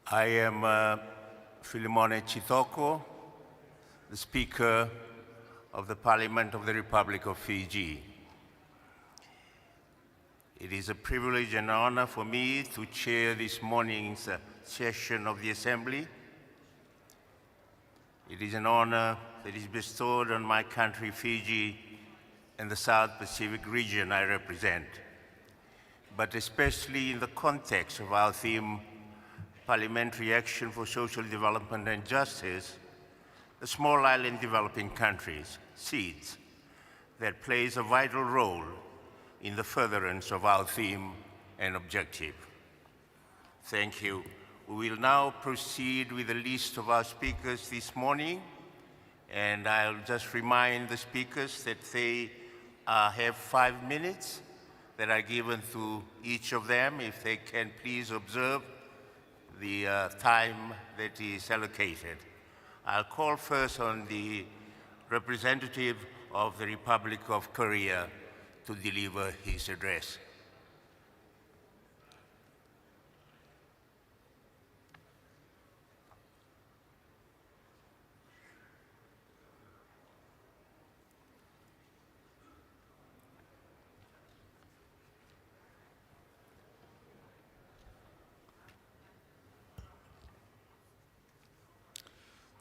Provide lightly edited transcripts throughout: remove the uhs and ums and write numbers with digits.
I am Filimone Chitoko, the Speaker of the Parliament of the Republic of Fiji. It is a privilege and honor for me to chair this morning's session of the Assembly. It is an honor that is bestowed on my country, Fiji, and the South Pacific region I represent, but especially in the context of our theme, Parliamentary Action for Social Development and Justice, the small island developing countries, SEEDS, that plays a vital role in the furtherance of our theme and objective. Thank you. We will now proceed with the list of our speakers this morning, and I'll just remind the speakers that they have 5 minutes that are given to each of them. If they can please observe the time that is allocated. I'll call first on the representative of the Republic of Korea to deliver his address.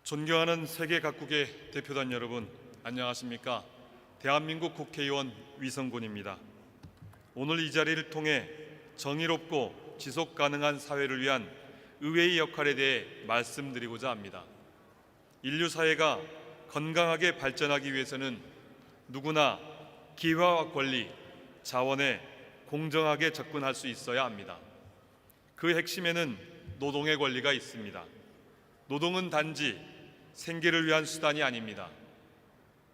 존경하는 세계 각국의 대표단 여러분, 안녕하십니까? 대한민국 국회의원 위성곤입니다. 오늘 이 자리를 통해 정의롭고 지속 가능한 사회를 위한 의회의 역할에 대해 말씀드리고자 합니다. 인류 사회가 건강하게 발전하기 위해서는 누구나 기회와 권리, 자원에 공정하게 접근할 수 있어야 합니다. 그 핵심에는 노동의 권리가 있습니다. 노동은 단지 생계를 위한 수단이 아닙니다.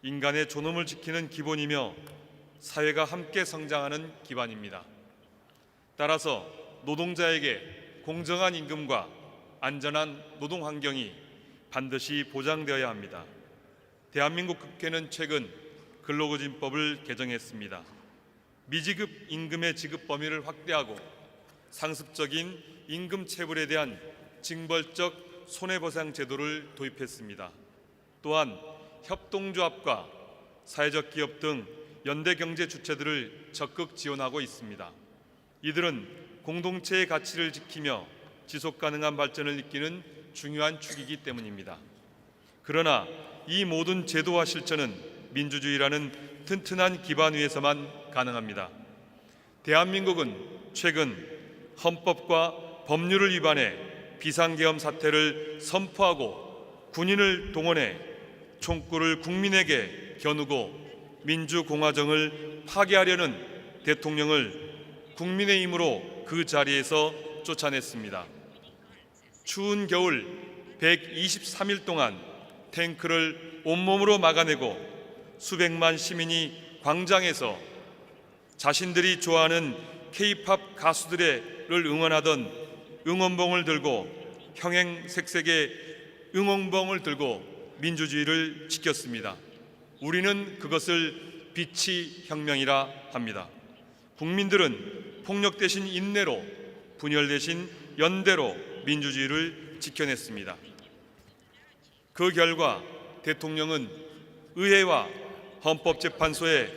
인간의 존엄을 지키는 기본이며 사회가 함께 성장하는 기반입니다. 따라서 노동자에게 공정한 임금과 안전한 노동 환경이 반드시 보장되어야 합니다. 대한민국 국회는 최근 근로기준법을 개정했습니다. 미지급 임금의 지급 범위를 확대하고 상습적인 임금 체불에 대한 징벌적 손해보상 제도를 도입했습니다. 또한 협동조합과 사회적 기업 등 연대경제 주체들을 적극 지원하고 있습니다. 이들은 공동체의 가치를 지키며 지속가능한 발전을 이끄는 중요한 축이기 때문입니다. 그러나 이 모든 제도와 실천은 민주주의라는 튼튼한 기반 위에서만 가능합니다. 대한민국은 최근 헌법과 법률을 위반해 비상계엄 사태를 선포하고 군인을 동원해 총구를 국민에게 겨누고 민주공화정을 파괴하려는 대통령을 국민의힘으로 그 자리에서 쫓아냈습니다. 추운 겨울 123일 동안 탱크를 온몸으로 막아내고 수백만 시민이 광장에서 자신들이 좋아하는 K-팝 가수들을 응원하던 응원봉을 들고 형행색색의 응원봉을 들고 민주주의를 지켰습니다. 우리는 그것을 빛의 혁명이라 합니다. 국민들은 폭력 대신 인내로, 분열 대신 연대로 민주주의를 지켜냈습니다. 그 결과 대통령은 의회와 헌법재판소의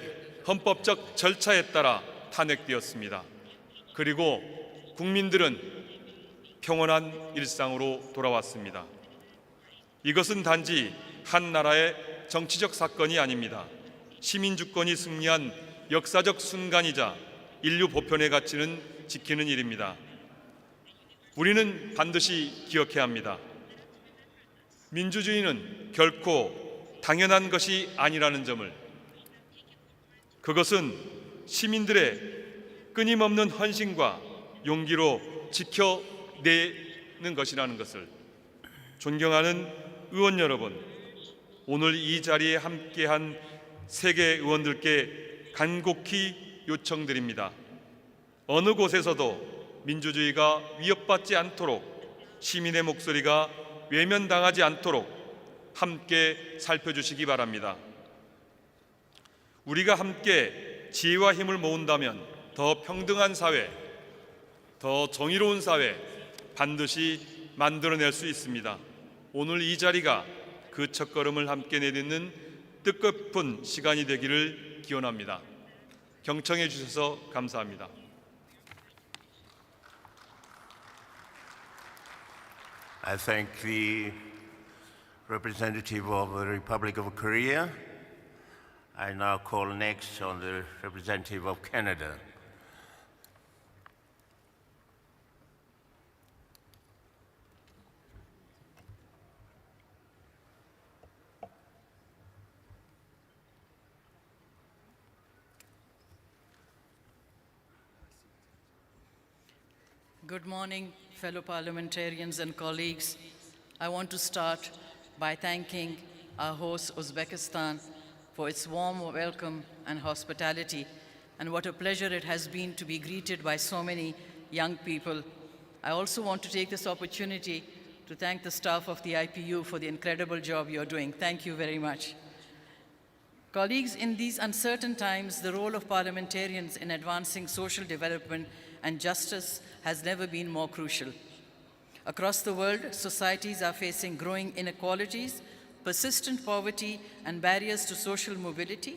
헌법적 절차에 따라 탄핵되었습니다. 그리고 국민들은 평온한 일상으로 돌아왔습니다. 이것은 단지 한 나라의 정치적 사건이 아닙니다. 시민주권이 승리한 역사적 순간이자 인류 보편의 가치는 지키는 일입니다. 우리는 반드시 기억해야 합니다. 민주주의는 결코 당연한 것이 아니라는 점을, 그것은 시민들의 끊임없는 헌신과 용기로 지켜내는 것이라는 것을, 존경하는 의원 여러분, 오늘 이 자리에 함께한 세계 의원들께 간곡히 요청드립니다. 어느 곳에서도 민주주의가 위협받지 않도록, 시민의 목소리가 외면당하지 않도록 함께 살펴주시기 바랍니다. 우리가 함께 지혜와 힘을 모은다면 더 평등한 사회, 더 정의로운 사회 반드시 만들어낼 수 있습니다. 오늘 이 자리가 그 첫걸음을 함께 내딛는 뜻깊은 시간이 되기를 기원합니다. 경청해 주셔서 감사합니다. I thank the representative of the Republic of Korea. I now call next on the representative of Canada. Good morning, fellow parliamentarians and colleagues. I want to start by thanking our host, Uzbekistan, for its warm welcome and hospitality, and what a pleasure it has been to be greeted by so many young people. I also want to take this opportunity to thank the staff of the IPU for the incredible job you're doing. Thank you very much. Colleagues, in these uncertain times, the role of parliamentarians in advancing social development and justice has never been more crucial. Across the world, societies are facing growing inequalities, persistent poverty, and barriers to social mobility,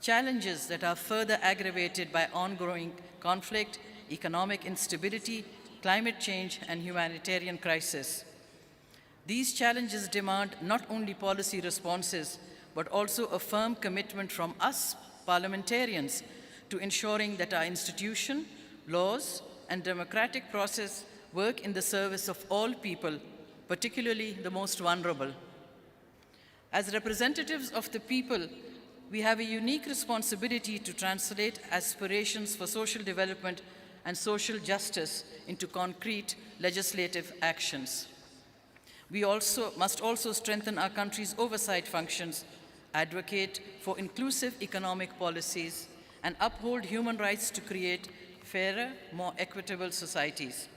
challenges that are further aggravated by ongoing conflict, economic instability, climate change, and humanitarian crisis. These challenges demand not only policy responses, but also a firm commitment from us, parliamentarians, to ensuring that our institution, laws, and democratic process work in the service of all people, particularly the most vulnerable. As representatives of the people, we have a unique responsibility to translate aspirations for social development and social justice into concrete legislative actions. We must also strengthen our country's oversight functions, advocate for inclusive economic policies, and uphold human rights to create fairer, more equitable societies.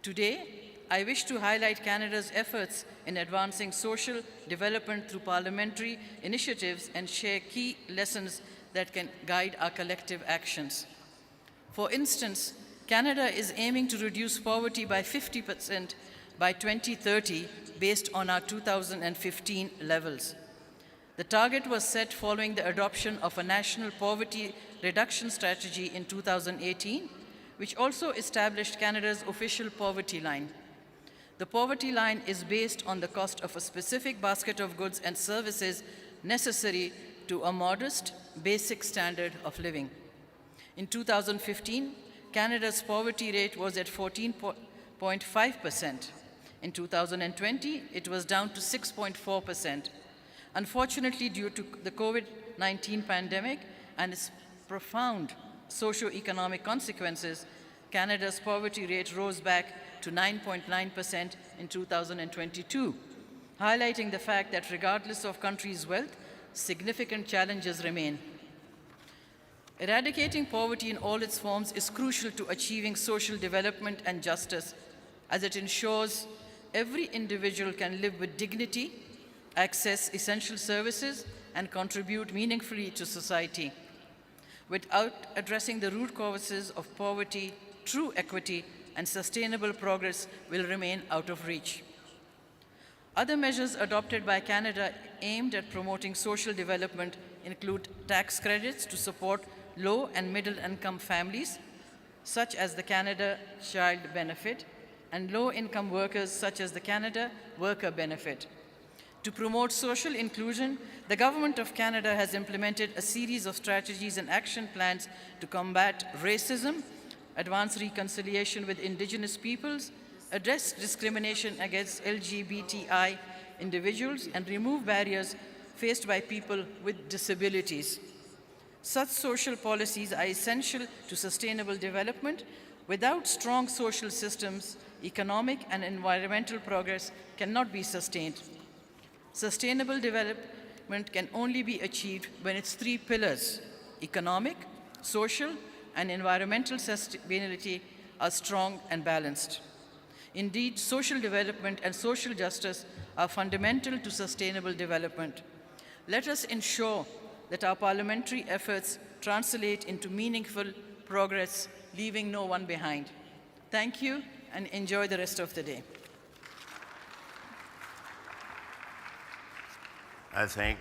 Today, I wish to highlight Canada's efforts in advancing social development through parliamentary initiatives and share key lessons that can guide our collective actions. For instance, Canada is aiming to reduce poverty by 50% by 2030 based on our 2015 levels. The target was set following the adoption of a national poverty reduction strategy in 2018, which also established Canada's official poverty line. The poverty line is based on the cost of a specific basket of goods and services necessary to a modest, basic standard of living. In 2015, Canada's poverty rate was at 14.5%. In 2020, it was down to 6.4%. Unfortunately, due to the COVID-19 pandemic and its profound socio-economic consequences, Canada's poverty rate rose back to 9.9% in 2022, highlighting the fact that regardless of country's wealth, significant challenges remain. Eradicating poverty in all its forms is crucial to achieving social development and justice, as it ensures every individual can live with dignity, access essential services, and contribute meaningfully to society. Without addressing the root causes of poverty, true equity and sustainable progress will remain out of reach. Other measures adopted by Canada aimed at promoting social development include tax credits to support low and middle income families, such as the Canada Child Benefit, and low-income workers, such as the Canada Worker Benefit. To promote social inclusion, the Government of Canada has implemented a series of strategies and action plans to combat racism, advance reconciliation with Indigenous peoples, address discrimination against LGBTI individuals, and remove barriers faced by people with disabilities. Such social policies are essential to sustainable development. Without strong social systems, economic and environmental progress cannot be sustained. Sustainable development can only be achieved when its three pillars, economic, social, and environmental sustainability, are strong and balanced. Indeed, social development and social justice are fundamental to sustainable development. Let us ensure that our parliamentary efforts translate into meaningful progress, leaving no one behind. Thank you, and enjoy the rest of the day. I thank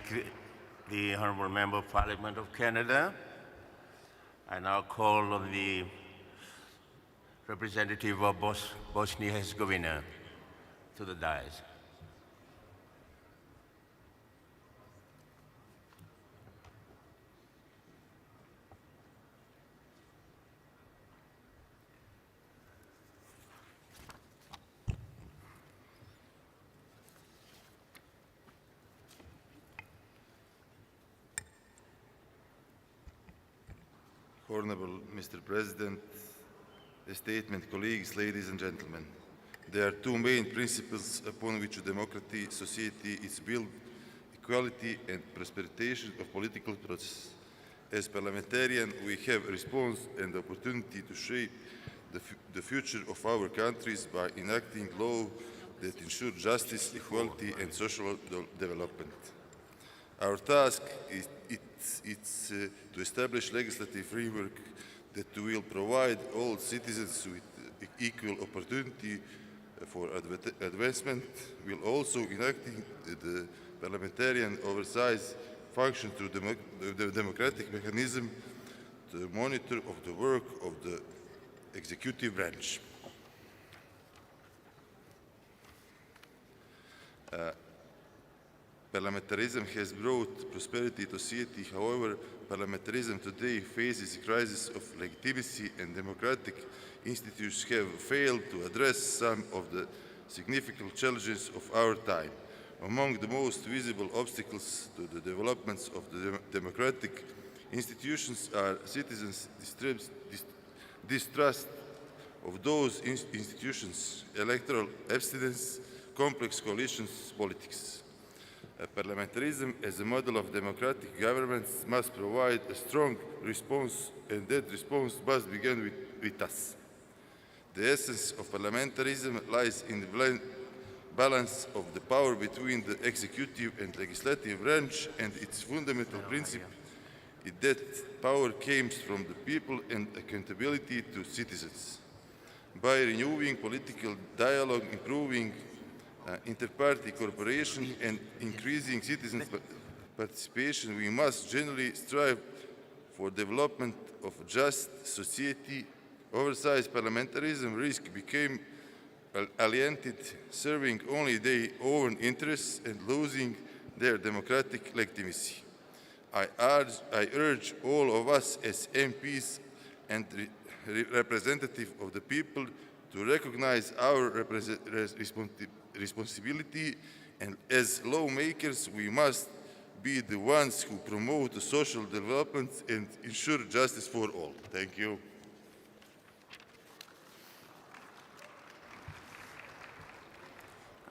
the Honourable Member of Parliament of Canada. I now call on the representative of Bosnia and Herzegovina to the dais. Honorable Mr. President, a statement, colleagues, ladies and gentlemen. There are two main principles upon which a democratic society is built: equality and prosperity of political process. As parliamentarians, we have a response and opportunity to shape the future of our countries by enacting law that ensure justice, equality, and social development. Our task is to establish legislative framework that will provide all citizens with equal opportunity for advancement, while also enacting the parliamentarian oversight function through the democratic mechanism to monitor of the work of the executive branch. Parliamentarism has brought prosperity to society. However, parliamentarism today faces a crisis of legitimacy, and democratic institutions have failed to address some of the significant challenges of our time. Among the most visible obstacles to the developments of the democratic institutions are citizens' distrust of those institutions, electoral abstinence, complex coalitions politics. Parliamentarism as a model of democratic governance must provide a strong response, and that response must begin with us. The essence of parliamentarism lies in the balance of the power between the executive and legislative branch, and its fundamental principle is that power comes from the people and accountability to citizens. By renewing political dialogue, improving inter-party cooperation, and increasing citizen participation, we must generally strive for development of a just society. Oversized parliamentarism risk became alienated, serving only their own interests and losing their democratic legitimacy. I urge all of us as MPs and representatives of the people to recognize our responsibility, and as lawmakers we must be the ones who promote social development and ensure justice for all. Thank you.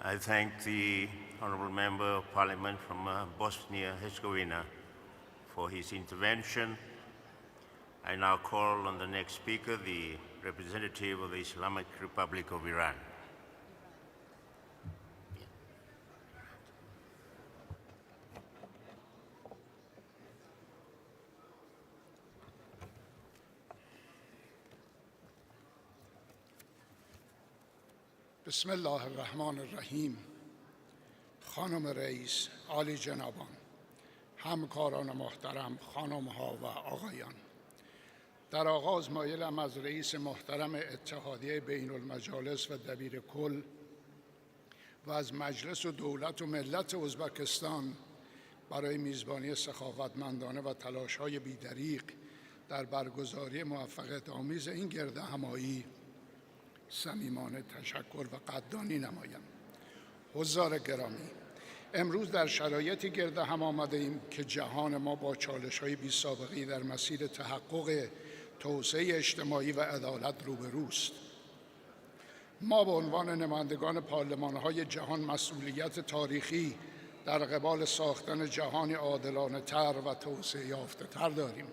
I thank the Honourable Member of Parliament from Bosnia and Herzegovina for his intervention. I now call on the next speaker, the representative of the Islamic Republic of Iran. بسم الله الرحمن الرحیم. خانم رئیس، عالی جنابان، همکاران محترم، خانم‌ها و آقایان، در آغاز مایلم از رئیس محترم اتحادیه بین المجالس و دبیر کل و از مجلس و دولت و ملت ازبکستان برای میزبانی سخاوتمندانه و تلاش‌های بی‌دریغ در برگزاری موفقیت آمیز این گردهمایی صمیمانه تشکر و قدردانی نمایم. حضار گرامی، امروز در شرایطی گرد هم آمده‌ایم که جهان ما با چالش‌های بی‌سابقه‌ای در مسیر تحقق توسعه اجتماعی و عدالت روبروست. ما به عنوان نمایندگان پارلمان‌های جهان مسئولیت تاریخی در قبال ساختن جهانی عادلانه‌تر و توسعه یافته‌تر داریم.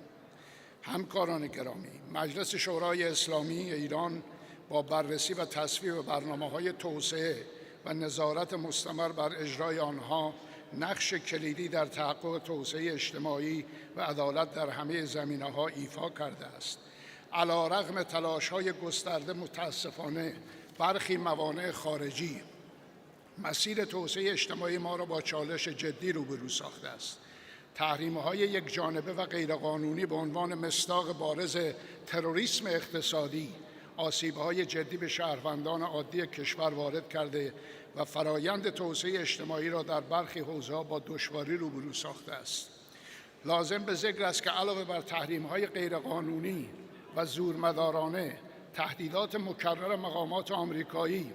همکاران گرامی، مجلس شورای اسلامی ایران با بررسی و تصویب برنامه‌های توسعه و نظارت مستمر بر اجرای آنها نقش کلیدی در تحقق توسعه اجتماعی و عدالت در همه زمینه‌ها ایفا کرده است. علی‌رغم تلاش‌های گسترده، متأسفانه برخی موانع خارجی مسیر توسعه اجتماعی ما را با چالش جدی روبرو ساخته است. تحریم‌های یک جانبه و غیرقانونی به عنوان مصداق بارز تروریسم اقتصادی آسیب‌های جدی به شهروندان عادی کشور وارد کرده و فرایند توسعه اجتماعی را در برخی حوزه‌ها با دشواری روبرو ساخته است. لازم به ذکر است که علاوه بر تحریم‌های غیرقانونی و زورمدارانه، تهدیدات مکرر مقامات آمریکایی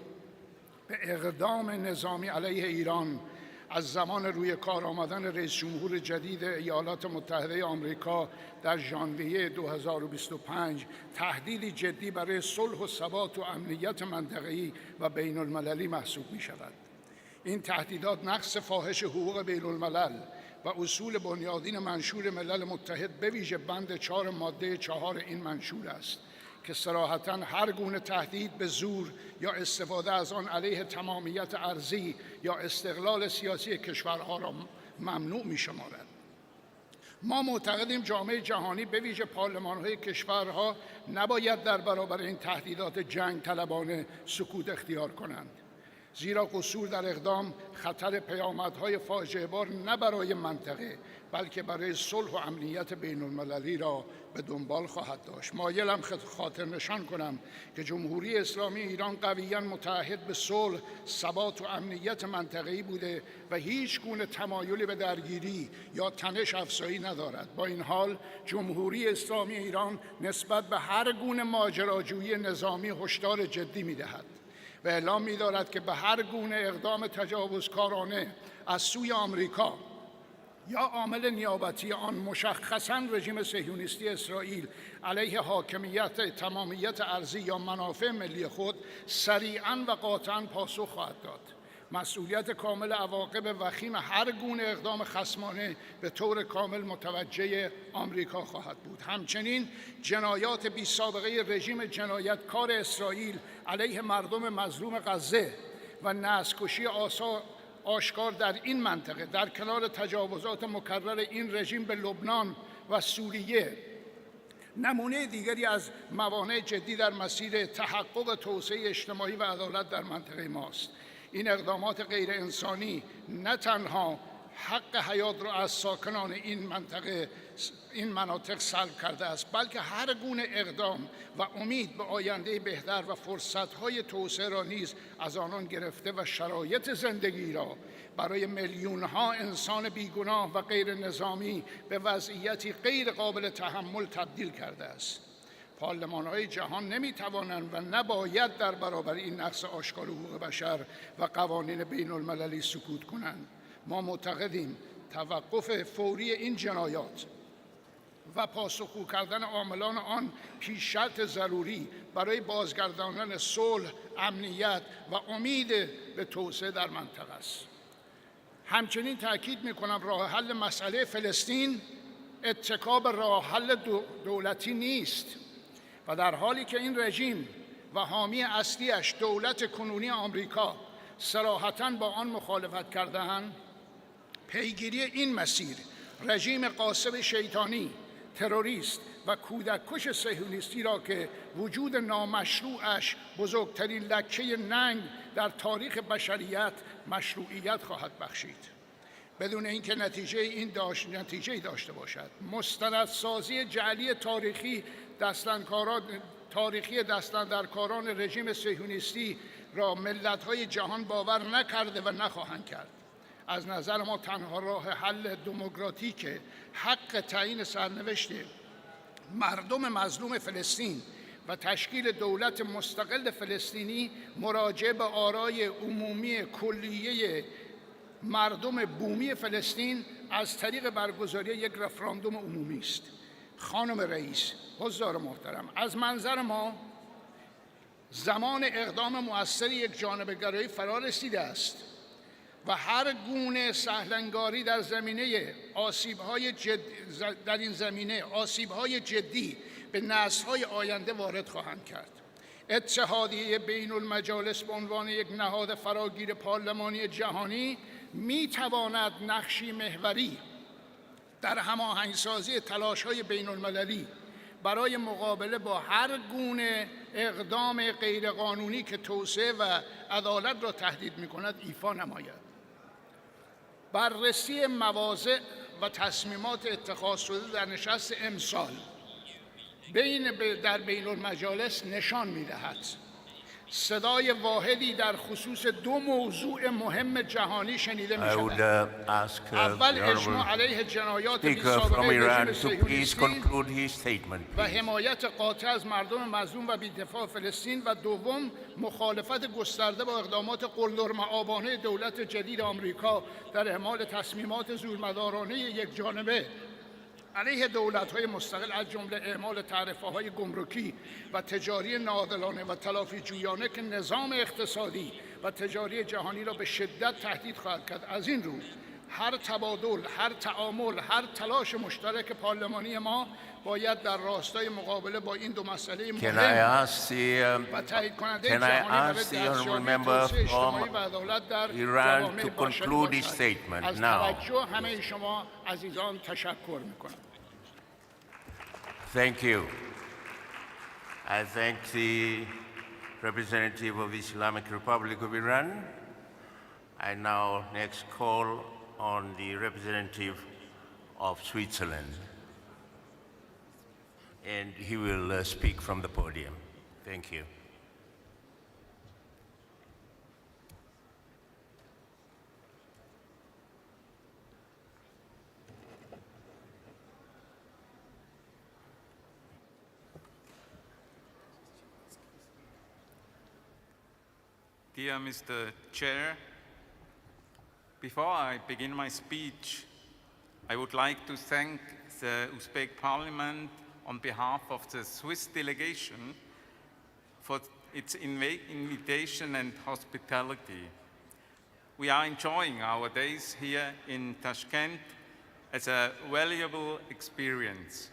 به اقدام نظامی علیه ایران از زمان روی کار آمدن رئیس جمهور جدید ایالات متحده آمریکا در ژانویه 2025 تهدیدی جدی برای صلح و ثبات و امنیت منطقه‌ای و بین المللی محسوب می شود. این تهدیدات نقض فاحش حقوق بین الملل و اصول بنیادین منشور ملل متحد به ویژه بند 4 ماده 4 این منشور است که صراحتاً هر گونه تهدید به زور یا استفاده از آن علیه تمامیت ارضی یا استقلال سیاسی کشورها را ممنوع می‌شمارد. ما معتقدیم جامعه جهانی به ویژه پارلمان‌های کشورها نباید در برابر این تهدیدات جنگ طلبانه سکوت اختیار کنند، زیرا قصور در اقدام خطر پیامدهای فاجعه بار نه برای منطقه بلکه برای صلح و امنیت بین المللی را به دنبال خواهد داشت. مایلم خاطر نشان کنم که جمهوری اسلامی ایران قویاً متعهد به صلح، ثبات و امنیت منطقه‌ای بوده و هیچ گونه تمایلی به درگیری یا تنش افزایی ندارد. با این حال جمهوری اسلامی ایران نسبت به هر گونه ماجراجویی نظامی هشدار جدی می‌دهد و اعلام می‌دارد که به هر گونه اقدام تجاوزکارانه از سوی آمریکا یا عامل نیابتی آن مشخصاً رژیم صهیونیستی اسرائیل علیه حاکمیت تمامیت ارضی یا منافع ملی خود سریعاً و قاطعاً پاسخ خواهد داد. مسئولیت کامل عواقب وخیم هر گونه اقدام خصمانه به طور کامل متوجه آمریکا خواهد بود. همچنین جنایات بی سابقه رژیم جنایتکار اسرائیل علیه مردم مظلوم غزه و نسل‌کشی آشکار در این منطقه در کنار تجاوزات مکرر این رژیم به لبنان و سوریه نمونه دیگری از موانع جدی در مسیر تحقق توسعه اجتماعی و عدالت در منطقه ماست. این اقدامات غیر انسانی نه تنها حق حیات را از ساکنان این مناطق سلب کرده است، بلکه هر گونه اقدام و امید به آینده بهتر و فرصت‌های توسعه را نیز از آنان گرفته و شرایط زندگی را برای میلیون‌ها انسان بیگناه و غیر نظامی به وضعیتی غیر قابل تحمل تبدیل کرده است. پارلمان‌های جهان نمی‌توانند و نباید در برابر این نقض آشکار حقوق بشر و قوانین بین‌المللی سکوت کنند. ما معتقدیم توقف فوری این جنایات و پاسخگو کردن عاملان آن پیش شرط ضروری برای بازگرداندن صلح، امنیت و امید به توسعه در منطقه است. همچنین تأکید می‌کنم راه حل مسئله فلسطین اتکا به راه حل دولتی نیست و در حالی که این رژیم و حامی اصلیش دولت کنونی آمریکا صراحتاً با آن مخالفت کرده‌اند، پیگیری این مسیر رژیم غاصب شیطانی، تروریست و کودککش صهیونیستی را که وجود نامشروعش بزرگترین لکه ننگ در تاریخ بشریت مشروعیت خواهد بخشید بدون اینکه نتیجه‌ای داشته باشد. مستندسازی جعلی تاریخی دستاندرکاران رژیم صهیونیستی را ملت‌های جهان باور نکرده و نخواهند کرد. از نظر ما تنها راه حل دموکراتیک حق تعیین سرنوشت مردم مظلوم فلسطین و تشکیل دولت مستقل فلسطینی مراجعه به آرای عمومی کلیه مردم بومی فلسطین از طریق برگزاری یک رفراندوم عمومی است. خانم رئیس، حضار محترم، از منظر ما زمان اقدام مؤثر یک جانبه‌گرایی فرا رسیده است و هر گونه سهلنگاری در این زمینه آسیب‌های جدی به نسل‌های آینده وارد خواهند کرد. اتحادیه بین المجالس به عنوان یک نهاد فراگیر پارلمانی جهانی می‌تواند نقشی محوری در هماهنگسازی تلاش‌های بین المللی برای مقابله با هر گونه اقدام غیرقانونی که توسعه و عدالت را تهدید می‌کند ایفا نماید. بررسی مواضع و تصمیمات اتخاذ شده در نشست امسال در بین المجالس نشان می‌دهد صدای واحدی در خصوص دو موضوع مهم جهانی شنیده I would می‌شود. ask the اول اجماع honorable علیه جنایات speaker بی‌سابقه from رژیم Iran to please صهیونیستی conclude his statement. و Please. حمایت قاطع از مردم مظلوم و بی‌دفاع فلسطین و دوم مخالفت گسترده با اقدامات قلدرمآبانه دولت جدید آمریکا در اعمال تصمیمات زورمدارانه یکجانبه علیه دولت‌های مستقل از جمله اعمال تعرفه‌های گمرکی و تجاری ناعادلانه و تلافی جویانه که نظام اقتصادی و تجاری جهانی را به شدت تهدید خواهد کرد. از این رو هر تبادل، هر تعامل، هر تلاش مشترک پارلمانی ما باید در راستای مقابله با این دو مسئله Can I مهم ask the و تایید کننده can I جهانی برای ask the honorable دستیابی member توسعه اجتماعی from و عدالت در Iran جوامع to بشری conclude his باشد. statement از now? توجه همه شما عزیزان تشکر می‌کنم. Thank you. I thank the representative of the Islamic Republic of Iran. I now next call on the representative of Switzerland. And he will speak from the podium. Thank you. Dear Mr. Chair, before I begin my speech, I would like to thank the Uzbek Parliament on behalf of the Swiss delegation for its invitation and hospitality. We are enjoying our days here in Tashkent as a valuable experience.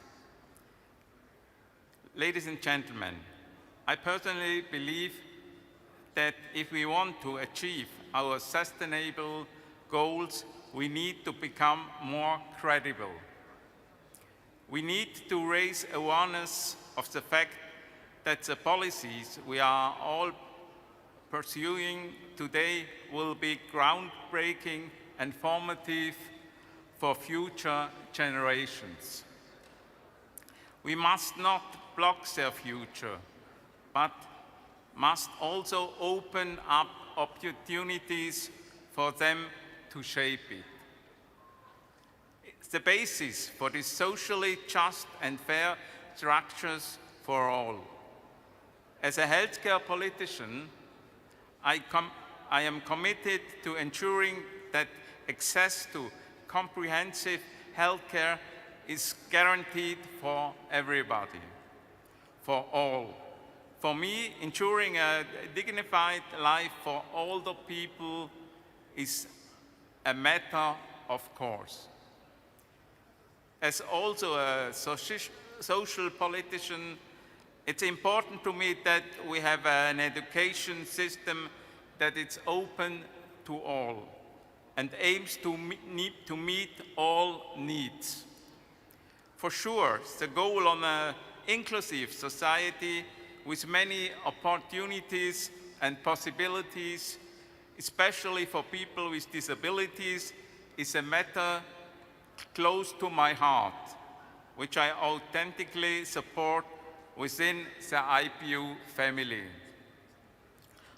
Ladies and gentlemen, I personally believe that if we want to achieve our sustainable goals, we need to become more credible. We need to raise awareness of the fact that the policies we are all pursuing today will be groundbreaking and formative for future generations. We must not block their future, but must also open up opportunities for them to shape it. It's the basis for these socially just and fair structures for all. As a healthcare politician, I am committed to ensuring that access to comprehensive healthcare is guaranteed for everybody, for all. For me, ensuring a dignified life for all the people is a matter of course. As also a social politician, it's important to me that we have an education system that is open to all and aims to meet all needs. For sure, the goal on an inclusive society with many opportunities and possibilities, especially for people with disabilities, is a matter close to my heart, which I authentically support within the IPU family.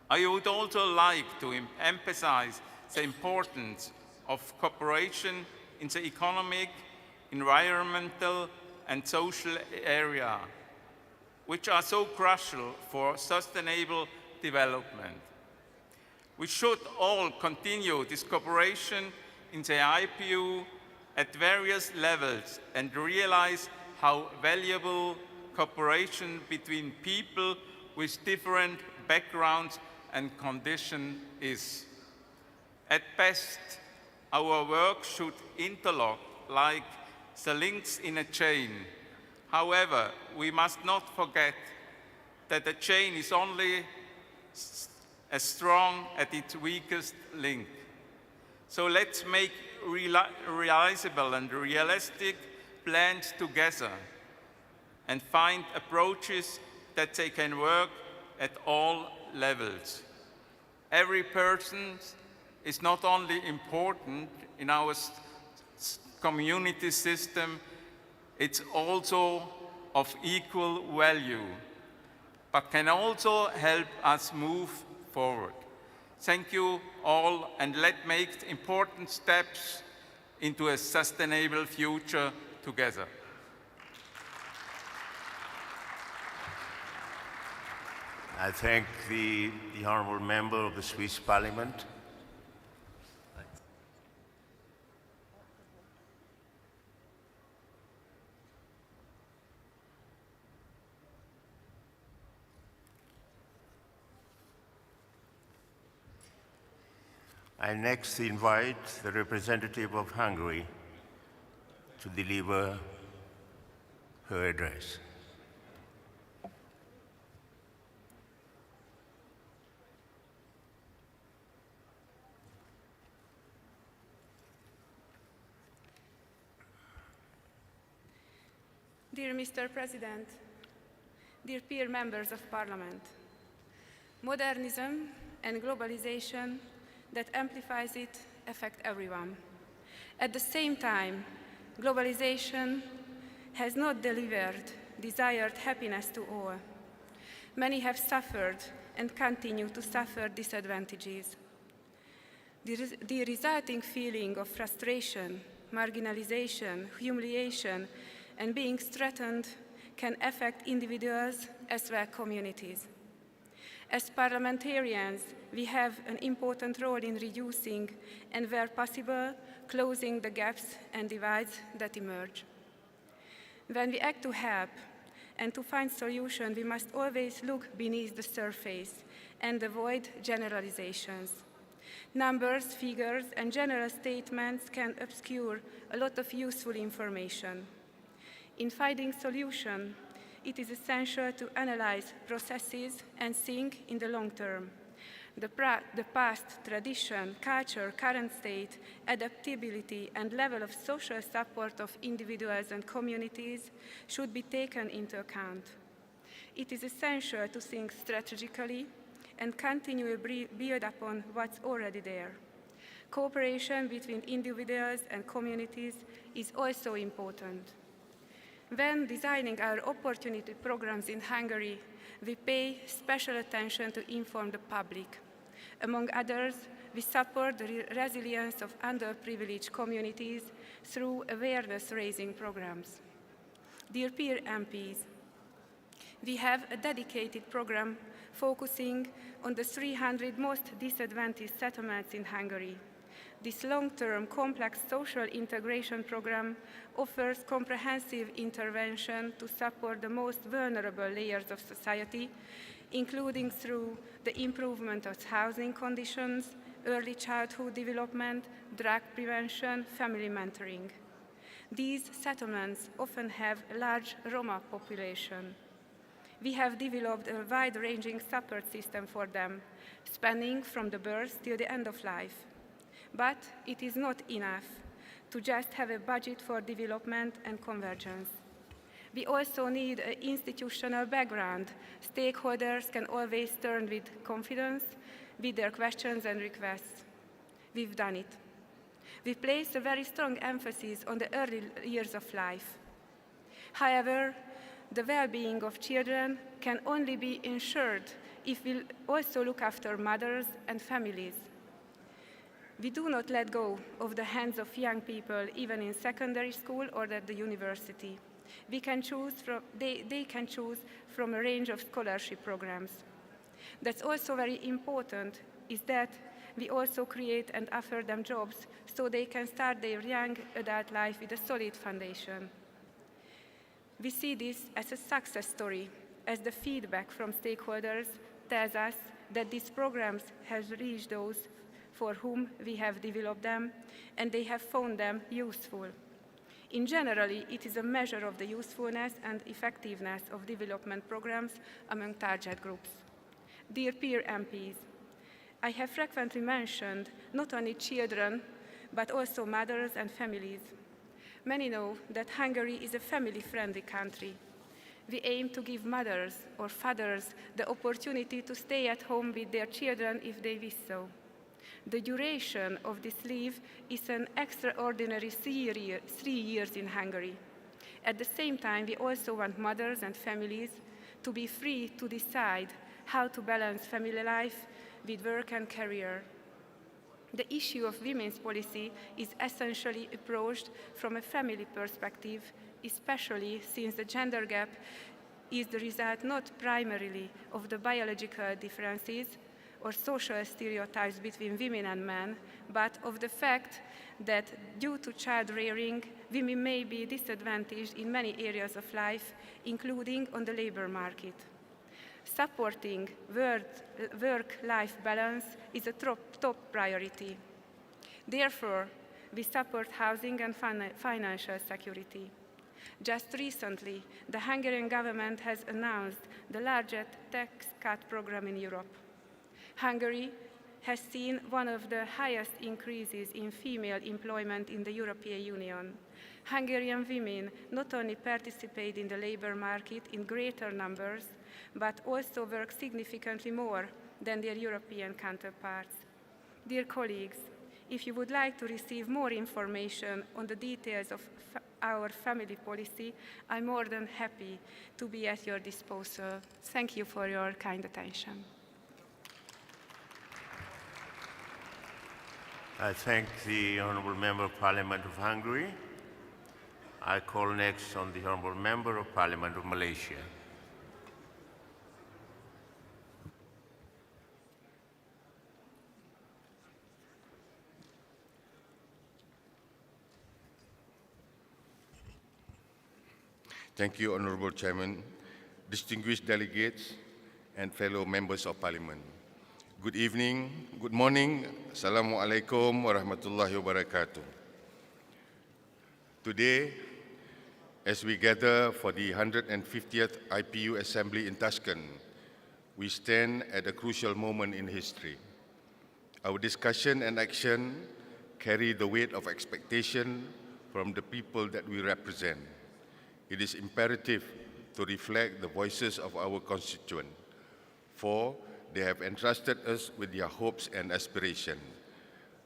I would also like to emphasize the importance of cooperation in the economic, environmental, and social area, which are so crucial for sustainable development. We should all continue this cooperation in the IPU at various levels and realize how valuable cooperation between people with different backgrounds and conditions is. At best, our work should interlock like the links in a chain. However, we must not forget that the chain is only as strong as its weakest link. So let's make realizable and realistic plans together. and find approaches that they can work at all levels. Every person is not only important in our community system, it's also of equal value, but can also help us move forward. Thank you all, and let's make important steps into a sustainable future together. I thank the honourable member of the Swiss Parliament. I next invite the representative of Hungary to deliver her address. Dear Mr. President, dear peer members of Parliament, modernism and globalization that amplifies it affect everyone. At the same time, globalization has not delivered desired happiness to all. Many have suffered and continue to suffer disadvantages. The resulting feeling of frustration, marginalization, humiliation, and being threatened can affect individuals as well as communities. As parliamentarians, we have an important role in reducing and, where possible, closing the gaps and divides that emerge. When we act to help and to find solutions, we must always look beneath the surface and avoid generalizations. Numbers, figures, and general statements can obscure a lot of useful information. In finding solutions, it is essential to analyze processes and think in the long term. The past, tradition, culture, current state, adaptability, and level of social support of individuals and communities should be taken into account. It is essential to think strategically and continually build upon what's already there. Cooperation between individuals and communities is also important. When designing our opportunity programs in Hungary, we pay special attention to inform the public. Among others, we support the resilience of underprivileged communities through awareness-raising programs. Dear peer MPs, we have a dedicated program focusing on the 300 most disadvantaged settlements in Hungary. This long-term, complex social integration program offers comprehensive intervention to support the most vulnerable layers of society, including through the improvement of housing conditions, early childhood development, drug prevention, family mentoring. These settlements often have a large Roma population. We have developed a wide-ranging support system for them, spanning from the birth till the end of life. But it is not enough to just have a budget for development and convergence. We also need an institutional background. Stakeholders can always turn with confidence with their questions and requests. We've done it. We place a very strong emphasis on the early years of life. However, the well-being of children can only be ensured if we also look after mothers and families. We do not let go of the hands of young people, even in secondary school or at the university. They can choose from a range of scholarship programs. That's also very important, is that we also create and offer them jobs so they can start their young adult life with a solid foundation. We see this as a success story, as the feedback from stakeholders tells us that these programs have reached those for whom we have developed them, and they have found them useful. In general, it is a measure of the usefulness and effectiveness of development programs among target groups. Dear peer MPs, I have frequently mentioned not only children, but also mothers and families. Many know that Hungary is a family-friendly country. We aim to give mothers or fathers the opportunity to stay at home with their children if they wish so. The duration of this leave is an extraordinary 3 years in Hungary. At the same time, we also want mothers and families to be free to decide how to balance family life with work and career. The issue of women's policy is essentially approached from a family perspective, especially since the gender gap is the result not primarily of the biological differences or social stereotypes between women and men, but of the fact that due to child rearing, women may be disadvantaged in many areas of life, including on the labor market. Supporting work-life balance is a top priority. Therefore, we support housing and financial security. Just recently, the Hungarian government has announced the largest tax cut program in Europe. Hungary has seen one of the highest increases in female employment in the European Union. Hungarian women not only participate in the labor market in greater numbers, but also work significantly more than their European counterparts. Dear colleagues, if you would like to receive more information on the details of our family policy, I'm more than happy to be at your disposal. Thank you for your kind attention. I thank the Honourable Member of Parliament of Hungary. I call next on the Honourable Member of Parliament of Malaysia. Thank you, Honourable Chairman, distinguished delegates, and fellow members of Parliament. Good evening, good morning, Assalamualaikum warahmatullahi wabarakatuh. Today, as we gather for the 150th IPU Assembly in Tashkent, we stand at a crucial moment in history. Our discussion and action carry the weight of expectation from the people that we represent. It is imperative to reflect the voices of our constituents, for they have entrusted us with their hopes and aspirations.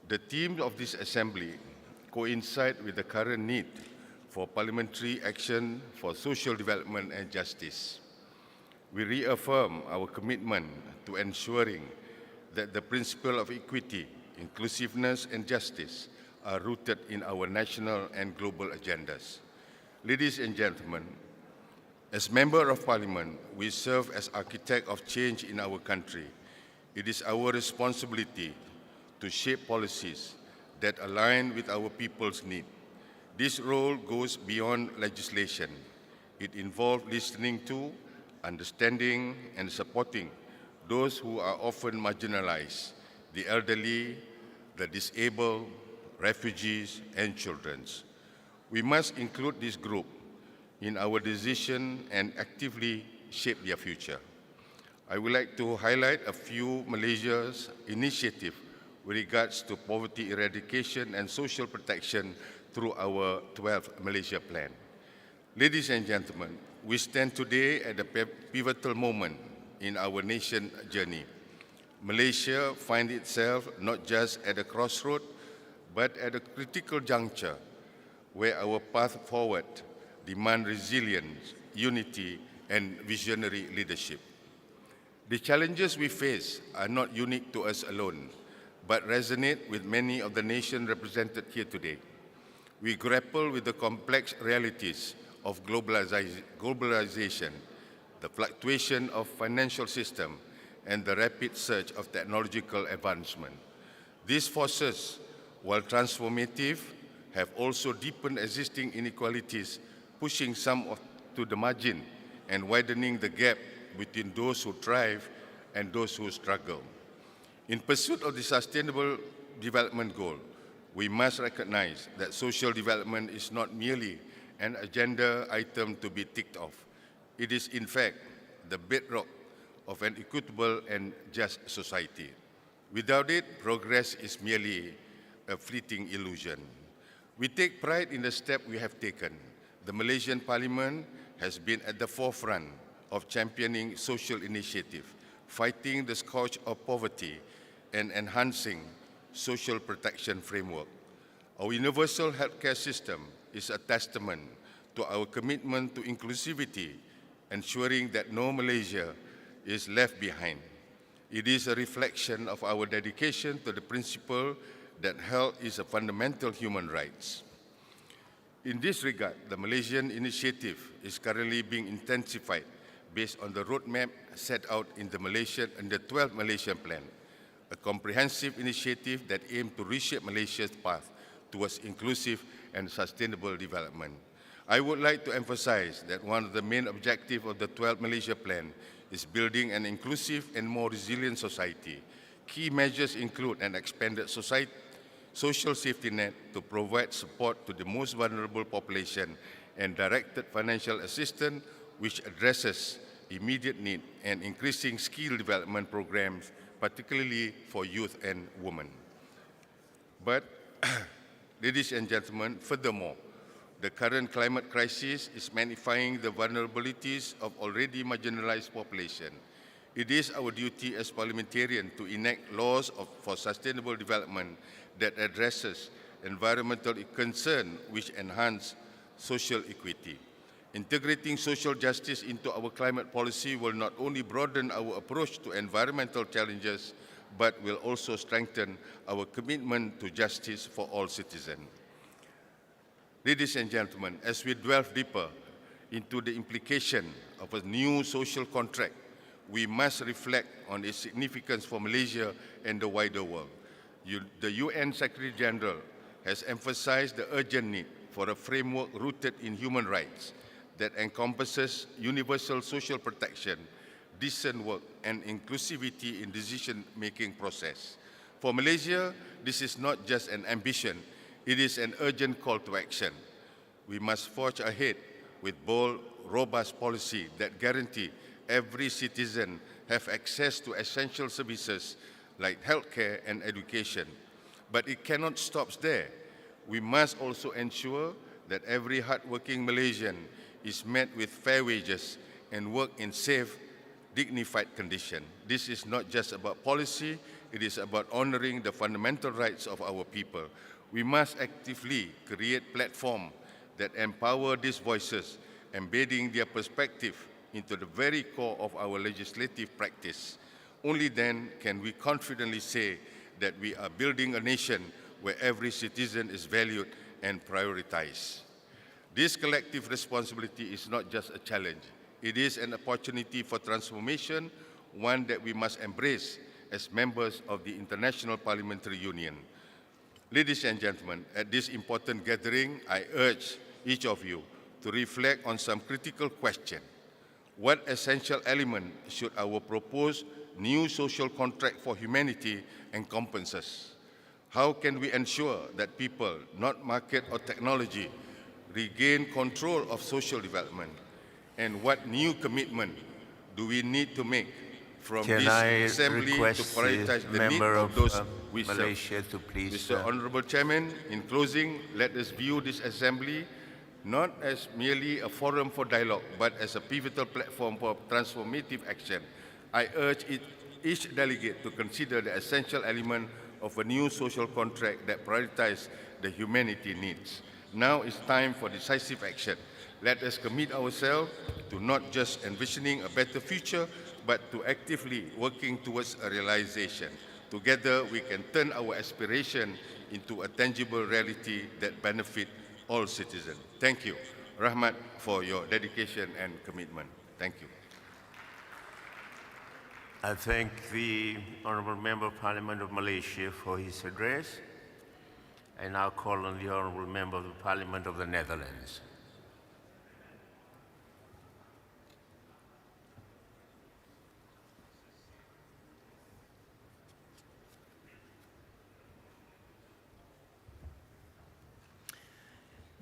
The themes of this assembly coincide with the current need for parliamentary action for social development and justice. We reaffirm our commitment to ensuring that the principle of equity, inclusiveness, and justice are rooted in our national and global agendas. Ladies and gentlemen, as Member of Parliament, we serve as architect of change in our country. It is our responsibility to shape policies that align with our people's needs. This role goes beyond legislation. It involves listening to, understanding, and supporting those who are often marginalized, the elderly, the disabled, refugees, and children. We must include this group in our decision and actively shape their future. I would like to highlight a few Malaysia's initiatives with regards to poverty eradication and social protection through our 12th Malaysia Plan. Ladies and gentlemen, we stand today at a pivotal moment in our nation's journey. Malaysia finds itself not just at a crossroad, but at a critical juncture where our path forward demands resilience, unity, and visionary leadership. The challenges we face are not unique to us alone, but resonate with many of the nations represented here today. We grapple with the complex realities of globalization, the fluctuation of financial system, and the rapid surge of technological advancement. These forces, while transformative, have also deepened existing inequalities, pushing some to the margin and widening the gap between those who thrive and those who struggle. In pursuit of the Sustainable Development Goal, we must recognize that social development is not merely an agenda item to be ticked off. It is, in fact, the bedrock of an equitable and just society. Without it, progress is merely a fleeting illusion. We take pride in the step we have taken. The Malaysian Parliament has been at the forefront of championing social initiative, fighting the scourge of poverty, and enhancing social protection framework. Our universal healthcare system is a testament to our commitment to inclusivity, ensuring that no Malaysia is left behind. It is a reflection of our dedication to the principle that health is a fundamental human right. In this regard, the Malaysian initiative is currently being intensified based on the roadmap set out in the 12th Malaysian Plan, a comprehensive initiative that aims to reshape Malaysia's path towards inclusive and sustainable development. I would like to emphasize that one of the main objectives of the 12th Malaysia Plan is building an inclusive and more resilient society. Key measures include an expanded social safety net to provide support to the most vulnerable population and directed financial assistance which addresses immediate need and increasing skill development programs, particularly for youth and women. But, ladies and gentlemen, furthermore, the current climate crisis is magnifying the vulnerabilities of already marginalized population. It is our duty as parliamentarians to enact laws for sustainable development that addresses environmental concerns which enhance social equity. Integrating social justice into our climate policy will not only broaden our approach to environmental challenges, but will also strengthen our commitment to justice for all citizens. Ladies and gentlemen, as we delve deeper into the implication of a new social contract, we must reflect on its significance for Malaysia and the wider world. The UN Secretary General has emphasized the urgent need for a framework rooted in human rights that encompasses universal social protection, decent work, and inclusivity in decision-making process. For Malaysia, this is not just an ambition, it is an urgent call to action. We must forge ahead with bold, robust policy that guarantee every citizen have access to essential services like healthcare and education. But it cannot stop there. We must also ensure that every hardworking Malaysian is met with fair wages and work in safe, dignified conditions. This is not just about policy, it is about honoring the fundamental rights of our people. We must actively create platforms that empower these voices, embedding their perspective into the very core of our legislative practice. Only then can we confidently say that we are building a nation where every citizen is valued and prioritized. This collective responsibility is not just a challenge, it is an opportunity for transformation, one that we must embrace as members of the International Parliamentary Union. Ladies and gentlemen, at this important gathering, I urge each of you to reflect on some critical questions. What essential element should our proposed new social contract for humanity encompasses? How can we ensure that people, not market or technology, regain control of social development? And what new commitment do we need to make from this assembly to prioritize the needs of those we Malaysia serve? to please, Mr. Honorable Chairman, in closing, let us view this assembly not as merely a forum for dialogue, but as a pivotal platform for transformative action. I urge each delegate to consider the essential element of a new social contract that prioritizes the humanity needs. Now is time for decisive action. Let us commit ourselves to not just envisioning a better future, but to actively working towards a realization. Together, we can turn our aspiration into a tangible reality that benefits all citizens. Thank you, Rahmat, for your dedication and commitment. Thank you. I thank the Honourable Member of Parliament of Malaysia for his address. I now call on the Honourable Member of the Parliament of the Netherlands.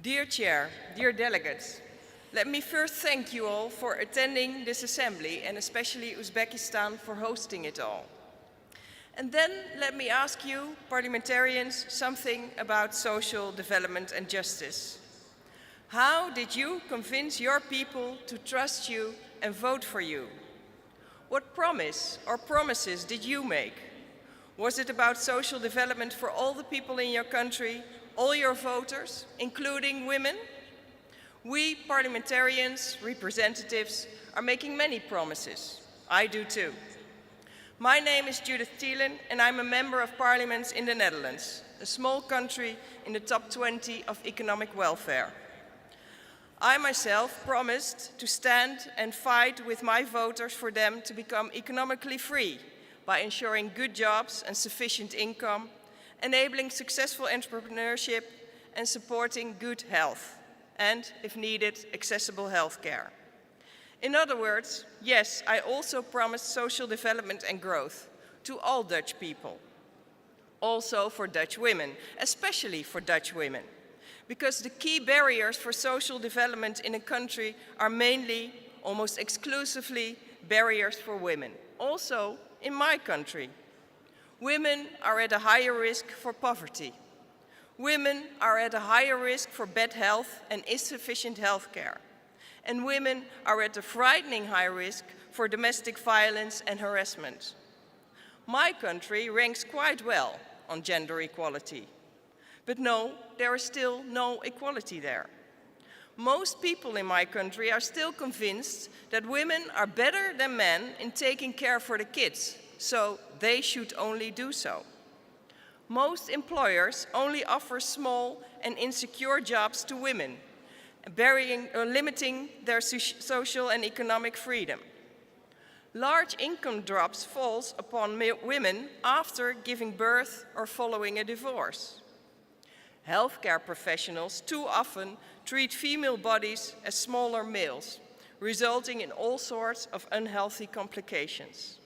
Dear Chair, dear delegates, let me first thank you all for attending this assembly and especially Uzbekistan for hosting it all. And then let me ask you, parliamentarians, something about social development and justice. How did you convince your people to trust you and vote for you? What promise or promises did you make? Was it about social development for all the people in your country, all your voters, including women? We parliamentarians, representatives, are making many promises. I do too. My name is Judith Thielen and I'm a member of parliament in the Netherlands, a small country in the top 20 of economic welfare. I myself promised to stand and fight with my voters for them to become economically free by ensuring good jobs and sufficient income, enabling successful entrepreneurship and supporting good health, and, if needed, accessible health care. In other words, yes, I also promised social development and growth to all Dutch people. Also for Dutch women, especially for Dutch women. Because the key barriers for social development in a country are mainly, almost exclusively, barriers for women. Also in my country. Women are at a higher risk for poverty. Women are at a higher risk for bad health and insufficient health care. And women are at a frightening high risk for domestic violence and harassment. My country ranks quite well on gender equality. But no, there is still no equality there. Most people in my country are still convinced that women are better than men in taking care for the kids, so they should only do so. Most employers only offer small and insecure jobs to women, limiting their social and economic freedom. Large income drops falls upon women after giving birth or following a divorce. Healthcare professionals too often treat female bodies as smaller males, resulting in all sorts of unhealthy complications.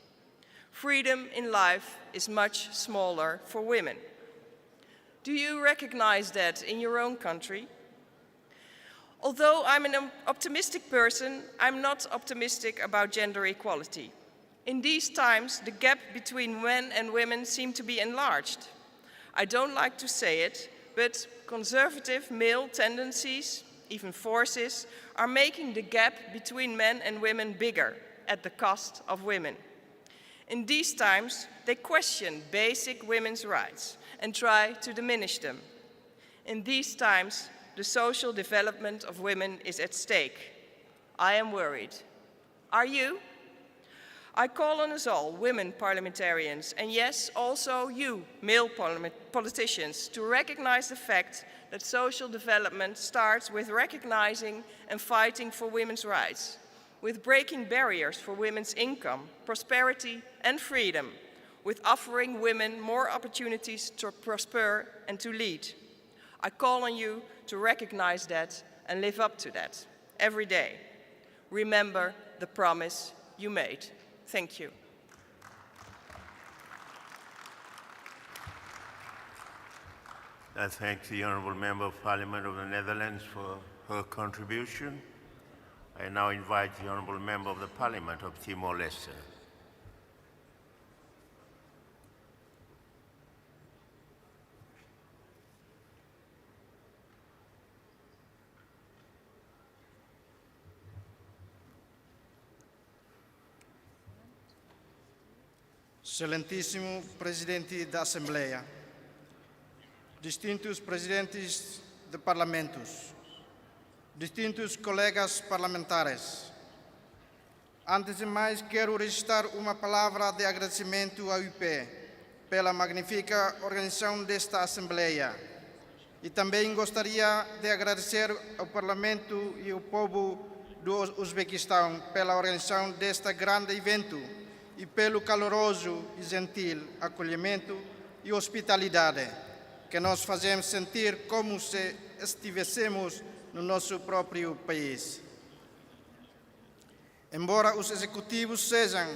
Freedom in life is much smaller for women. Do you recognize that in your own country? Although I'm an optimistic person, I'm not optimistic about gender equality. In these times, the gap between men and women seems to be enlarged. I don't like to say it, but conservative male tendencies, even forces, are making the gap between men and women bigger at the cost of women. In these times, they question basic women's rights and try to diminish them. In these times, the social development of women is at stake. I am worried. Are you? I call on us all, women parliamentarians, and yes, also you, male politicians, to recognize the fact that social development starts with recognizing and fighting for women's rights, with breaking barriers for women's income, prosperity, and freedom, with offering women more opportunities to prosper and to lead. I call on you to recognize that and live up to that every day. Remember the promise you made. Thank you. I thank the Honourable Member of Parliament of the Netherlands for her contribution. I now invite the Honourable Member of the Parliament of Timor-Leste. Excelentíssimo Presidente da Assembleia, distintos Presidentes de Parlamentos, distintos colegas parlamentares, antes de mais quero registrar uma palavra de agradecimento ao IP pela magnífica organização desta Assembleia e também gostaria de agradecer ao Parlamento e ao povo do Uzbequistão pela organização deste grande evento e pelo caloroso e gentil acolhimento e hospitalidade que nos fazemos sentir como se estivéssemos no nosso próprio país. Embora os executivos sejam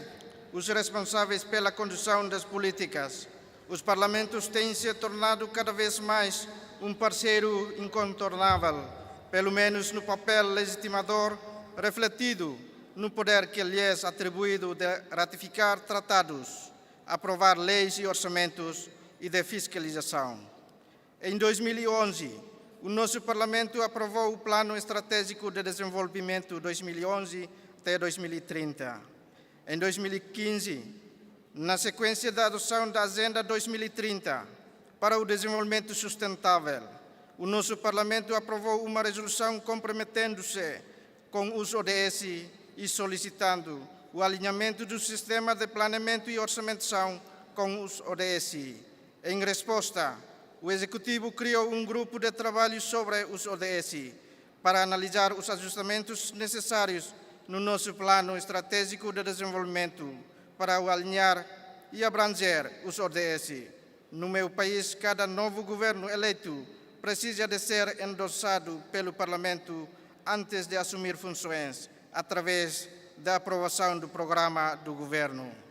os responsáveis pela condução das políticas, os parlamentos têm se tornado cada vez mais um parceiro incontornável, pelo menos no papel legitimador refletido no poder que lhes é atribuído de ratificar tratados, aprovar leis e orçamentos e de fiscalização. Em 2011, o nosso Parlamento aprovou o Plano Estratégico de Desenvolvimento 2011 até 2030. Em 2015, na sequência da adoção da Agenda 2030 para o Desenvolvimento Sustentável, o nosso Parlamento aprovou uma resolução comprometendo-se com os ODS e solicitando o alinhamento do sistema de planeamento e orçamentação com os ODS. Em resposta, o Executivo criou um grupo de trabalho sobre os ODS para analisar os ajustamentos necessários no nosso Plano Estratégico de Desenvolvimento para o alinhar e abranger os ODS. No meu país, cada novo governo eleito precisa de ser endossado pelo Parlamento antes de assumir funções, através da aprovação do programa do governo.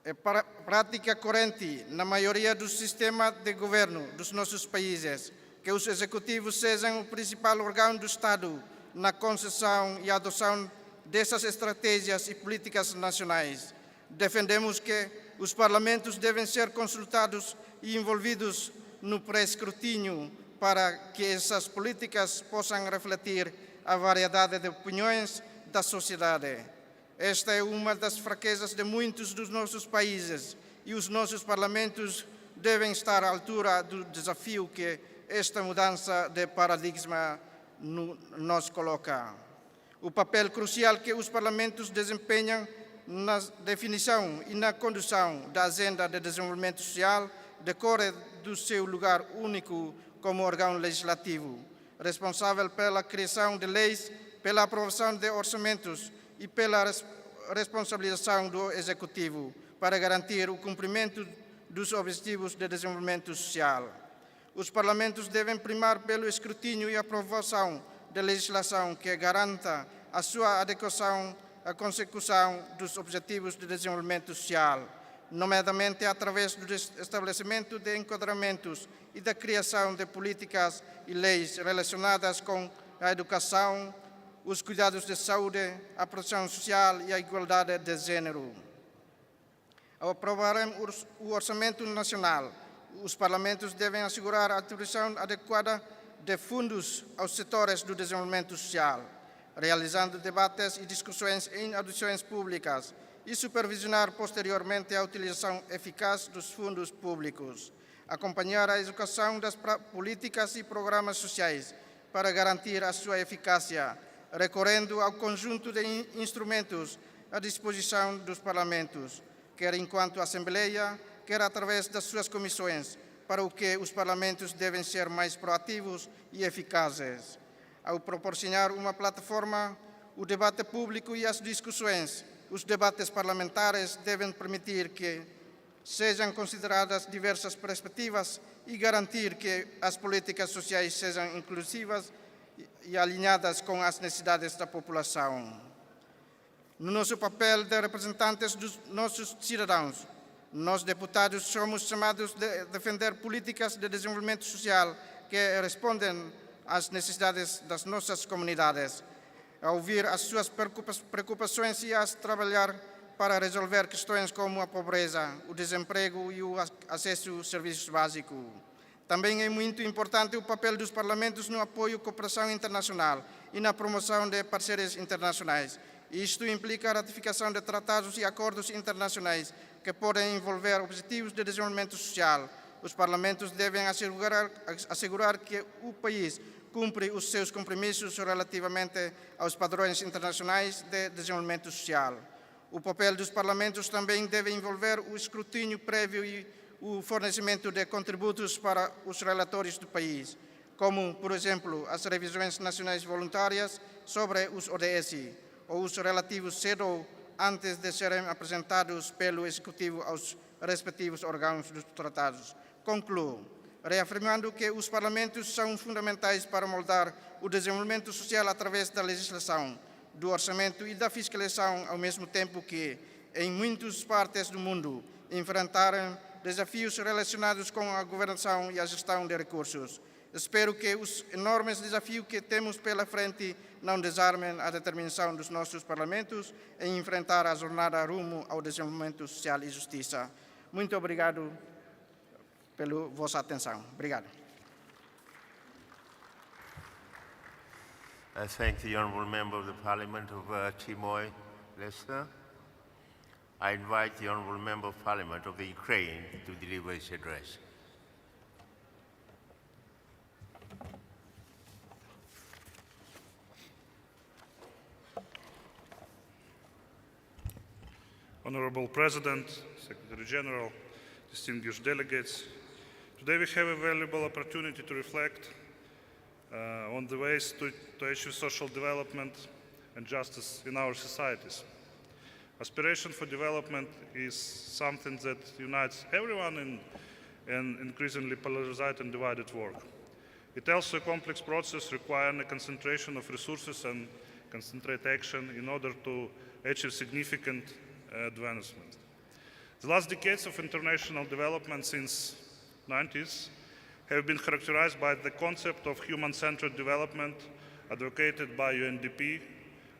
É prática corrente na maioria do sistema de governo dos nossos países que os executivos sejam o principal órgão do Estado na concessão e adoção dessas estratégias e políticas nacionais. Defendemos que os parlamentos devem ser consultados e envolvidos no pré-escrutínio para que essas políticas possam refletir a variedade de opiniões da sociedade. Esta é uma das fraquezas de muitos dos nossos países e os nossos parlamentos devem estar à altura do desafio que esta mudança de paradigma nos coloca. O papel crucial que os parlamentos desempenham na definição e na condução da Agenda de Desenvolvimento Social decorre do seu lugar único como órgão legislativo, responsável pela criação de leis, pela aprovação de orçamentos e pela responsabilização do Executivo para garantir o cumprimento dos Objetivos de Desenvolvimento Social. Os parlamentos devem primar pelo escrutínio e aprovação de legislação que garanta a sua adequação à consecução dos Objetivos de Desenvolvimento Social, nomeadamente através do estabelecimento de enquadramentos e da criação de políticas e leis relacionadas com a educação, os cuidados de saúde, a proteção social e a igualdade de gênero. Ao aprovarem o Orçamento Nacional, os parlamentos devem assegurar a atribuição adequada de fundos aos setores do desenvolvimento social, realizando debates e discussões em audições públicas e supervisionar posteriormente a utilização eficaz dos fundos públicos, acompanhar a execução das políticas e programas sociais para garantir a sua eficácia, recorrendo ao conjunto de instrumentos à disposição dos parlamentos, quer enquanto Assembleia, quer através das suas comissões, para o que os parlamentos devem ser mais proativos e eficazes. Ao proporcionar uma plataforma, o debate público e as discussões, os debates parlamentares devem permitir que sejam consideradas diversas perspectivas e garantir que as políticas sociais sejam inclusivas e alinhadas com as necessidades da população. No nosso papel de representantes dos nossos cidadãos, nós, deputados, somos chamados a defender políticas de desenvolvimento social que respondem às necessidades das nossas comunidades, a ouvir as suas preocupações e a trabalhar para resolver questões como a pobreza, o desemprego e o acesso aos serviços básicos. Também é muito importante o papel dos parlamentos no apoio à cooperação internacional e na promoção de parcerias internacionais. Isto implica a ratificação de tratados e acordos internacionais que podem envolver objetivos de desenvolvimento social. Os parlamentos devem assegurar que o país cumpre os seus compromissos relativamente aos padrões internacionais de desenvolvimento social. O papel dos parlamentos também deve envolver o escrutínio prévio e o fornecimento de contributos para os relatores do país, como, por exemplo, as revisões nacionais voluntárias sobre os ODS ou os relativos cedo antes de serem apresentados pelo Executivo aos respectivos órgãos dos tratados. Concluo, reafirmando que os parlamentos são fundamentais para moldar o desenvolvimento social através da legislação, do orçamento e da fiscalização, ao mesmo tempo que, em muitas partes do mundo, enfrentaram desafios relacionados com a governação e a gestão de recursos. Espero que os enormes desafios que temos pela frente não desarmem a determinação dos nossos parlamentos em enfrentar a jornada rumo ao desenvolvimento social e justiça. Muito obrigado pela vossa atenção. Obrigado. I thank the Honourable Member of the Parliament of Timor-Leste. I invite the Honourable Member of Parliament of the Ukraine to deliver his address. Honourable President, Secretary General, distinguished delegates, today we have a valuable opportunity to reflect on the ways to achieve social development and justice in our societies. Aspiration for development is something that unites everyone in an increasingly polarized and divided world. It also a complex process requiring a concentration of resources and concentrate action in order to achieve significant advancement. The last decades of international development since the 90s have been characterized by the concept of human-centered development advocated by UNDP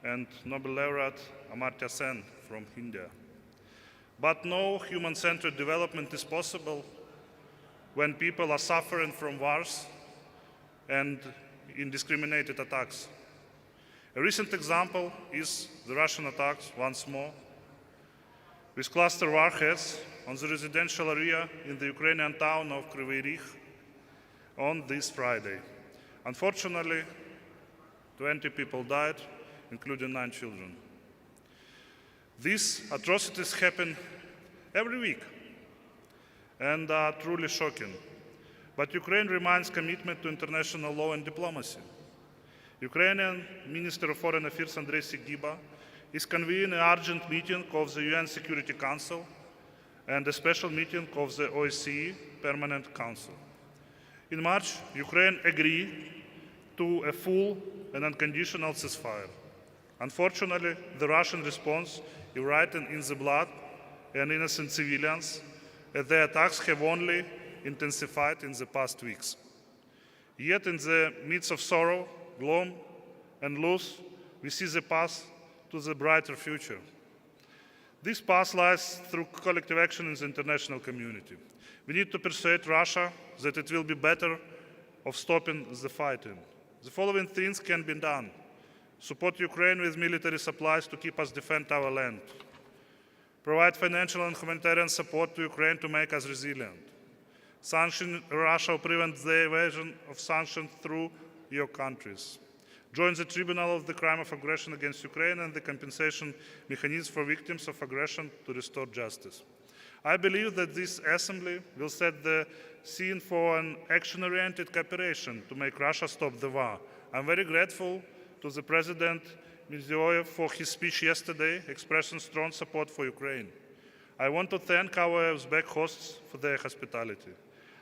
and Nobel laureate Amartya Sen from India. But no human-centered development is possible when people are suffering from wars and indiscriminated attacks. A recent example is the Russian attacks, once more, with cluster warheads on the residential area in the Ukrainian town of Kryvyi Rih on this Friday. Unfortunately, 20 people died, including 9 children. These atrocities happen every week and are truly shocking. But Ukraine remains committed to international law and diplomacy. Ukrainian Minister of Foreign Affairs Andrei Sygyba is convening an urgent meeting of the UN Security Council and a special meeting of the OSCE Permanent Council. In March, Ukraine agreed to a full and unconditional ceasefire. Unfortunately, the Russian response is written in the blood and innocent civilians, as the attacks have only intensified in the past weeks. Yet in the midst of sorrow, gloom, and loss, we see the path to the brighter future. This path lies through collective action in the international community. We need to persuade Russia that it will be better off stopping the fighting. The following things can be done: support Ukraine with military supplies to keep us defend our land, provide financial and humanitarian support to Ukraine to make us resilient, sanction Russia or prevent the evasion of sanctions through your countries, join the Tribunal of the Crime of Aggression against Ukraine and the compensation mechanism for victims of aggression to restore justice. I believe that this Assembly will set the scene for an action-oriented cooperation to make Russia stop the war. I'm very grateful to the President Mirziyoyev for his speech yesterday, expressing strong support for Ukraine. I want to thank our Uzbek hosts for their hospitality.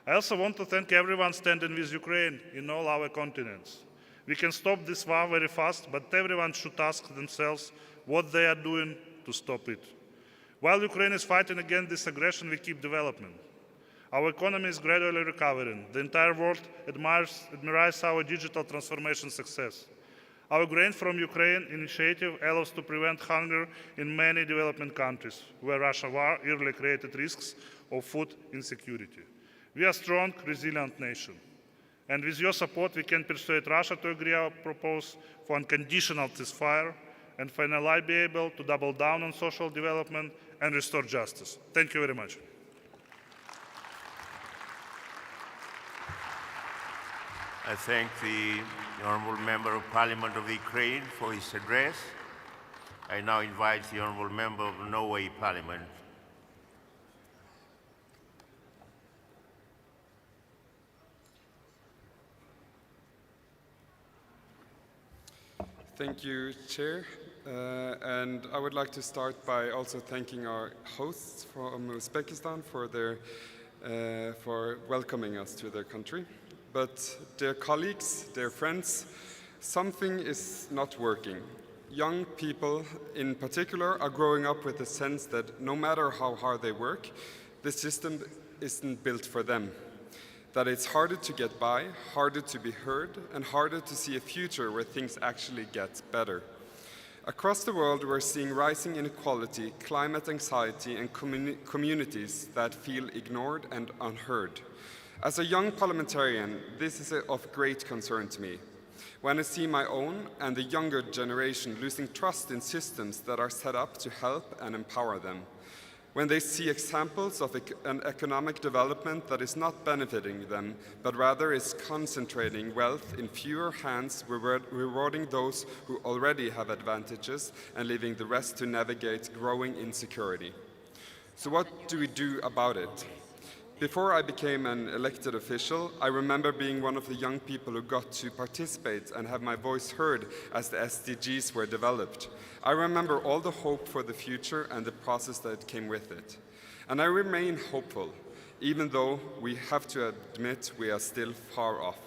I also want to thank everyone standing with Ukraine in all our continents. We can stop this war very fast, but everyone should ask themselves what they are doing to stop it. While Ukraine is fighting against this aggression, we keep developing. Our economy is gradually recovering. The entire world admires our digital transformation success. Our Grain from Ukraine initiative allows to prevent hunger in many developing countries, where Russia's war early created risks of food insecurity. We are a strong, resilient nation. And with your support, we can persuade Russia to agree our proposal for unconditional ceasefire and finally be able to double down on social development and restore justice. Thank you very much. I thank the Honourable Member of Parliament of the Ukraine for his address. I now invite the Honourable Member of Norway Parliament. Thank you, Chair. And I would like to start by also thanking our hosts from Uzbekistan for welcoming us to their country. But dear colleagues, dear friends, something is not working. Young people in particular are growing up with the sense that no matter how hard they work, the system isn't built for them. That it's harder to get by, harder to be heard, and harder to see a future where things actually get better. Across the world, we're seeing rising inequality, climate anxiety, and communities that feel ignored and unheard. As a young parliamentarian, this is of great concern to me. when I see my own and the younger generation losing trust in systems that are set up to help and empower them, when they see examples of an economic development that is not benefiting them, but rather is concentrating wealth in fewer hands, rewarding those who already have advantages and leaving the rest to navigate growing insecurity. So what do we do about it? Before I became an elected official, I remember being one of the young people who got to participate and have my voice heard as the SDGs were developed. I remember all the hope for the future and the process that came with it. And I remain hopeful, even though we have to admit we are still far off.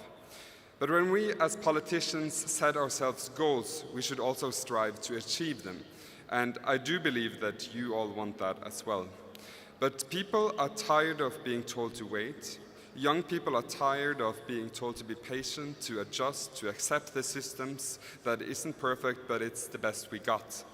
But when we as politicians set ourselves goals, we should also strive to achieve them. And I do believe that you all want that as well. But people are tired of being told to wait. Young people are tired of being told to be patient, to adjust, to accept the systems that isn't perfect, but it's the best we got.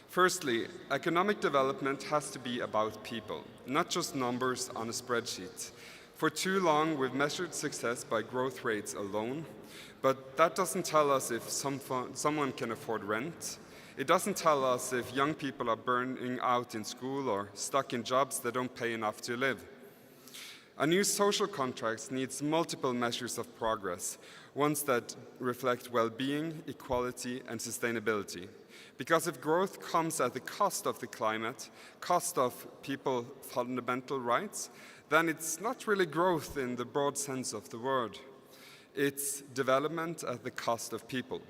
Firstly, economic development has to be about people, not just numbers on a spreadsheet. For too long, we've measured success by growth rates alone, but that doesn't tell us if someone can afford rent. It doesn't tell us if young people are burning out in school or stuck in jobs that don't pay enough to live. A new social contract needs multiple measures of progress, ones that reflect well-being, equality, and sustainability. Because if growth comes at the cost of the climate, cost of people's fundamental rights, then it's not really growth in the broad sense of the word. It's development at the cost of people.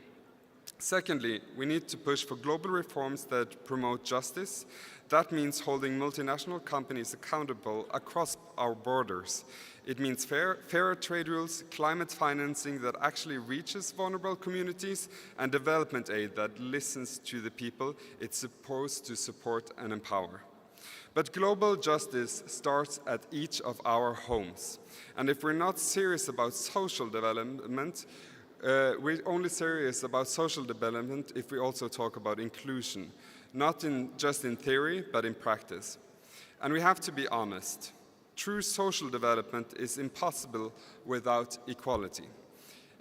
Secondly, we need to push for global reforms that promote justice. That means holding multinational companies accountable across our borders. It means fairer trade rules, climate financing that actually reaches vulnerable communities, and development aid that listens to the people it's supposed to support and empower. But global justice starts at each of our homes. And if we're not serious about social development, we're only serious about social development if we also talk about inclusion, not just in theory, but in practice. And we have to be honest. True social development is impossible without equality.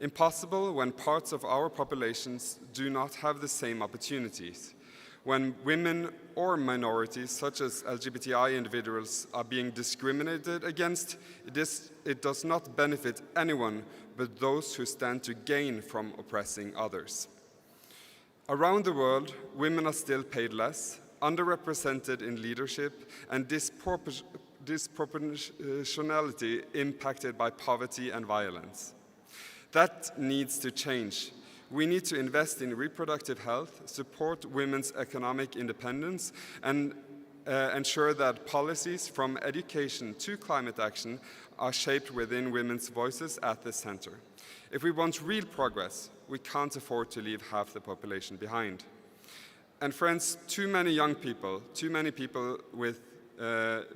Impossible when parts of our populations do not have the same opportunities. When women or minorities, such as LGBTI individuals, are being discriminated against, it does not benefit anyone but those who stand to gain from oppressing others. Around the world, women are still paid less, underrepresented in leadership, and disproportionality impacted by poverty and violence. That needs to change. We need to invest in reproductive health, support women's economic independence, and ensure that policies from education to climate action are shaped within women's voices at the center. If we want real progress, we can't afford to leave half the population behind. And friends, too many young people, too many people with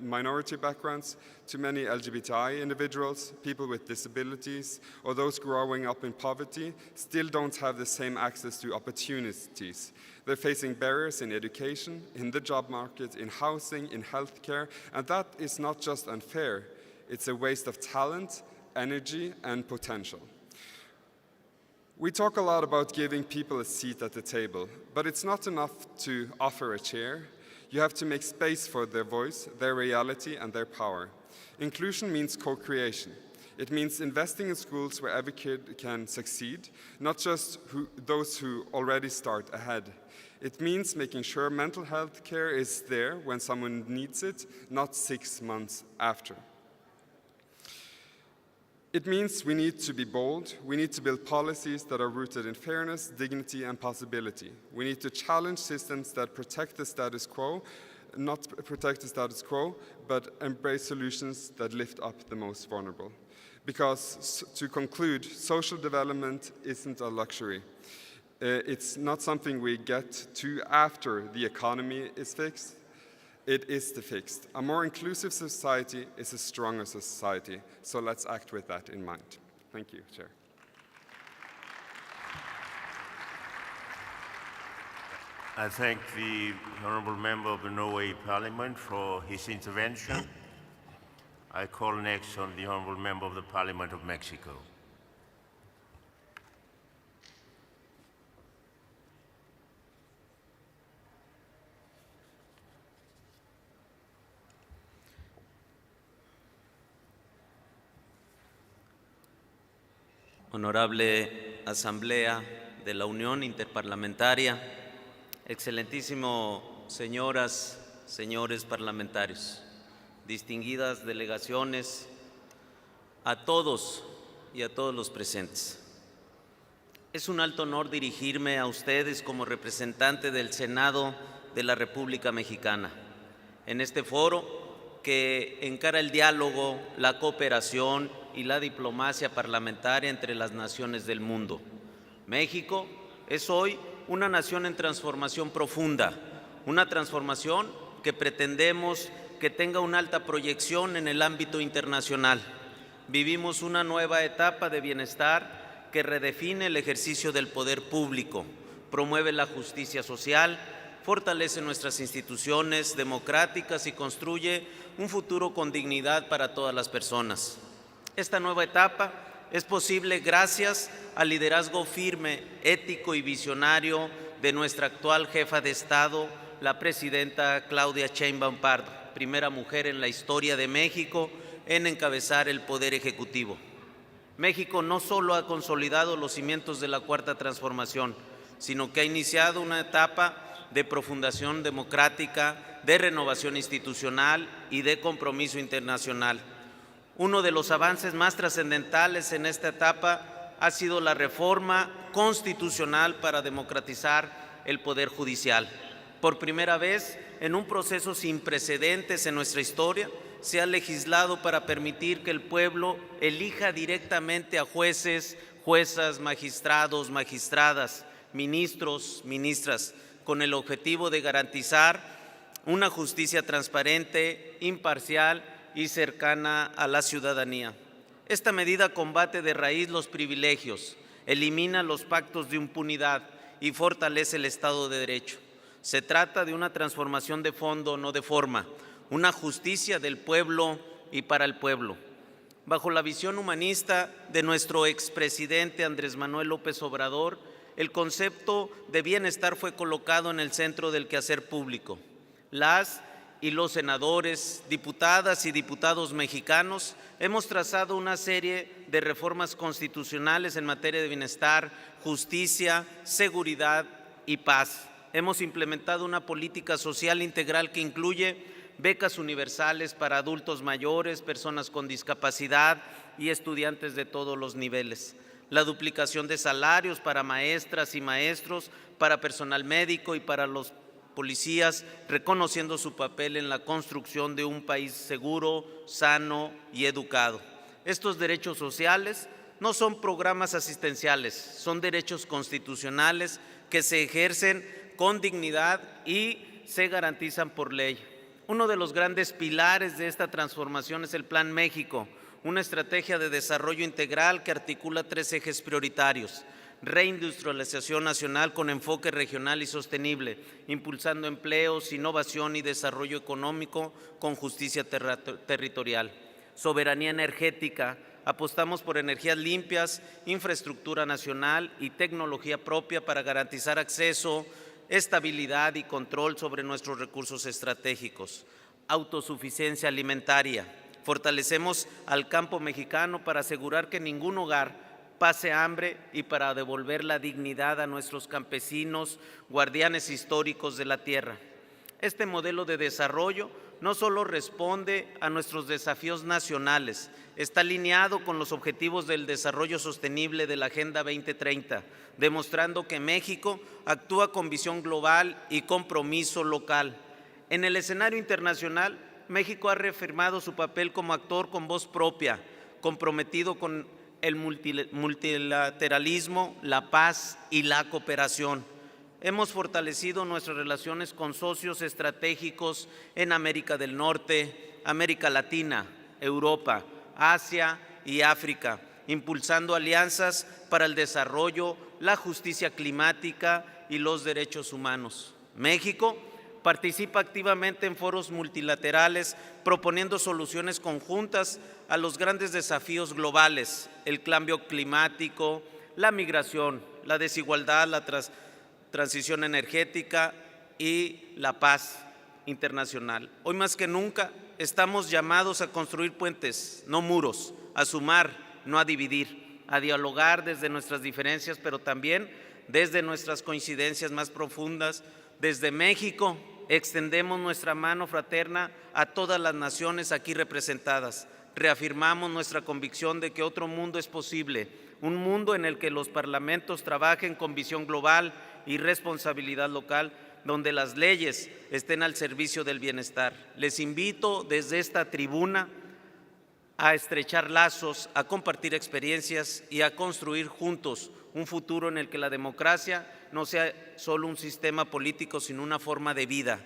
minority backgrounds, too many LGBTI individuals, people with disabilities, or those growing up in poverty still don't have the same access to opportunities. They're facing barriers in education, in the job market, in housing, in healthcare, and that is not just unfair, it's a waste of talent, energy, and potential. We talk a lot about giving people a seat at the table, but it's not enough to offer a chair. You have to make space for their voice, their reality, and their power. Inclusion means co-creation. It means investing in schools where every kid can succeed, not just those who already start ahead. It means making sure mental health care is there when someone needs it, not 6 months after. It means we need to be bold. We need to build policies that are rooted in fairness, dignity, and possibility. We need to challenge systems that protect the status quo, not protect the status quo, but embrace solutions that lift up the most vulnerable. Because, to conclude, social development isn't a luxury. It's not something we get to after the economy is fixed. It is the fixed. A more inclusive society is a stronger society. So let's act with that in mind. Thank you, Chair. I thank the Honourable Member of the Norway Parliament for his intervention. I call next on the Honourable Member of the Parliament of Mexico. Honorable Asamblea de la Unión Interparlamentaria, excelentísimo señoras, señores parlamentarios, distinguidas delegaciones, a todos y a todos los presentes. Es un alto honor dirigirme a ustedes como representante del Senado de la República Mexicana en este foro que encara el diálogo, la cooperación y la diplomacia parlamentaria entre las naciones del mundo. México es hoy una nación en transformación profunda, una transformación que pretendemos que tenga una alta proyección en el ámbito internacional. Vivimos una nueva etapa de bienestar que redefine el ejercicio del poder público, promueve la justicia social, fortalece nuestras instituciones democráticas y construye un futuro con dignidad para todas las personas. Esta nueva etapa es posible gracias al liderazgo firme, ético y visionario de nuestra actual jefa de Estado, la presidenta Claudia Sheinbaum Pardo, primera mujer en la historia de México en encabezar el Poder Ejecutivo. México no solo ha consolidado los cimientos de la Cuarta Transformación, sino que ha iniciado una etapa de profundación democrática, de renovación institucional y de compromiso internacional. Uno de los avances más trascendentales en esta etapa ha sido la reforma constitucional para democratizar el Poder Judicial. Por primera vez, en un proceso sin precedentes en nuestra historia, se ha legislado para permitir que el pueblo elija directamente a jueces, juezas, magistrados, magistradas, ministros, ministras, con el objetivo de garantizar una justicia transparente, imparcial y cercana a la ciudadanía. Esta medida combate de raíz los privilegios, elimina los pactos de impunidad y fortalece el Estado de Derecho. Se trata de una transformación de fondo, no de forma, una justicia del pueblo y para el pueblo. Bajo la visión humanista de nuestro expresidente Andrés Manuel López Obrador, el concepto de bienestar fue colocado en el centro del quehacer público. Las y los senadores, diputadas y diputados mexicanos hemos trazado una serie de reformas constitucionales en materia de bienestar, justicia, seguridad y paz. Hemos implementado una política social integral que incluye becas universales para adultos mayores, personas con discapacidad y estudiantes de todos los niveles. La duplicación de salarios para maestras y maestros, para personal médico y para los policías, reconociendo su papel en la construcción de un país seguro, sano y educado. Estos derechos sociales no son programas asistenciales, son derechos constitucionales que se ejercen con dignidad y se garantizan por ley. Uno de los grandes pilares de esta transformación es el Plan México, una estrategia de desarrollo integral que articula 3 ejes prioritarios: reindustrialización nacional con enfoque regional y sostenible, impulsando empleos, innovación y desarrollo económico con justicia territorial. Soberanía energética, apostamos por energías limpias, infraestructura nacional y tecnología propia para garantizar acceso, estabilidad y control sobre nuestros recursos estratégicos. Autosuficiencia alimentaria, fortalecemos al campo mexicano para asegurar que ningún hogar pase hambre y para devolver la dignidad a nuestros campesinos, guardianes históricos de la tierra. Este modelo de desarrollo no solo responde a nuestros desafíos nacionales, está alineado con los objetivos del desarrollo sostenible de la Agenda 2030, demostrando que México actúa con visión global y compromiso local. En el escenario internacional, México ha reafirmado su papel como actor con voz propia, comprometido con el multilateralismo, la paz y la cooperación. Hemos fortalecido nuestras relaciones con socios estratégicos en América del Norte, América Latina, Europa, Asia y África, impulsando alianzas para el desarrollo, la justicia climática y los derechos humanos. México participa activamente en foros multilaterales proponiendo soluciones conjuntas a los grandes desafíos globales: el cambio climático, la migración, la desigualdad, la transición energética y la paz internacional. Hoy más que nunca estamos llamados a construir puentes, no muros, a sumar, no a dividir. a dialogar desde nuestras diferencias, pero también desde nuestras coincidencias más profundas. Desde México extendemos nuestra mano fraterna a todas las naciones aquí representadas. Reafirmamos nuestra convicción de que otro mundo es posible, un mundo en el que los parlamentos trabajen con visión global y responsabilidad local, donde las leyes estén al servicio del bienestar. Les invito desde esta tribuna a estrechar lazos, a compartir experiencias y a construir juntos un futuro en el que la democracia no sea solo un sistema político, sino una forma de vida.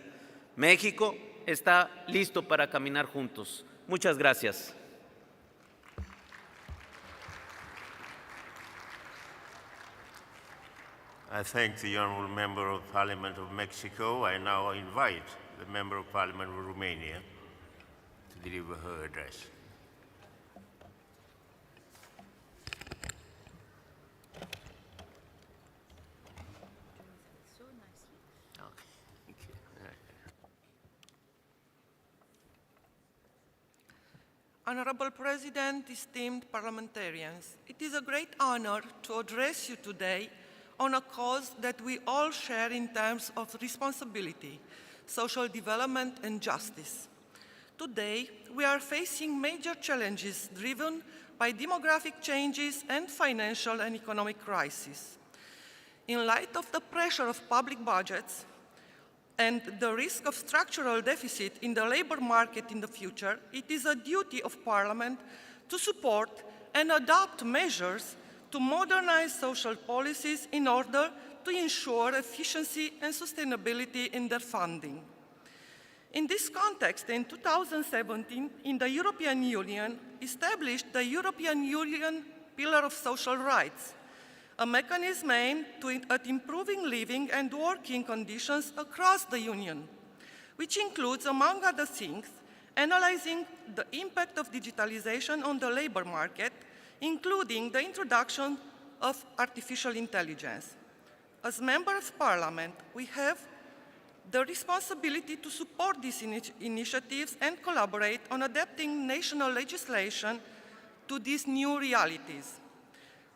México está listo para caminar juntos. Muchas gracias. I thank the Honourable Member of Parliament of Mexico. I now invite the Member of Parliament of Romania to deliver her address. Honorable President, esteemed parliamentarians, it is a great honor to address you today on a cause that we all share in terms of responsibility, social development and justice. Today, we are facing major challenges driven by demographic changes and financial and economic crisis. In light of the pressure of public budgets and the risk of structural deficit in the labor market in the future, it is a duty of Parliament to support and adopt measures to modernize social policies in order to ensure efficiency and sustainability in their funding. In this context, in 2017, the European Union established the European Union Pillar of Social Rights, a mechanism aimed at improving living and working conditions across the Union, which includes, among other things, analyzing the impact of digitalization on the labor market, including the introduction of artificial intelligence. As Member of Parliament, we have the responsibility to support these initiatives and collaborate on adapting national legislation to these new realities.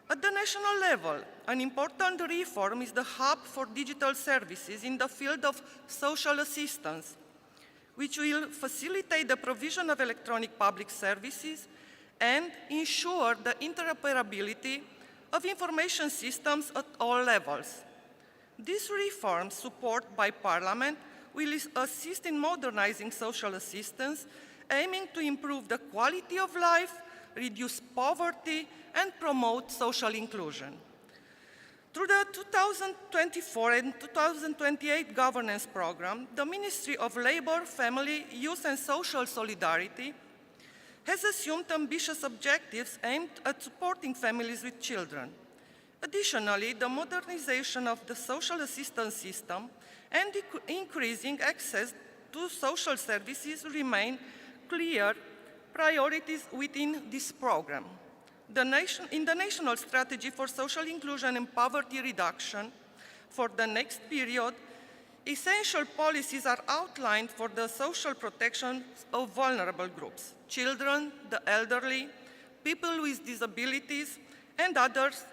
At the national level, an important reform is the Hub for Digital Services in the field of social assistance, which will facilitate the provision of electronic public services and ensure the interoperability of information systems at all levels. These reforms, supported by Parliament, will assist in modernizing social assistance, aiming to improve the quality of life, reduce poverty, and promote social inclusion. Through the 2024 and 2028 governance program, the Ministry of Labour, Family, Youth and Social Solidarity has assumed ambitious objectives aimed at supporting families with children. Additionally, the modernization of the social assistance system and increasing access to social services remain clear priorities within this program. In the National Strategy for Social Inclusion and Poverty Reduction for the next period, essential policies are outlined for the social protection of vulnerable groups: children, the elderly, people with disabilities, and others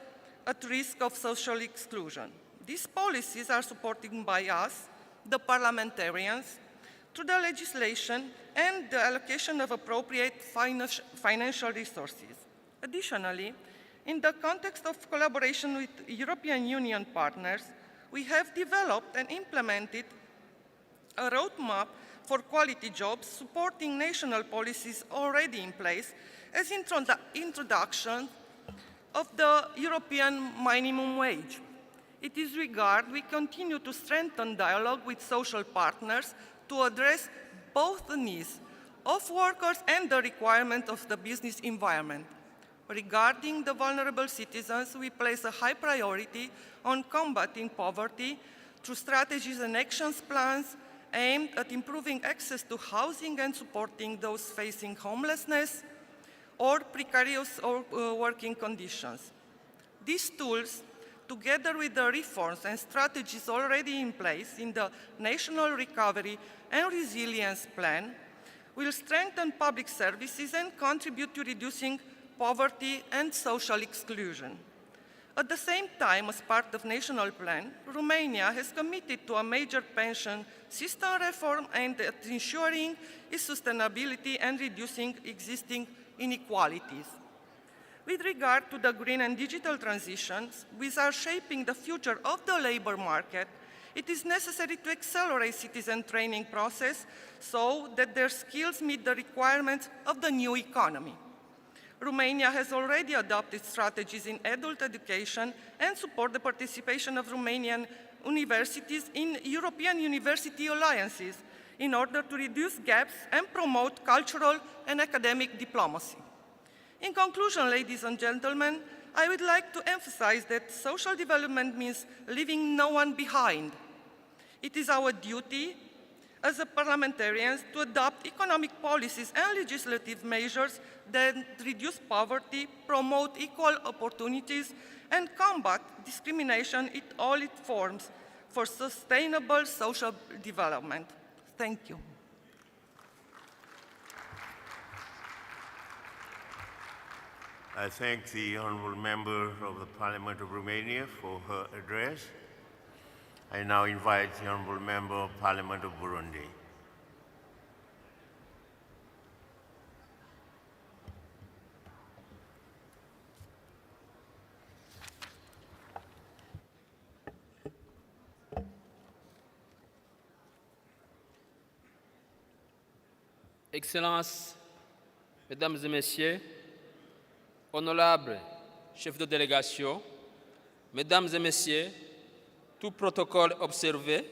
at risk of social exclusion. These policies are supported by us, the parliamentarians, through the legislation and the allocation of appropriate financial resources. Additionally, in the context of collaboration with European Union partners, we have developed and implemented a roadmap for quality jobs supporting national policies already in place, as introduction of the European minimum wage. In this regard, we continue to strengthen dialogue with social partners to address both the needs of workers and the requirements of the business environment. Regarding the vulnerable citizens, we place a high priority on combating poverty through strategies and action plans aimed at improving access to housing and supporting those facing homelessness or precarious working conditions. These tools, together with the reforms and strategies already in place in the National Recovery and Resilience Plan, will strengthen public services and contribute to reducing poverty and social exclusion. At the same time, as part of national plan, Romania has committed to a major pension system reform aimed at ensuring its sustainability and reducing existing inequalities. With regard to the green and digital transitions, which are shaping the future of the labor market, it is necessary to accelerate citizen training process so that their skills meet the requirements of the new economy. Romania has already adopted strategies in adult education and support the participation of Romanian universities in European university alliances in order to reduce gaps and promote cultural and academic diplomacy. In conclusion, ladies and gentlemen, I would like to emphasize that social development means leaving no one behind. It is our duty as parliamentarians to adopt economic policies and legislative measures that reduce poverty, promote equal opportunities, and combat discrimination in all its forms for sustainable social development. Thank you. I thank the Honourable Member of the Parliament of Romania for her address. I now invite the Honourable Member of Parliament of Burundi. Excellences, Mesdames et Messieurs, honorables chefs de délégation, Mesdames et Messieurs, tout protocole observé,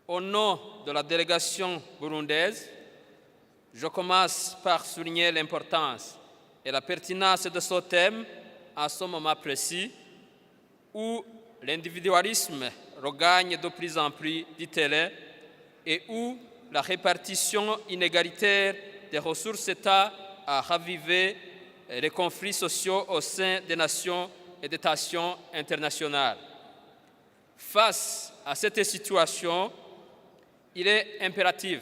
au nom de la délégation burundaise, je commence par souligner l'importance et la pertinence de ce thème à ce moment précis où l'individualisme regagne de plus en plus du terrain et où la répartition inégalitaire des ressources États a ravivé les conflits sociaux au sein des nations et des nations internationales. Face à cette situation, il est impératif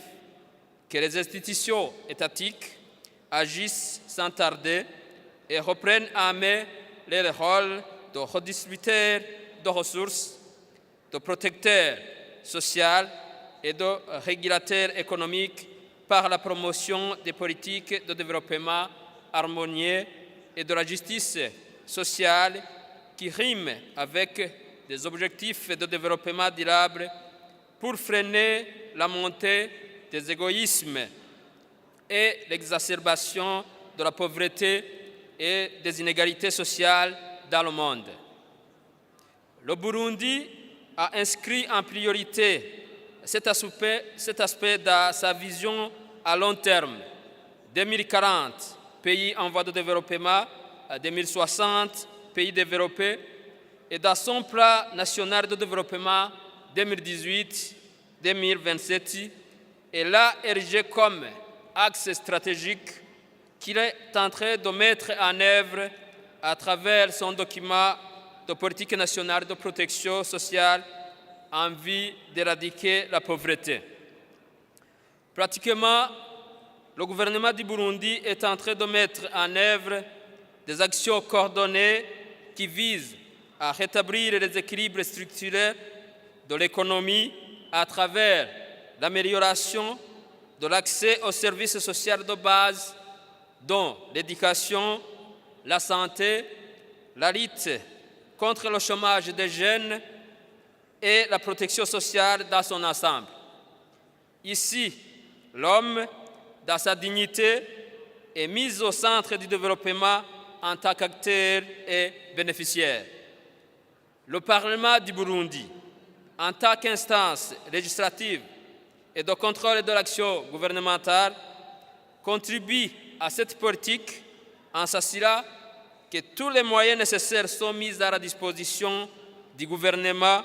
que les institutions étatiques agissent sans tarder et reprennent en main leur rôle de redistributeurs de ressources, de protecteurs sociaux et de régulateurs économiques par la promotion des politiques de développement harmonieux et de la justice sociale qui riment avec des objectifs de développement durable pour freiner la montée des égoïsmes et l'exacerbation de la pauvreté et des inégalités sociales dans le monde. Le Burundi a inscrit en priorité cet aspect dans sa vision à long terme, 2040, pays en voie de développement, 2060, pays développés, et dans son plan national de développement 2018-2027, et l'a érigé comme axe stratégique qu'il est en train de mettre en œuvre à travers son document de politique nationale de protection sociale en vue d'éradiquer la pauvreté. Pratiquement, le gouvernement du Burundi est en train de mettre en œuvre des actions coordonnées qui visent à rétablir les équilibres structurels de l'économie à travers l'amélioration de l'accès aux services sociaux de base, dont l'éducation, la santé, la lutte contre le chômage des jeunes et la protection sociale dans son ensemble. Ici, l'homme, dans sa dignité, est mis au centre du développement en tant qu'acteur et bénéficiaire. Le Parlement du Burundi, en tant qu'instance législative et de contrôle de l'action gouvernementale, contribue à cette politique en s'assurant que tous les moyens nécessaires sont mis à la disposition du gouvernement,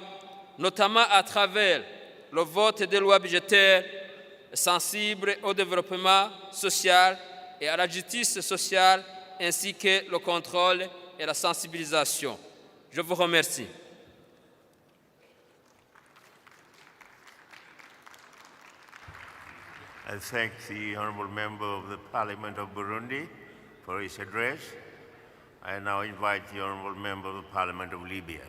notamment à travers le vote des lois budgétaires sensibles au développement social et à la justice sociale, ainsi que le contrôle et la sensibilisation. Je vous remercie. I thank the Honourable Member of the Parliament of Burundi for his address. I now invite the Honourable Member of the Parliament of Libya.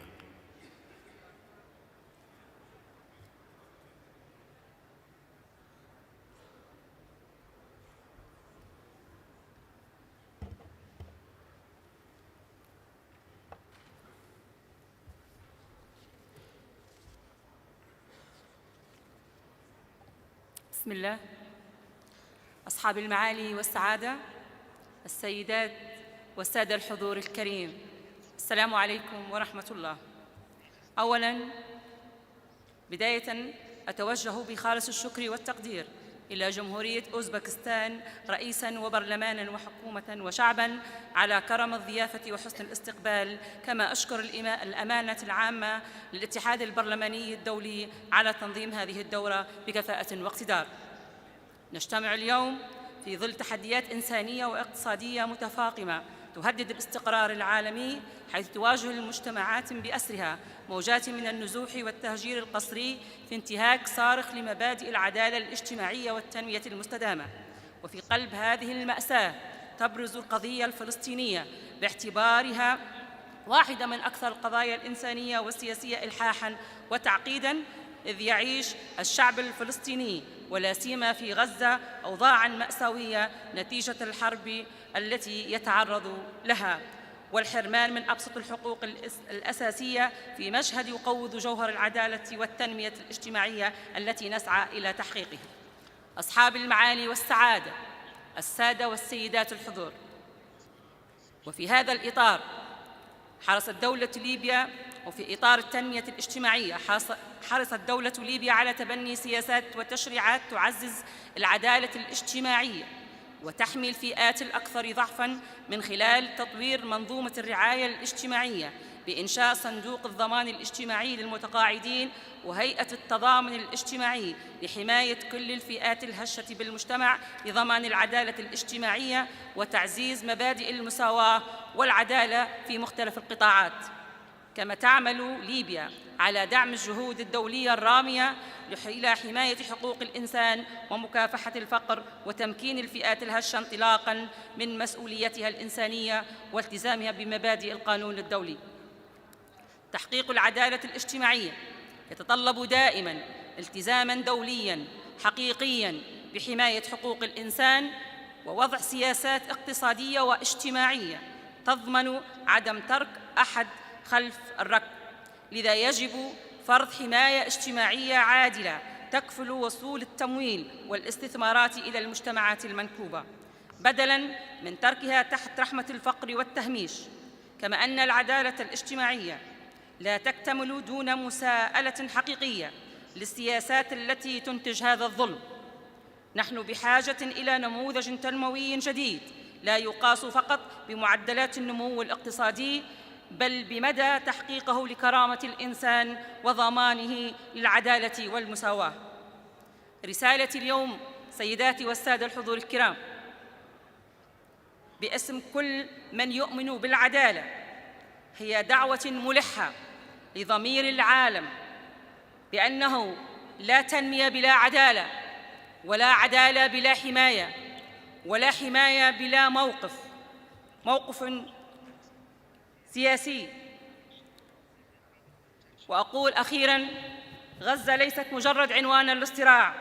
بسم الله. أصحاب المعالي والسعادة، السيدات والسادة الحضور الكريم، السلام عليكم ورحمة الله. أولاً بداية أتوجه بخالص الشكر والتقدير إلى جمهورية أوزبكستان رئيساً وبرلماناً وحكومة وشعباً على كرم الضيافة وحسن الاستقبال، كما أشكر الأمانة العامة للاتحاد البرلماني الدولي على تنظيم هذه الدورة بكفاءة واقتدار. نجتمع اليوم في ظل تحديات إنسانية واقتصادية متفاقمة تهدد الاستقرار العالمي، حيث تواجه المجتمعات بأسرها موجات من النزوح والتهجير القسري في انتهاك صارخ لمبادئ العدالة الاجتماعية والتنمية المستدامة. وفي قلب هذه المأساة تبرز القضية الفلسطينية باعتبارها واحدة من أكثر القضايا الإنسانية والسياسية إلحاحاً وتعقيداً، إذ يعيش الشعب الفلسطيني ولا سيما في غزة أوضاعاً مأساوية نتيجة الحرب التي يتعرض لها، والحرمان من أبسط الحقوق الأساسية في مشهد يقوض جوهر العدالة والتنمية الاجتماعية التي نسعى إلى تحقيقها. أصحاب المعالي والسعادة، السادة والسيدات الحضور، وفي هذا الإطار حرصت دولة ليبيا، وفي إطار التنمية الاجتماعية حرصت دولة ليبيا على تبني سياسات وتشريعات تعزز العدالة الاجتماعية وتحمي الفئات الأكثر ضعفاً من خلال تطوير منظومة الرعاية الاجتماعية بإنشاء صندوق الضمان الاجتماعي للمتقاعدين وهيئة التضامن الاجتماعي لحماية كل الفئات الهشة بالمجتمع لضمان العدالة الاجتماعية وتعزيز مبادئ المساواة والعدالة في مختلف القطاعات. كما تعمل ليبيا على دعم الجهود الدولية الرامية إلى حماية حقوق الإنسان ومكافحة الفقر وتمكين الفئات الهشة انطلاقاً من مسؤوليتها الإنسانية والتزامها بمبادئ القانون الدولي. تحقيق العدالة الاجتماعية يتطلب دائماً التزاماً دولياً حقيقياً بحماية حقوق الإنسان ووضع سياسات اقتصادية واجتماعية تضمن عدم ترك أحد خلف الركب. لذا يجب فرض حماية اجتماعية عادلة تكفل وصول التمويل والاستثمارات إلى المجتمعات المنكوبة بدلاً من تركها تحت رحمة الفقر والتهميش. كما أن العدالة الاجتماعية لا تكتمل دون مساءلة حقيقية للسياسات التي تنتج هذا الظلم. نحن بحاجة إلى نموذج تنموي جديد لا يقاس فقط بمعدلات النمو الاقتصادي، بل بمدى تحقيقه لكرامة الإنسان وضمانه للعدالة والمساواة. رسالتي اليوم سيداتي والسادة الحضور الكرام باسم كل من يؤمن بالعدالة هي دعوة ملحة لضمير العالم بأنه لا تنمية بلا عدالة، ولا عدالة بلا حماية، ولا حماية بلا موقف سياسي. وأقول أخيراً، غزة ليست مجرد عنوانا للصراع،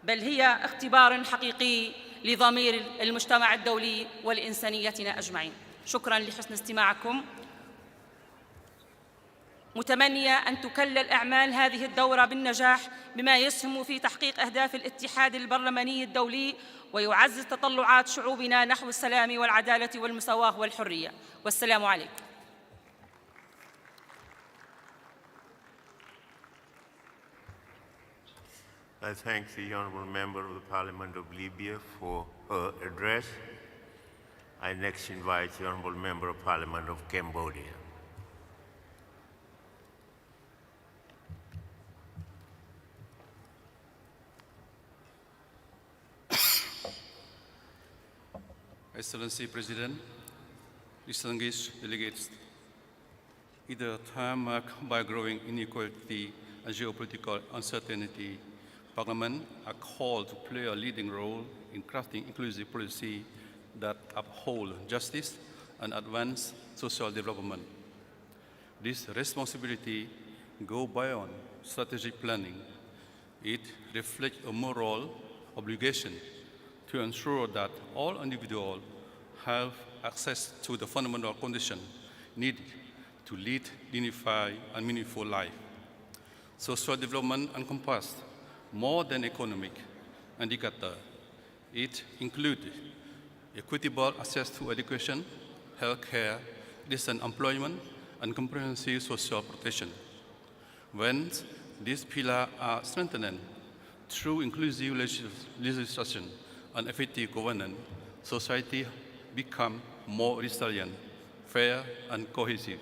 بل هي اختبار حقيقي لضمير المجتمع الدولي ولإنسانيتنا أجمعين. شكراً لحسن استماعكم، متمنية أن تكلل أعمال هذه الدورة بالنجاح بما يسهم في تحقيق أهداف الاتحاد البرلماني الدولي ويعزز تطلعات شعوبنا نحو السلام والعدالة والمساواة والحرية. والسلام عليكم. I thank the Honourable Member of the Parliament of Libya for her address. I next invite the Honourable Member of Parliament of Cambodia. Excellency President, distinguished delegates, in a time marked by growing inequality and geopolitical uncertainty, Parliament are called to play a leading role in crafting inclusive policy that uphold justice and advance social development. This responsibility goes beyond strategic planning. It reflects a moral obligation to ensure that all individuals have access to the fundamental conditions needed to lead dignified and meaningful life. Social development encompasses more than economic indicators. It includes equitable access to education, health care, decent employment, and comprehensive social protection. When these pillars are strengthened through inclusive legislation and effective governance, society becomes more resilient, fair, and cohesive.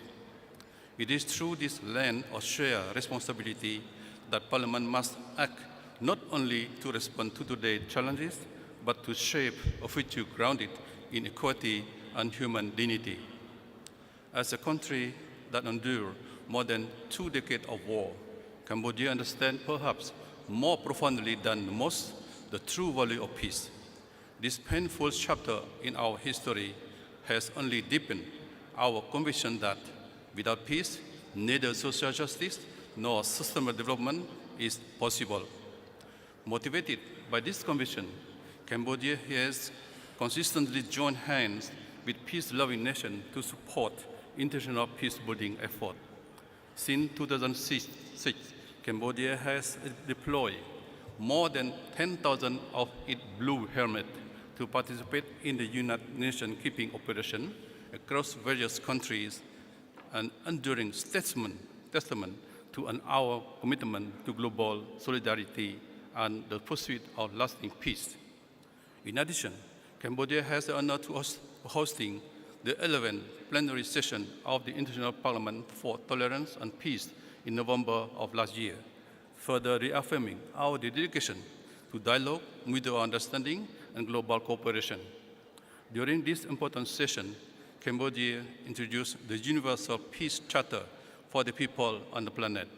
It is through this lens of shared responsibility that Parliament must act not only to respond to today's challenges, but to shape a future grounded in equity and human dignity. As a country that endured more than 2 decades of war, Cambodia understands perhaps more profoundly than most the true value of peace. This painful chapter in our history has only deepened our conviction that without peace, neither social justice nor sustainable development is possible. Motivated by this conviction, Cambodia has consistently joined hands with peace-loving nations to support international peace-building efforts. Since 2006, Cambodia has deployed more than 10,000 of its blue helmets to participate in the United Nations keeping operation across various countries, an enduring testament to our commitment to global solidarity and the pursuit of lasting peace. In addition, Cambodia has the honor to hosting the 11th plenary session of the International Parliament for Tolerance and Peace in November of last year, further reaffirming our dedication to dialogue, mutual understanding, and global cooperation. During this important session, Cambodia introduced the Universal Peace Charter for the people on the planet,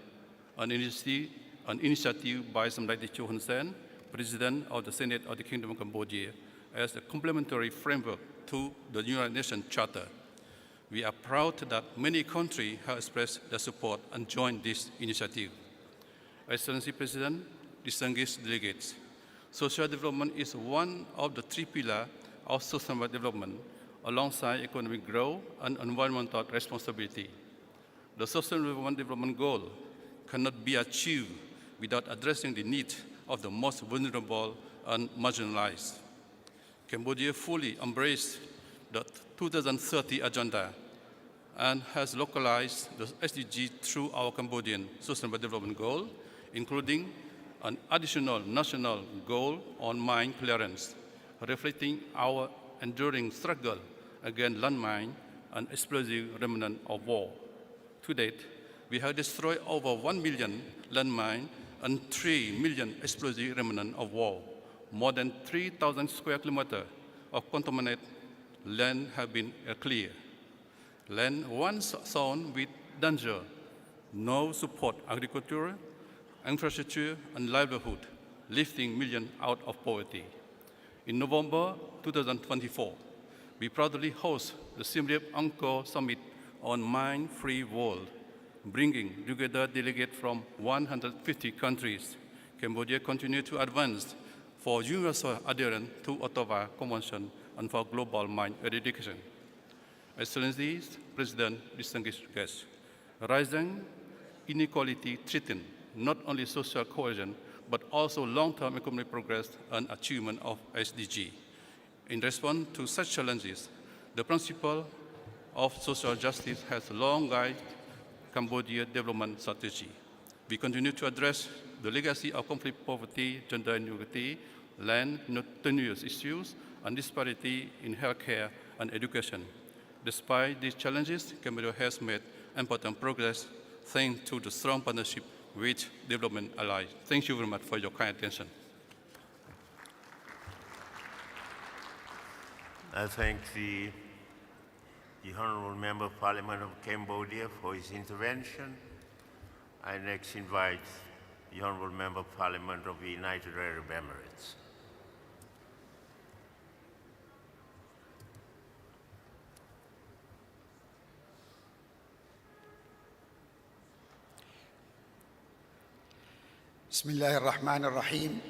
an initiative by Samdech Techo Hun Sen, President of the Senate of the Kingdom of Cambodia, as a complementary framework to the United Nations Charter. We are proud that many countries have expressed their support and joined this initiative. Excellency President, distinguished delegates, social development is one of the 3 pillars of sustainable development, alongside economic growth and environmental responsibility. The sustainable development goal cannot be achieved without addressing the needs of the most vulnerable and marginalized. Cambodia fully embraced the 2030 agenda and has localized the SDG through our Cambodian Sustainable Development Goal, including an additional national goal on mine clearance, reflecting our enduring struggle against landmine and explosive remnant of war. To date, we have destroyed over 1 million landmines and 3 million explosive remnant of war. More than 3,000 square kilometers of contaminated land have been cleared. Land once sown with danger now support agriculture, infrastructure, and livelihood, lifting millions out of poverty. In November 2024, we proudly host the Siem Reap Angkor Summit on Mine-Free World, bringing together delegates from 150 countries. Cambodia continues to advance for universal adherence to Ottawa Convention and for global mine eradication. Excellencies, President, distinguished guests, rising inequality threatens not only social cohesion, but also long-term economic progress and achievement of SDG. In response to such challenges, the principle of social justice has long guided Cambodia's development strategy. We continue to address the legacy of conflict, poverty, gender inequality, land tenure issues, and disparity in healthcare and education. Despite these challenges, Cambodia has made important progress thanks to the strong partnership with development allies. Thank you very much for your kind attention. I thank the Honourable Member of Parliament of Cambodia for his intervention. I next invite the Honourable Member of Parliament of the United Arab Emirates. بسم الله الرحمن الرحيم.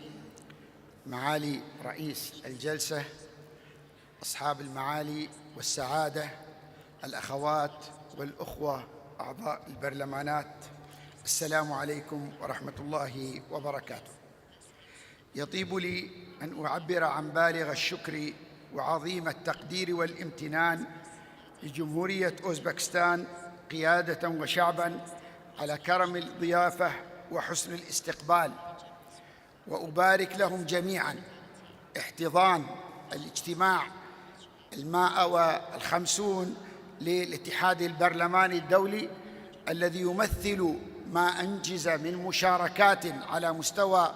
معالي رئيس الجلسة، أصحاب المعالي والسعادة، الأخوات والأخوة أعضاء البرلمانات، السلام عليكم ورحمة الله وبركاته. يطيب لي أن أعبر عن بالغ الشكر وعظيم التقدير والامتنان لجمهورية أوزبكستان قيادة وشعباً على كرم الضيافة وحسن الاستقبال، وأبارك لهم جميعاً احتضان الاجتماع 150 للاتحاد البرلماني الدولي الذي يمثل ما أنجز من مشاركات على مستوى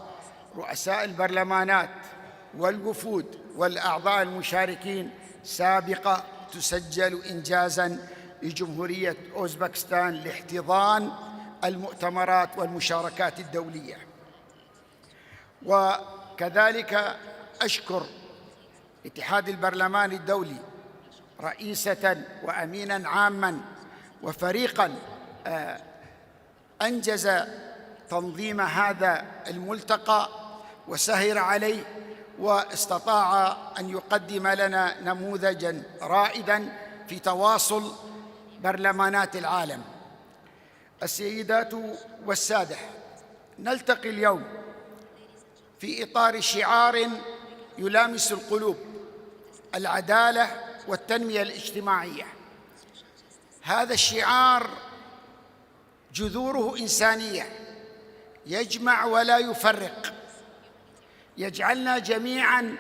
رؤساء البرلمانات والوفود والأعضاء المشاركين سابقة تسجل إنجازاً لجمهورية أوزبكستان لاحتضان المؤتمرات والمشاركات الدولية. وكذلك أشكر الاتحاد البرلماني الدولي رئيسة وأميناً عاماً وفريقاً أنجز تنظيم هذا الملتقى وسهر عليه واستطاع أن يقدم لنا نموذجاً رائداً في تواصل برلمانات العالم. السيدات والسادة، نلتقي اليوم في إطار شعار يلامس القلوب: العدالة والتنمية الاجتماعية. هذا الشعار جذوره إنسانية، يجمع ولا يفرق، يجعلنا جميعاً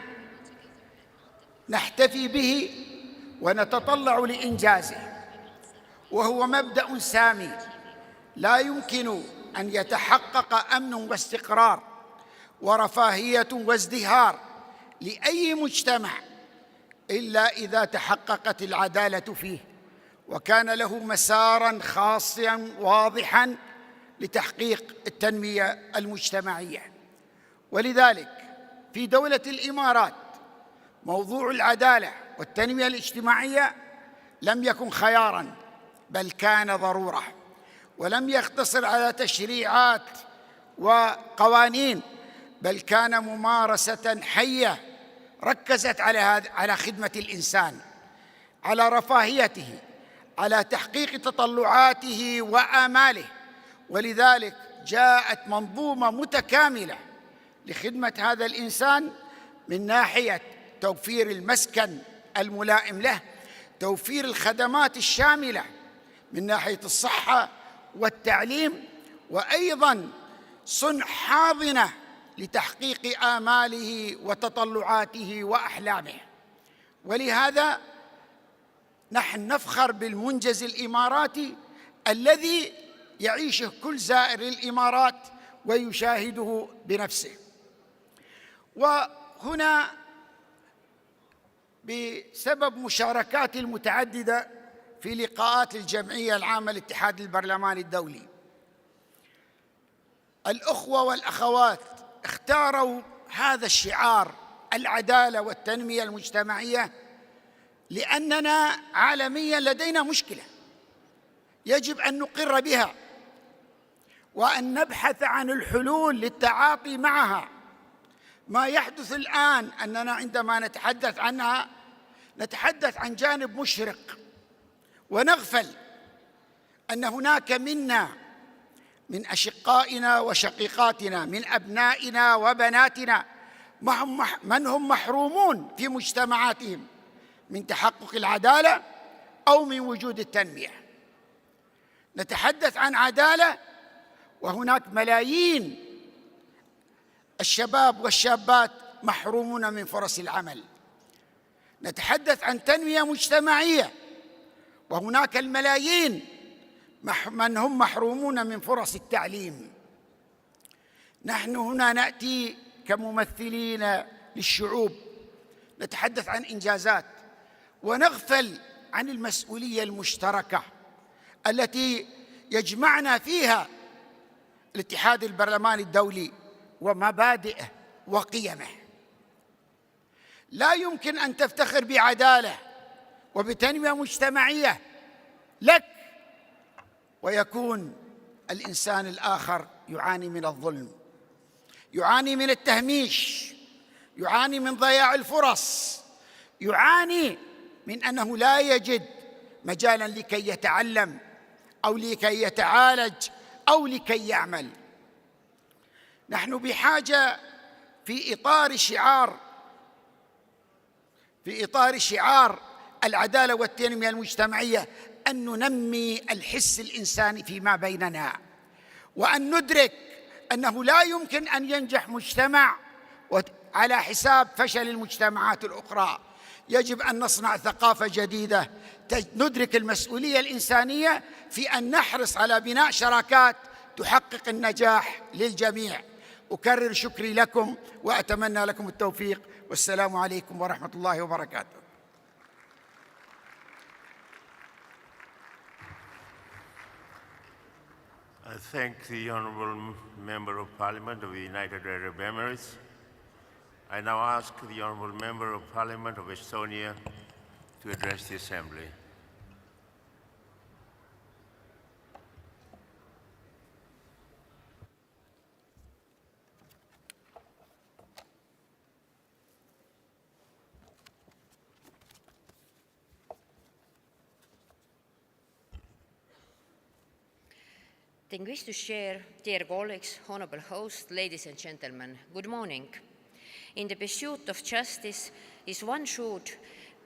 نحتفي به ونتطلع لإنجازه، وهو مبدأ سامي لا يمكن أن يتحقق أمن واستقرار ورفاهية وازدهار لأي مجتمع إلا إذا تحققت العدالة فيه، وكان له مساراً خاصاً واضحاً لتحقيق التنمية المجتمعية. ولذلك في دولة الإمارات موضوع العدالة والتنمية الاجتماعية لم يكن خياراً، بل كان ضرورة، ولم يقتصر على تشريعات وقوانين، بل كان ممارسة حية ركزت على خدمة الإنسان، على رفاهيته، على تحقيق تطلعاته وآماله. ولذلك جاءت منظومة متكاملة لخدمة هذا الإنسان من ناحية توفير المسكن الملائم له، توفير الخدمات الشاملة من ناحية الصحة والتعليم، وأيضاً صنع حاضنة لتحقيق آماله وتطلعاته وأحلامه. ولهذا نحن نفخر بالمنجز الإماراتي الذي يعيشه كل زائر للإمارات ويشاهده بنفسه. وهنا بسبب مشاركاتي المتعددة في لقاءات الجمعية العامة للاتحاد البرلماني الدولي، الأخوة والأخوات اختاروا هذا الشعار العدالة والتنمية المجتمعية لأننا عالمياً لدينا مشكلة يجب أن نقر بها وأن نبحث عن الحلول للتعاطي معها. ما يحدث الآن أننا عندما نتحدث عنها نتحدث عن جانب مشرق، ونغفل أن هناك منا من أشقائنا وشقيقاتنا، من أبنائنا وبناتنا، من هم محرومون في مجتمعاتهم من تحقق العدالة أو من وجود التنمية. نتحدث عن عدالة وهناك ملايين الشباب والشابات محرومون من فرص العمل. نتحدث عن تنمية مجتمعية وهناك الملايين من هم محرومون من فرص التعليم. نحن هنا نأتي كممثلين للشعوب نتحدث عن إنجازات ونغفل عن المسؤولية المشتركة التي يجمعنا فيها الاتحاد البرلماني الدولي ومبادئه وقيمه. لا يمكن أن تفتخر بعدالة وبتنمية مجتمعية لك ويكون الإنسان الآخر يعاني من الظلم. يعاني من التهميش، يعاني من ضياع الفرص، يعاني من أنه لا يجد مجالاً لكي يتعلم أو لكي يتعالج أو لكي يعمل. نحن بحاجة في إطار شعار العدالة والتنمية المجتمعية أن ننمي الحس الإنساني فيما بيننا، وأن ندرك أنه لا يمكن أن ينجح مجتمع على حساب فشل المجتمعات الأخرى. يجب أن نصنع ثقافة جديدة ندرك المسؤولية الإنسانية في أن نحرص على بناء شراكات تحقق النجاح للجميع. أكرر شكري لكم وأتمنى لكم التوفيق، والسلام عليكم ورحمة الله وبركاته. I thank the Honourable Member of Parliament of the United Arab Emirates. I now ask the Honourable Member of Parliament of Estonia to address the Assembly. Distinguished Chair, dear colleagues, honourable host, ladies and gentlemen, good morning. In the pursuit of justice, one should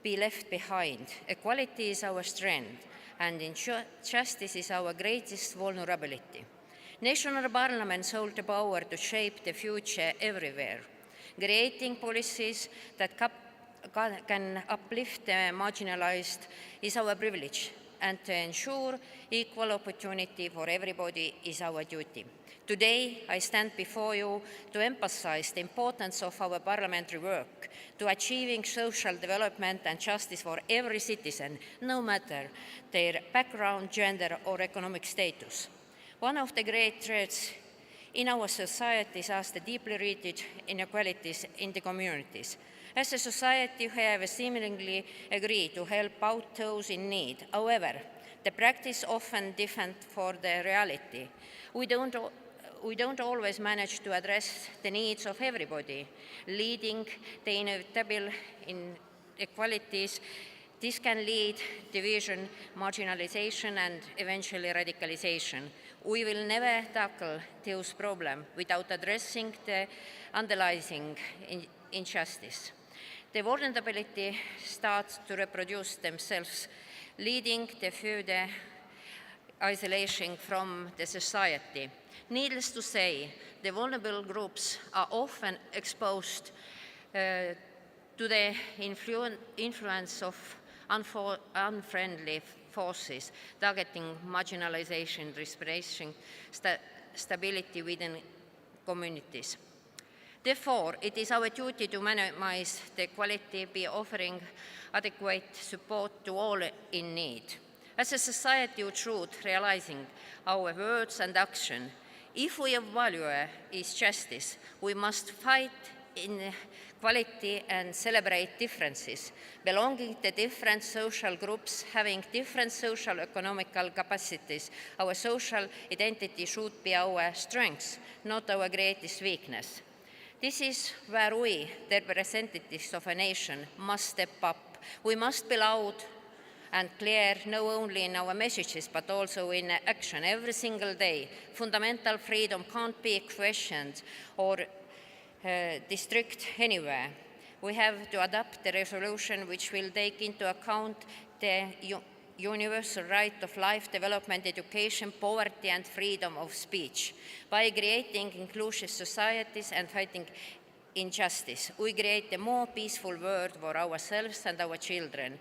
be left behind. Equality is our strength, and injustice is our greatest vulnerability. National parliaments hold the power to shape the future everywhere. Creating policies that can uplift the marginalized is our privilege, and to ensure equal opportunity for everybody is our duty. Today, I stand before you to emphasize the importance of our parliamentary work to achieving social development and justice for every citizen, no matter their background, gender, or economic status. One of the great threats in our societies are the deeply rooted inequalities in the communities. As a society, we have seemingly agreed to help out those in need. However, the practice often differs from the reality. We don't always manage to address the needs of everybody, leading the inevitable inequalities. This can lead to division, marginalization, and eventually radicalization. We will never tackle those problems without addressing the underlying injustice. The vulnerability starts to reproduce themselves, leading to further isolation from the society. Needless to say, the vulnerable groups are often exposed to the influence of unfriendly forces, targeting marginalization, repression, stability within communities. Therefore, it is our duty to minimize the equality by offering adequate support to all in need. As a society of truth, realizing our words and action, if we value is justice, we must fight inequality and celebrate differences. Belonging to different social groups, having different social economical capacities, our social identity should be our strength, not our greatest weakness. This is where we, the representatives of a nation, must step up. We must be loud and clear, not only in our messages, but also in action every single day. Fundamental freedom can't be questioned or restricted anywhere. We have to adopt a resolution which will take into account the universal right of life, development, education, poverty, and freedom of speech. By creating inclusive societies and fighting injustice, we create a more peaceful world for ourselves and our children.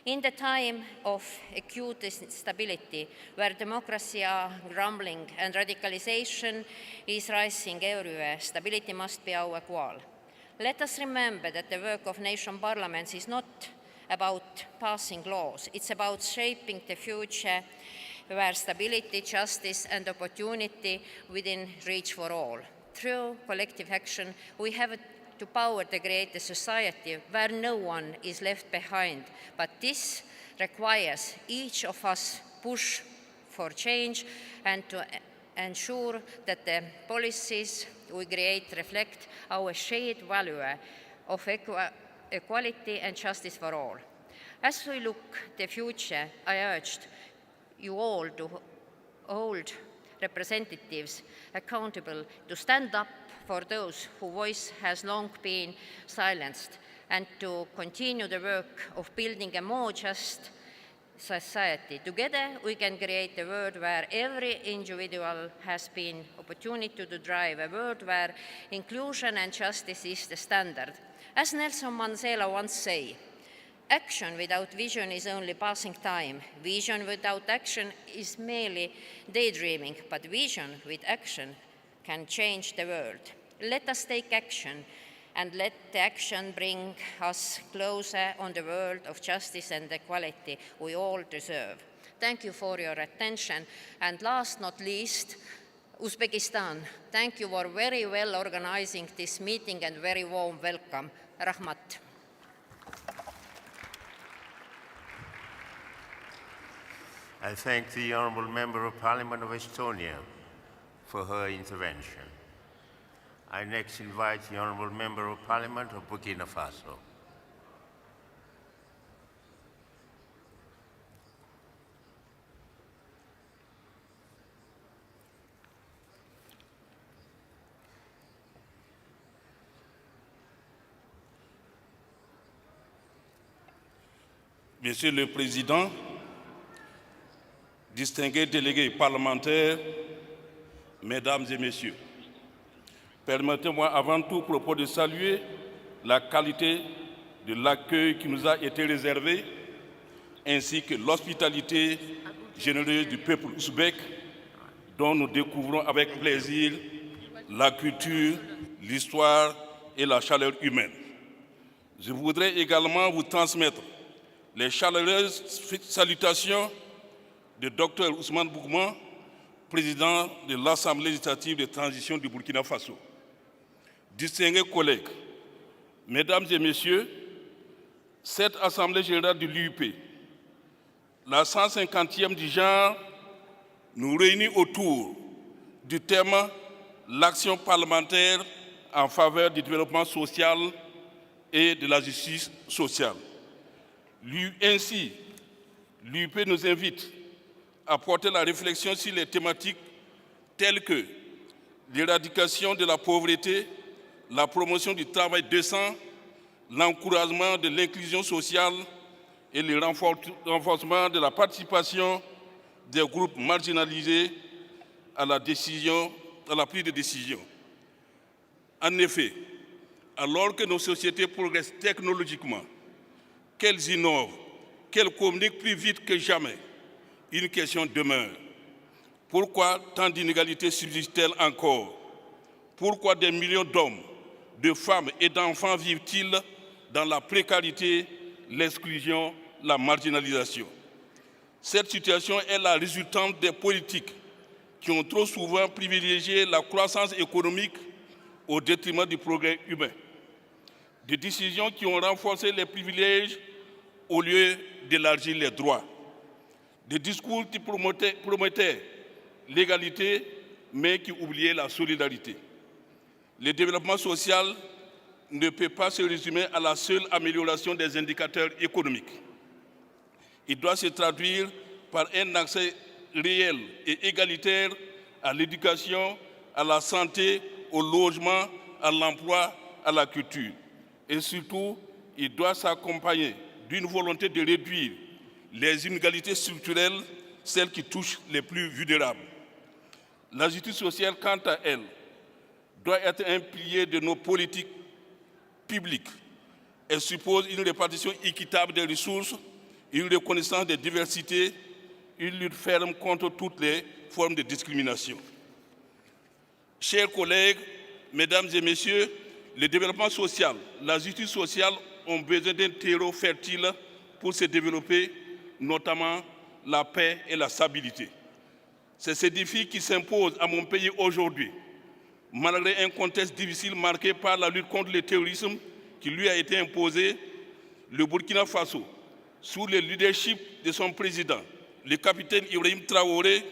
In the time of acute instability, where democracy are crumbling and radicalization is rising everywhere, stability must be our goal. Let us remember that the work of nation parliaments is not about passing laws. It's about shaping the future where stability, justice, and opportunity within reach for all. Through collective action, we have to power to create a society where no one is left behind. But this requires each of us push for change and to ensure that the policies we create reflect our shared value of equality and justice for all. As we look to the future, I urged you all to hold representatives accountable, to stand up for those whose voice has long been silenced, and to continue the work of building a more just society. Together, we can create a world where every individual has been opportunity to drive, a world where inclusion and justice is the standard. As Nelson Mandela once said, action without vision is only passing time. Vision without action is merely daydreaming, but vision with action can change the world. Let us take action, and let the action bring us closer on the world of justice and equality we all deserve. Thank you for your attention. And last not least, Uzbekistan, thank you for very well organizing this meeting and very warm welcome. Rahmat. I thank the Honourable Member of Parliament of Estonia for her intervention. I next invite the Honourable Member of Parliament of Burkina Faso. Monsieur le Président, distingués délégués parlementaires, Mesdames et Messieurs, permettez-moi avant tout propos de saluer la qualité de l'accueil qui nous a été réservé, ainsi que l'hospitalité généreuse du peuple ouzbek, dont nous découvrons avec plaisir la culture, l'histoire et la chaleur humaine. Je voudrais également vous transmettre les chaleureuses salutations de Dr Ousmane Bougman, président de l'Assemblée législative de transition du Burkina Faso. Distingués collègues, Mesdames et Messieurs, cette Assemblée générale de l'UIP, la 150e du genre, nous réunit autour du thème « L'action parlementaire en faveur du développement social et de la justice sociale ». Ainsi, l'UIP nous invite à porter la réflexion sur les thématiques telles que l'éradication de la pauvreté, la promotion du travail décent, l'encouragement de l'inclusion sociale et le renforcement de la participation des groupes marginalisés à la prise de décision. En effet, alors que nos sociétés progressent technologiquement, qu'elles innovent, qu'elles communiquent plus vite que jamais, une question demeure. Pourquoi tant d'inégalités subsistent-elles encore? Pourquoi des millions d'hommes, de femmes et d'enfants vivent-ils dans la précarité, l'exclusion, la marginalisation? Cette situation est la résultante des politiques qui ont trop souvent privilégié la croissance économique au détriment du progrès humain. Des décisions qui ont renforcé les privilèges au lieu d'élargir les droits. Des discours qui promettaient l'égalité, mais qui oubliaient la solidarité. Le développement social ne peut pas se résumer à la seule amélioration des indicateurs économiques. Il doit se traduire par un accès réel et égalitaire à l'éducation, à la santé, au logement, à l'emploi, à la culture. Et surtout, il doit s'accompagner d'une volonté de réduire les inégalités structurelles, celles qui touchent les plus vulnérables. La justice sociale, quant à elle, doit être un pilier de nos politiques publiques. Elle suppose une répartition équitable des ressources, une reconnaissance des diversités, une lutte ferme contre toutes les formes de discrimination. Chers collègues, Mesdames et Messieurs, le développement social, la justice sociale ont besoin d'un terreau fertile pour se développer, notamment la paix et la stabilité. C'est ce défi qui s'impose à mon pays aujourd'hui, malgré un contexte difficile marqué par la lutte contre le terrorisme qui lui a été imposé. Le Burkina Faso, sous le leadership de son président, le capitaine Ibrahim Traoré,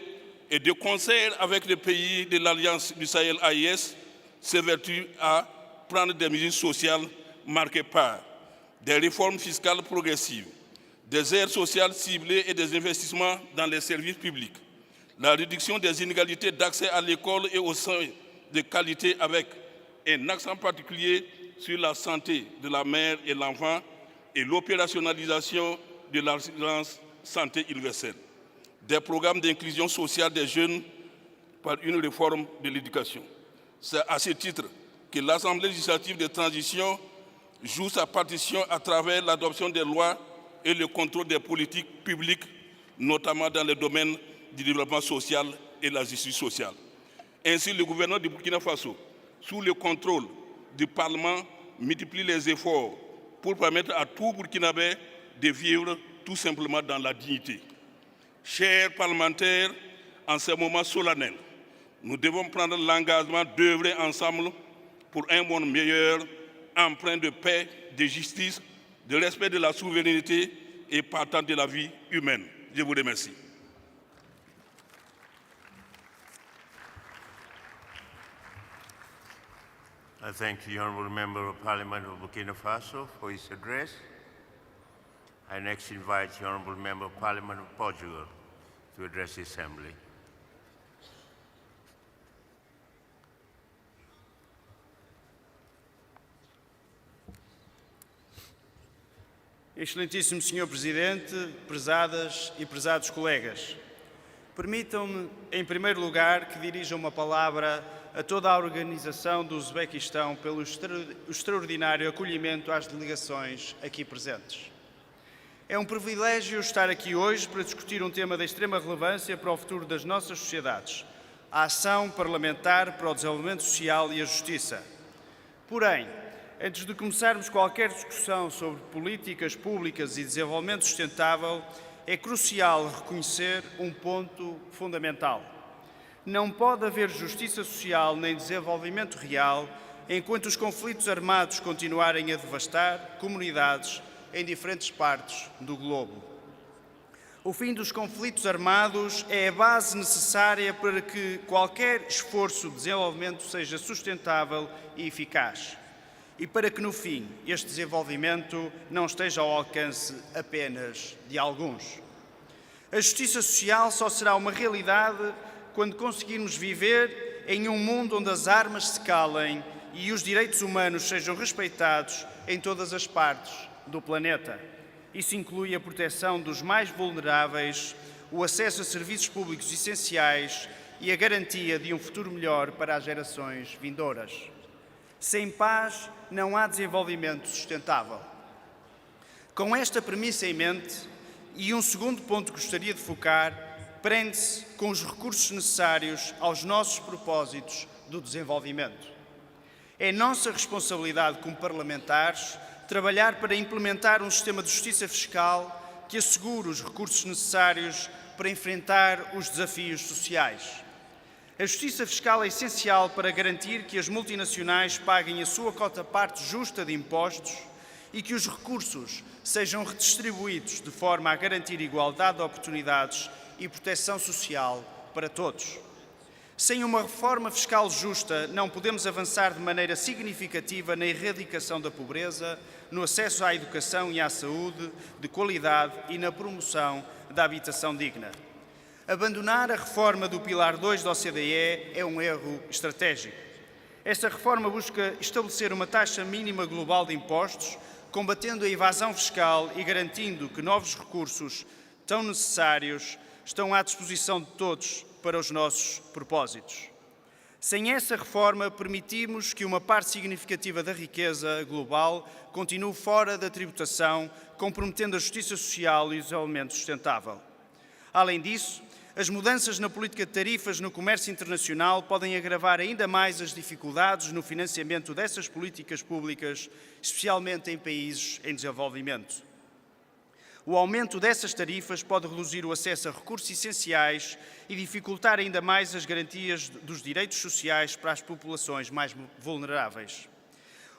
et de concert avec les pays de l'Alliance du Sahel AIS, s'évertue à prendre des mesures sociales marquées par des réformes fiscales progressives, des aires sociales ciblées et des investissements dans les services publics, la réduction des inégalités d'accès à l'école et aux soins de qualité avec un accent particulier sur la santé de la mère et l'enfant et l'opérationnalisation de l'assurance santé universelle, des programmes d'inclusion sociale des jeunes par une réforme de l'éducation. C'est à ce titre que l'Assemblée législative de transition joue sa partition à travers l'adoption des lois et le contrôle des politiques publiques, notamment dans le domaine du développement social et de la justice sociale. Ainsi, le gouvernement du Burkina Faso, sous le contrôle du Parlement, multiplie les efforts pour permettre à tout Burkinabé de vivre tout simplement dans la dignité. Chers parlementaires, en ce moment solennel, nous devons prendre l'engagement d'œuvrer ensemble pour un monde meilleur, empreint de paix, de justice, de respect de la souveraineté et partant de la vie humaine. Je vous remercie. I thank the Honourable Member of Parliament of Burkina Faso for his address. I next invite the Honourable Member of Parliament of Portugal to address the Assembly. Excelentíssimo Sr. Presidente, prezadas e prezados colegas, permitam-me, em primeiro lugar, que dirija uma palavra a toda a organização do Uzbequistão pelo extraordinário acolhimento às delegações aqui presentes. É um privilégio estar aqui hoje para discutir um tema de extrema relevância para o futuro das nossas sociedades, a ação parlamentar para o desenvolvimento social e a justiça. Porém, antes de começarmos qualquer discussão sobre políticas públicas e desenvolvimento sustentável, é crucial reconhecer um ponto fundamental. Não pode haver justiça social nem desenvolvimento real enquanto os conflitos armados continuarem a devastar comunidades em diferentes partes do globo. O fim dos conflitos armados é a base necessária para que qualquer esforço de desenvolvimento seja sustentável e eficaz. E para que, no fim, este desenvolvimento não esteja ao alcance apenas de alguns. A justiça social só será uma realidade quando conseguirmos viver em um mundo onde as armas se calem e os direitos humanos sejam respeitados em todas as partes do planeta. Isso inclui a proteção dos mais vulneráveis, o acesso a serviços públicos essenciais e a garantia de um futuro melhor para as gerações vindouras. Sem paz, não há desenvolvimento sustentável. Com esta premissa em mente, e um segundo ponto que gostaria de focar, prende-se com os recursos necessários aos nossos propósitos do desenvolvimento. É nossa responsabilidade como parlamentares trabalhar para implementar um sistema de justiça fiscal que assegure os recursos necessários para enfrentar os desafios sociais. A justiça fiscal é essencial para garantir que as multinacionais paguem a sua cota-parte justa de impostos e que os recursos sejam redistribuídos de forma a garantir igualdade de oportunidades e proteção social para todos. Sem uma reforma fiscal justa, não podemos avançar de maneira significativa na erradicação da pobreza, no acesso à educação e à saúde de qualidade e na promoção da habitação digna. Abandonar a reforma do Pilar 2 da OCDE é um erro estratégico. Esta reforma busca estabelecer uma taxa mínima global de impostos, combatendo a evasão fiscal e garantindo que novos recursos tão necessários estão à disposição de todos para os nossos propósitos. Sem essa reforma, permitimos que uma parte significativa da riqueza global continue fora da tributação, comprometendo a justiça social e o desenvolvimento sustentável. Além disso, as mudanças na política de tarifas no comércio internacional podem agravar ainda mais as dificuldades no financiamento dessas políticas públicas, especialmente em países em desenvolvimento. O aumento dessas tarifas pode reduzir o acesso a recursos essenciais e dificultar ainda mais as garantias dos direitos sociais para as populações mais vulneráveis.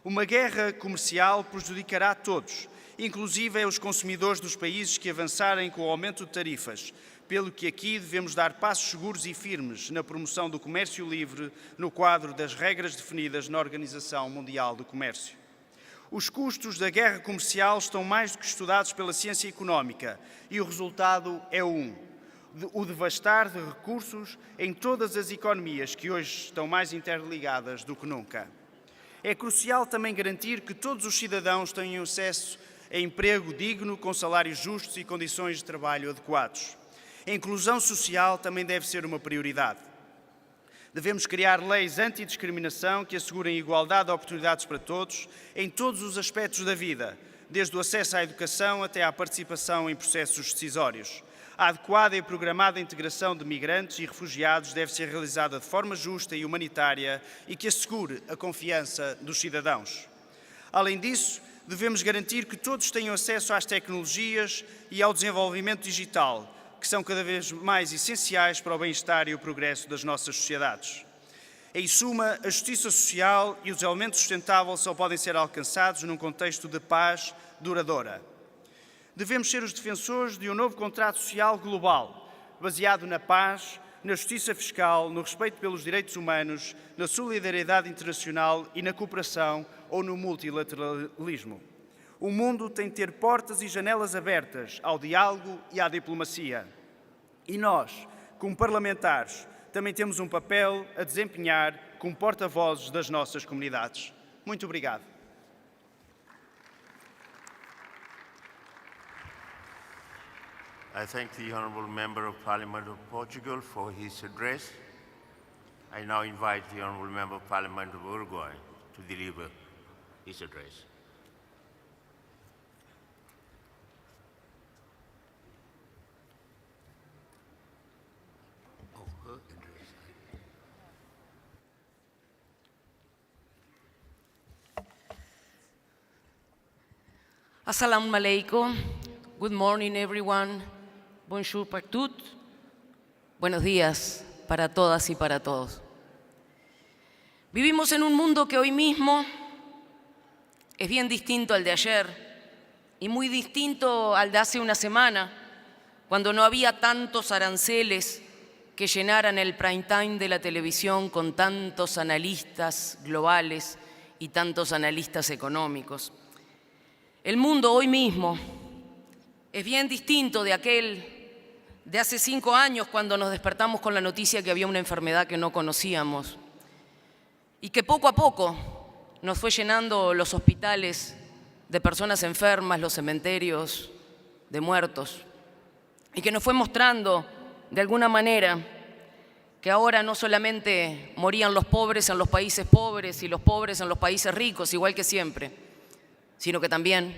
Uma guerra comercial prejudicará a todos, inclusive os consumidores dos países que avançarem com o aumento de tarifas, pelo que aqui devemos dar passos seguros e firmes na promoção do comércio livre no quadro das regras definidas na Organização Mundial do Comércio. Os custos da guerra comercial estão mais do que estudados pela ciência económica e o resultado é o devastar de recursos em todas as economias que hoje estão mais interligadas do que nunca. É crucial também garantir que todos os cidadãos tenham acesso a emprego digno, com salários justos e condições de trabalho adequados. A inclusão social também deve ser uma prioridade. Devemos criar leis antidiscriminação que assegurem igualdade de oportunidades para todos, em todos os aspectos da vida, desde o acesso à educação até à participação em processos decisórios. A adequada e programada integração de migrantes e refugiados deve ser realizada de forma justa e humanitária e que assegure a confiança dos cidadãos. Além disso, devemos garantir que todos tenham acesso às tecnologias e ao desenvolvimento digital, que são cada vez mais essenciais para o bem-estar e o progresso das nossas sociedades. Em suma, a justiça social e o desenvolvimento sustentável só podem ser alcançados num contexto de paz duradoura. Devemos ser os defensores de um novo contrato social global, baseado na paz, na justiça fiscal, no respeito pelos direitos humanos, na solidariedade internacional e na cooperação ou no multilateralismo. O mundo tem de ter portas e janelas abertas ao diálogo e à diplomacia. E nós, como parlamentares, também temos um papel a desempenhar como porta-vozes das nossas comunidades. Muito obrigado. I thank the Honourable Member of Parliament of Portugal for his address. I now invite the Honourable Member of Parliament of Uruguay to deliver his address. Assalamu alaikum. Good morning, everyone. Bonjour partout. Buenos días para todas y para todos. Vivimos en un mundo que hoy mismo es bien distinto al de ayer y muy distinto al de hace una semana, cuando no había tantos aranceles que llenaran el prime time de la televisión con tantos analistas globales y tantos analistas económicos. El mundo hoy mismo es bien distinto de aquel de hace 5 años, cuando nos despertamos con la noticia que había una enfermedad que no conocíamos y que poco a poco nos fue llenando los hospitales de personas enfermas, los cementerios de muertos, y que nos fue mostrando de alguna manera que ahora no solamente morían los pobres en los países pobres y los pobres en los países ricos, igual que siempre, sino que también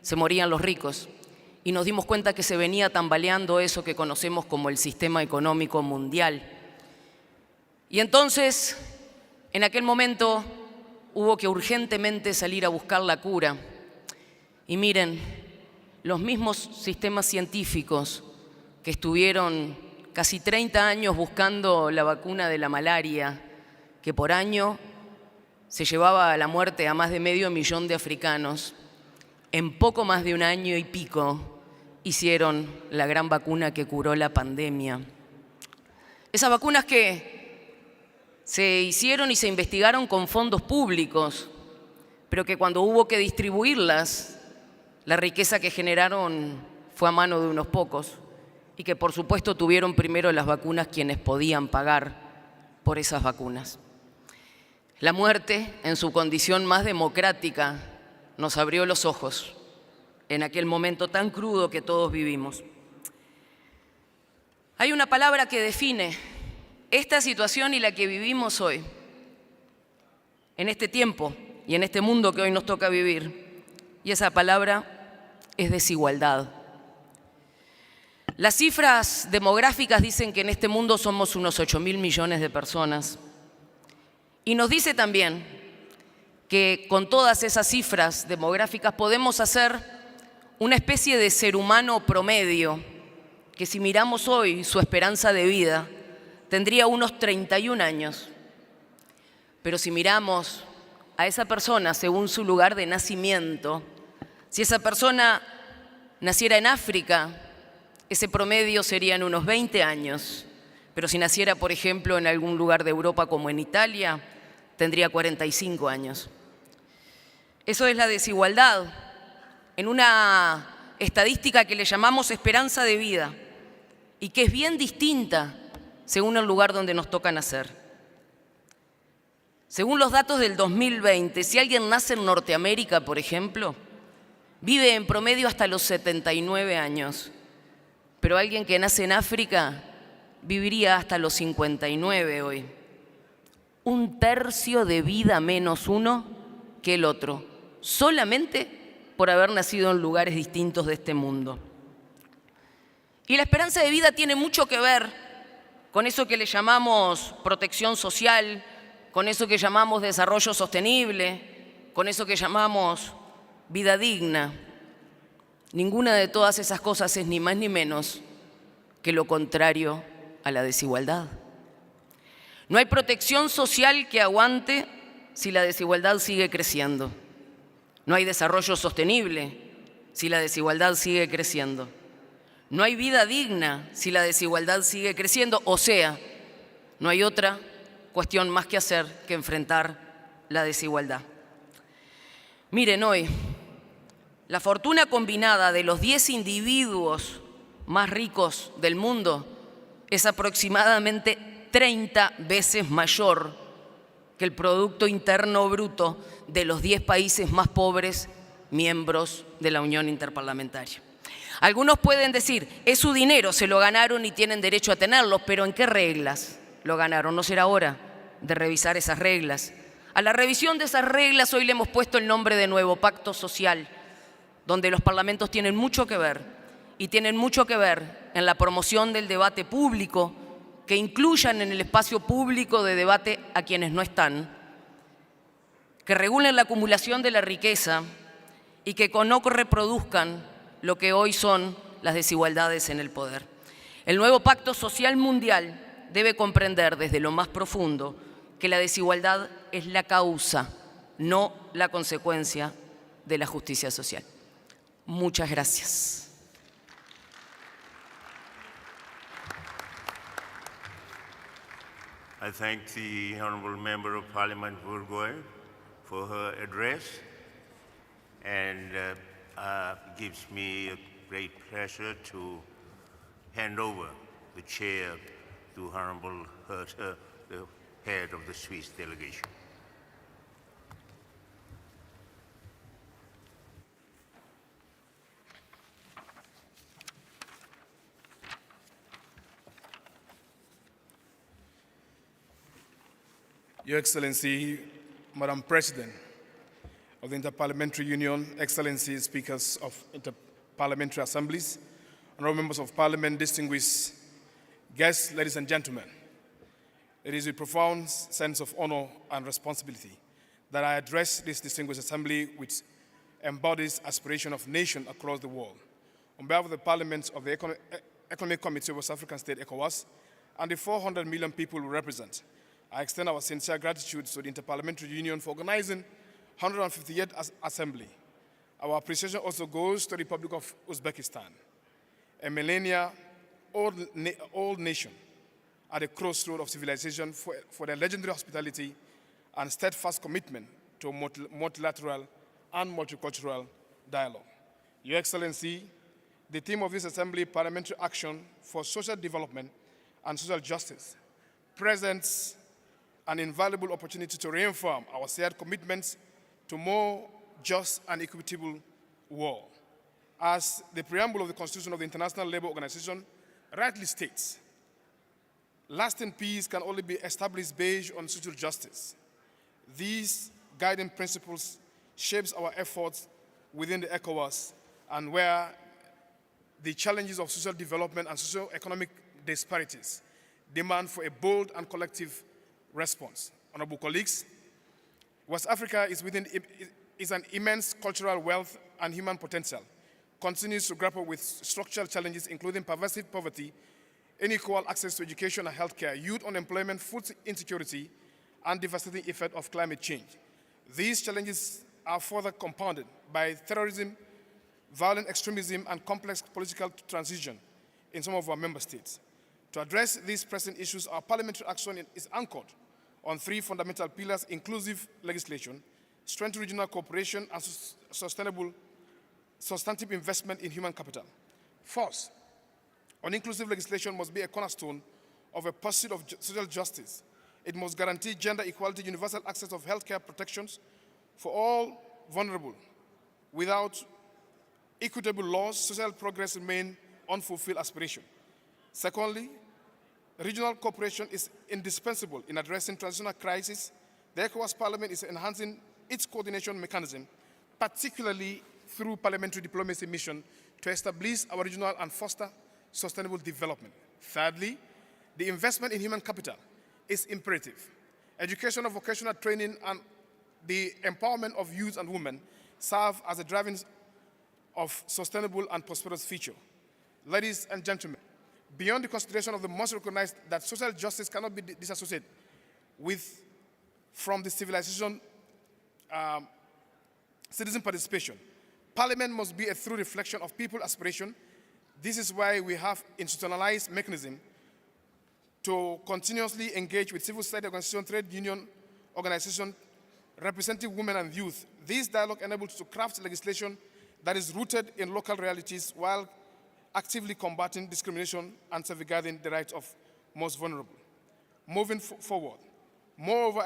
se morían los ricos. Y nos dimos cuenta que se venía tambaleando eso que conocemos como el sistema económico mundial. Y entonces, en aquel momento, hubo que urgentemente salir a buscar la cura. Y miren, los mismos sistemas científicos que estuvieron casi 30 años buscando la vacuna de la malaria, que por año se llevaba a la muerte a más de 500.000 de africanos, en poco más de un año y pico hicieron la gran vacuna que curó la pandemia. Esas vacunas que se hicieron y se investigaron con fondos públicos, pero que cuando hubo que distribuirlas, la riqueza que generaron fue a mano de unos pocos, y que por supuesto tuvieron primero las vacunas quienes podían pagar por esas vacunas. La muerte, en su condición más democrática, nos abrió los ojos en aquel momento tan crudo que todos vivimos. Hay una palabra que define esta situación y la que vivimos hoy, en este tiempo y en este mundo que hoy nos toca vivir, y esa palabra es desigualdad. Las cifras demográficas dicen que en este mundo somos unos 8.000 millones de personas, y nos dice también que con todas esas cifras demográficas podemos hacer una especie de ser humano promedio, que si miramos hoy su esperanza de vida, tendría unos 31 años. Pero si miramos a esa persona según su lugar de nacimiento, si esa persona naciera en África, ese promedio serían unos 20 años, pero si naciera, por ejemplo, en algún lugar de Europa como en Italia, tendría 45 años. Eso es la desigualdad, en una estadística que le llamamos esperanza de vida y que es bien distinta según el lugar donde nos toca nacer. Según los datos del 2020, si alguien nace en Norteamérica, por ejemplo, vive en promedio hasta los 79 años, pero alguien que nace en África viviría hasta los 59 hoy. Un tercio de vida menos uno que el otro, solamente por haber nacido en lugares distintos de este mundo. Y la esperanza de vida tiene mucho que ver con eso que le llamamos protección social, con eso que llamamos desarrollo sostenible, con eso que llamamos vida digna. Ninguna de todas esas cosas es ni más ni menos que lo contrario a la desigualdad. No hay protección social que aguante si la desigualdad sigue creciendo. No hay desarrollo sostenible si la desigualdad sigue creciendo. No hay vida digna si la desigualdad sigue creciendo. O sea, no hay otra cuestión más que hacer que enfrentar la desigualdad. Miren, hoy, la fortuna combinada de los 10 individuos más ricos del mundo es aproximadamente 30 veces mayor que el Producto Interno Bruto de los 10 países más pobres miembros de la Unión Interparlamentaria. Algunos pueden decir, es su dinero, se lo ganaron y tienen derecho a tenerlo, pero ¿en qué reglas lo ganaron? ¿No será hora de revisar esas reglas? A la revisión de esas reglas hoy le hemos puesto el nombre de nuevo Pacto Social, donde los parlamentos tienen mucho que ver y tienen mucho que ver en la promoción del debate público, que incluyan en el espacio público de debate a quienes no están, que regulen la acumulación de la riqueza y que no reproduzcan lo que hoy son las desigualdades en el poder. El nuevo Pacto Social Mundial debe comprender desde lo más profundo que la desigualdad es la causa, no la consecuencia de la justicia social. Muchas gracias. I thank the Honourable Member of Parliament of Uruguay for her address, and gives me a great pleasure to hand over the chair to Honourable Herter, the head of the Swiss delegation. Your Excellency, Madam President of the Inter-Parliamentary Union, Excellencies, Speakers of Inter-Parliamentary Assemblies, Honourable Members of Parliament, distinguished guests, ladies and gentlemen, it is with profound sense of honour and responsibility that I address this distinguished assembly which embodies aspiration of nations across the world. On behalf of the Parliament of the Economic Committee of West African State, ECOWAS, and the 400 million people we represent, I extend our sincere gratitude to the Inter-Parliamentary Union for organizing 158th Assembly. Our appreciation also goes to the Republic of Uzbekistan, a millennia-old nation at the crossroad of civilization for their legendary hospitality and steadfast commitment to multilateral and multicultural dialogue. Your Excellency, the theme of this Assembly, Parliamentary Action for Social Development and Social Justice, presents an invaluable opportunity to reaffirm our shared commitments to more just and equitable world. As the preamble of the Constitution of the International Labour Organization rightly states, lasting peace can only be established based on social justice. These guiding principles shapes our efforts within the ECOWAS and where the challenges of social development and socio-economic disparities demand for a bold and collective response. Honourable colleagues, West Africa is an immense cultural wealth and human potential, continues to grapple with structural challenges including pervasive poverty, unequal access to education and healthcare, youth unemployment, food insecurity, and devastating effect of climate change. These challenges are further compounded by terrorism, violent extremism, and complex political transition, in some of our member states. To address these pressing issues, our parliamentary action is anchored on three fundamental pillars: inclusive legislation, strengthen regional cooperation, and substantive investment in human capital. First, on inclusive legislation must be a cornerstone of a pursuit of social justice. It must guarantee gender equality, universal access of healthcare protections for all vulnerable. Without equitable laws, social progress remains unfulfilled aspiration. Secondly, regional cooperation is indispensable in addressing transitional crises. The ECOWAS Parliament is enhancing its coordination mechanism, particularly through parliamentary diplomacy mission, to establish our regional and foster sustainable development. Thirdly, the investment in human capital is imperative. Education and vocational training and the empowerment of youth and women serve as a driving of sustainable and prosperous future. Ladies and gentlemen, beyond the consideration of the must recognize that social justice cannot be disassociated from the civilization citizen participation. Parliament must be a true reflection of people's aspiration. This is why we have institutionalized mechanism to continuously engage with civil society organizations, trade union organizations representing women and youth. This dialogue enables to craft legislation that is rooted in local realities while actively combating discrimination and safeguarding the rights of most vulnerable. Moving forward, moreover,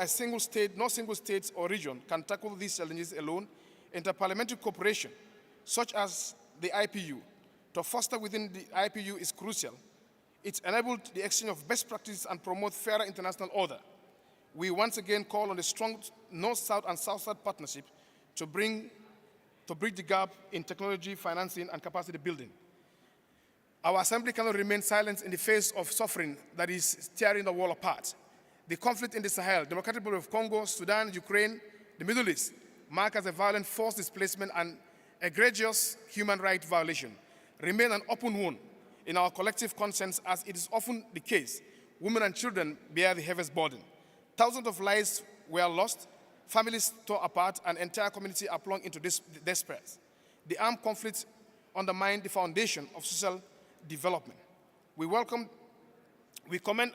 no single state or region can tackle these challenges alone. Inter-parliamentary cooperation, such as the IPU, to foster within the IPU is crucial. It enabled the exchange of best practices and promote fairer international order. We once again call on a strong North-South and South-South partnership to bridge the gap in technology, financing, and capacity building. Our Assembly cannot remain silent in the face of suffering that is tearing the world apart. The conflict in the Sahel, Democratic Republic of Congo, Sudan, Ukraine, the Middle East, mark as a violent forced displacement and egregious human rights violation, remain an open wound in our collective conscience, as it is often the case. Women and children bear the heaviest burden. Thousands of lives were lost, families torn apart, and entire communities are plunged into despair. The armed conflict undermined the foundation of social development. We commend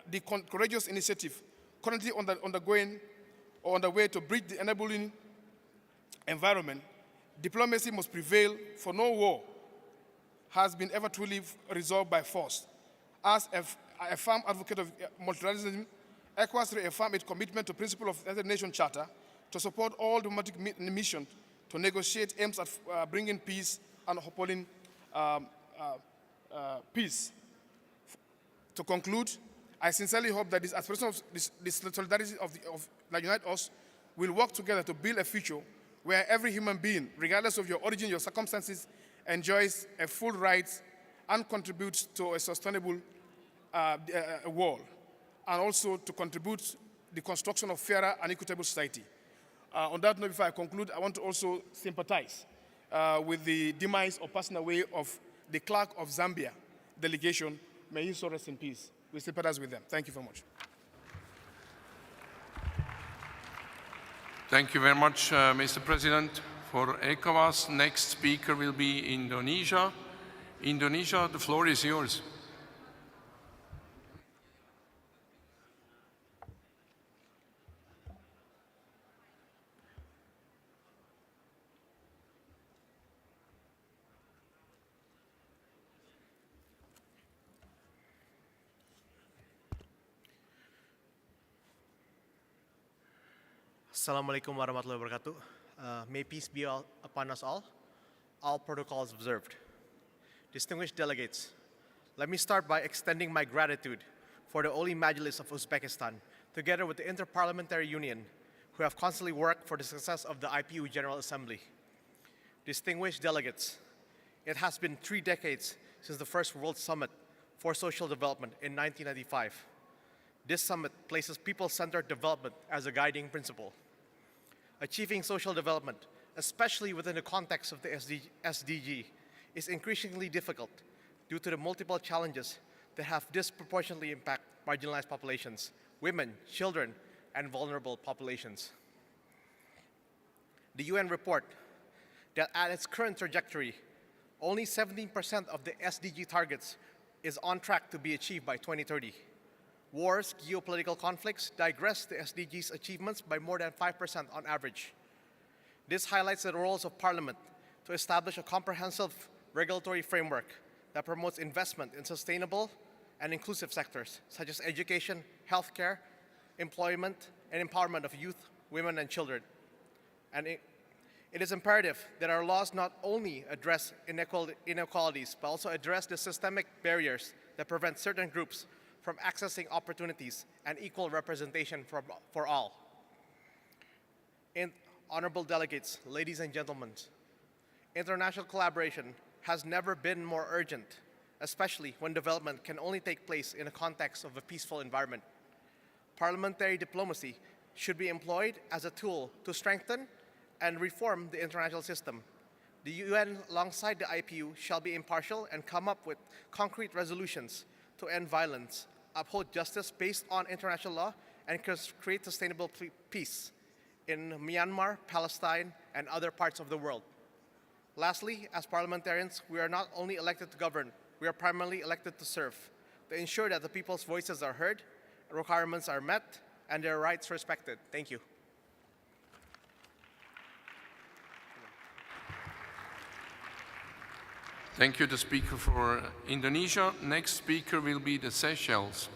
the courageous initiative currently underway to bridge the enabling environment. Diplomacy must prevail, for no war has been ever truly resolved by force. As a firm advocate of multilateralism, ECOWAS reaffirmed its commitment to the principle of the United Nations Charter to support all diplomatic missions to negotiate aims at bringing peace and upholding peace. To conclude, I sincerely hope that this aspiration of this solidarity that unites us will work together to build a future where every human being, regardless of your origin, your circumstances, enjoys a full rights and contributes to a sustainable world, and also to contribute to the construction of fairer and equitable society. On that note, before I conclude, I want to also sympathize with the demise or passing away of the clerk of Zambia delegation. May he so rest in peace. We sympathize with them. Thank you very much. Thank you very much, Mr. President. For ECOWAS, next speaker will be Indonesia. Indonesia, the floor is yours. Assalamualaikum warahmatullahi wabarakatuh. May peace be upon us all. All protocols observed. Distinguished delegates, let me start by extending my gratitude for the Oli Majlis of Uzbekistan, together with the Inter-Parliamentary Union, who have constantly worked for the success of the IPU General Assembly. Distinguished delegates, it has been 3 decades since the first World Summit for Social Development in 1995. This summit places people-centered development as a guiding principle. Achieving social development, especially within the context of the SDG, is increasingly difficult due to the multiple challenges that have disproportionately impacted marginalized populations, women, children, and vulnerable populations. The UN report that at its current trajectory, only 17% of the SDG targets is on track to be achieved by 2030. Wars, geopolitical conflicts digress the SDGs achievements by more than 5% on average. This highlights the roles of Parliament to establish a comprehensive regulatory framework that promotes investment in sustainable and inclusive sectors, such as education, healthcare, employment, and empowerment of youth, women, and children. And it is imperative that our laws not only address inequalities, but also address the systemic barriers that prevent certain groups from accessing opportunities and equal representation for all. Honorable delegates, ladies and gentlemen, international collaboration has never been more urgent, especially when development can only take place in a context of a peaceful environment. Parliamentary diplomacy should be employed as a tool to strengthen and reform the international system. The UN, alongside the IPU, shall be impartial and come up with concrete resolutions to end violence, uphold justice based on international law, and create sustainable peace in Myanmar, Palestine, and other parts of the world. Lastly, as parliamentarians, we are not only elected to govern, we are primarily elected to serve, to ensure that the people's voices are heard, requirements are met, and their rights respected. Thank you. Thank you, the speaker for Indonesia. Next speaker will be the Seychelles.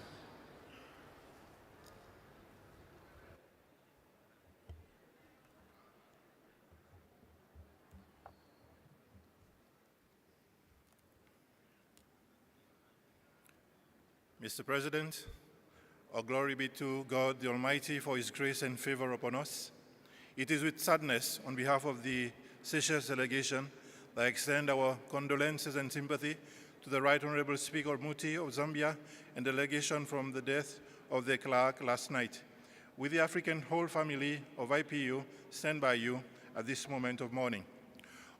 Mr. President, all glory be to God the Almighty for His grace and favor upon us. It is with sadness on behalf of the Seychelles delegation that I extend our condolences and sympathy to the Right Honorable Speaker Muti of Zambia and delegation from the death of their clerk last night. We, the African whole family of IPU, stand by you at this moment of mourning.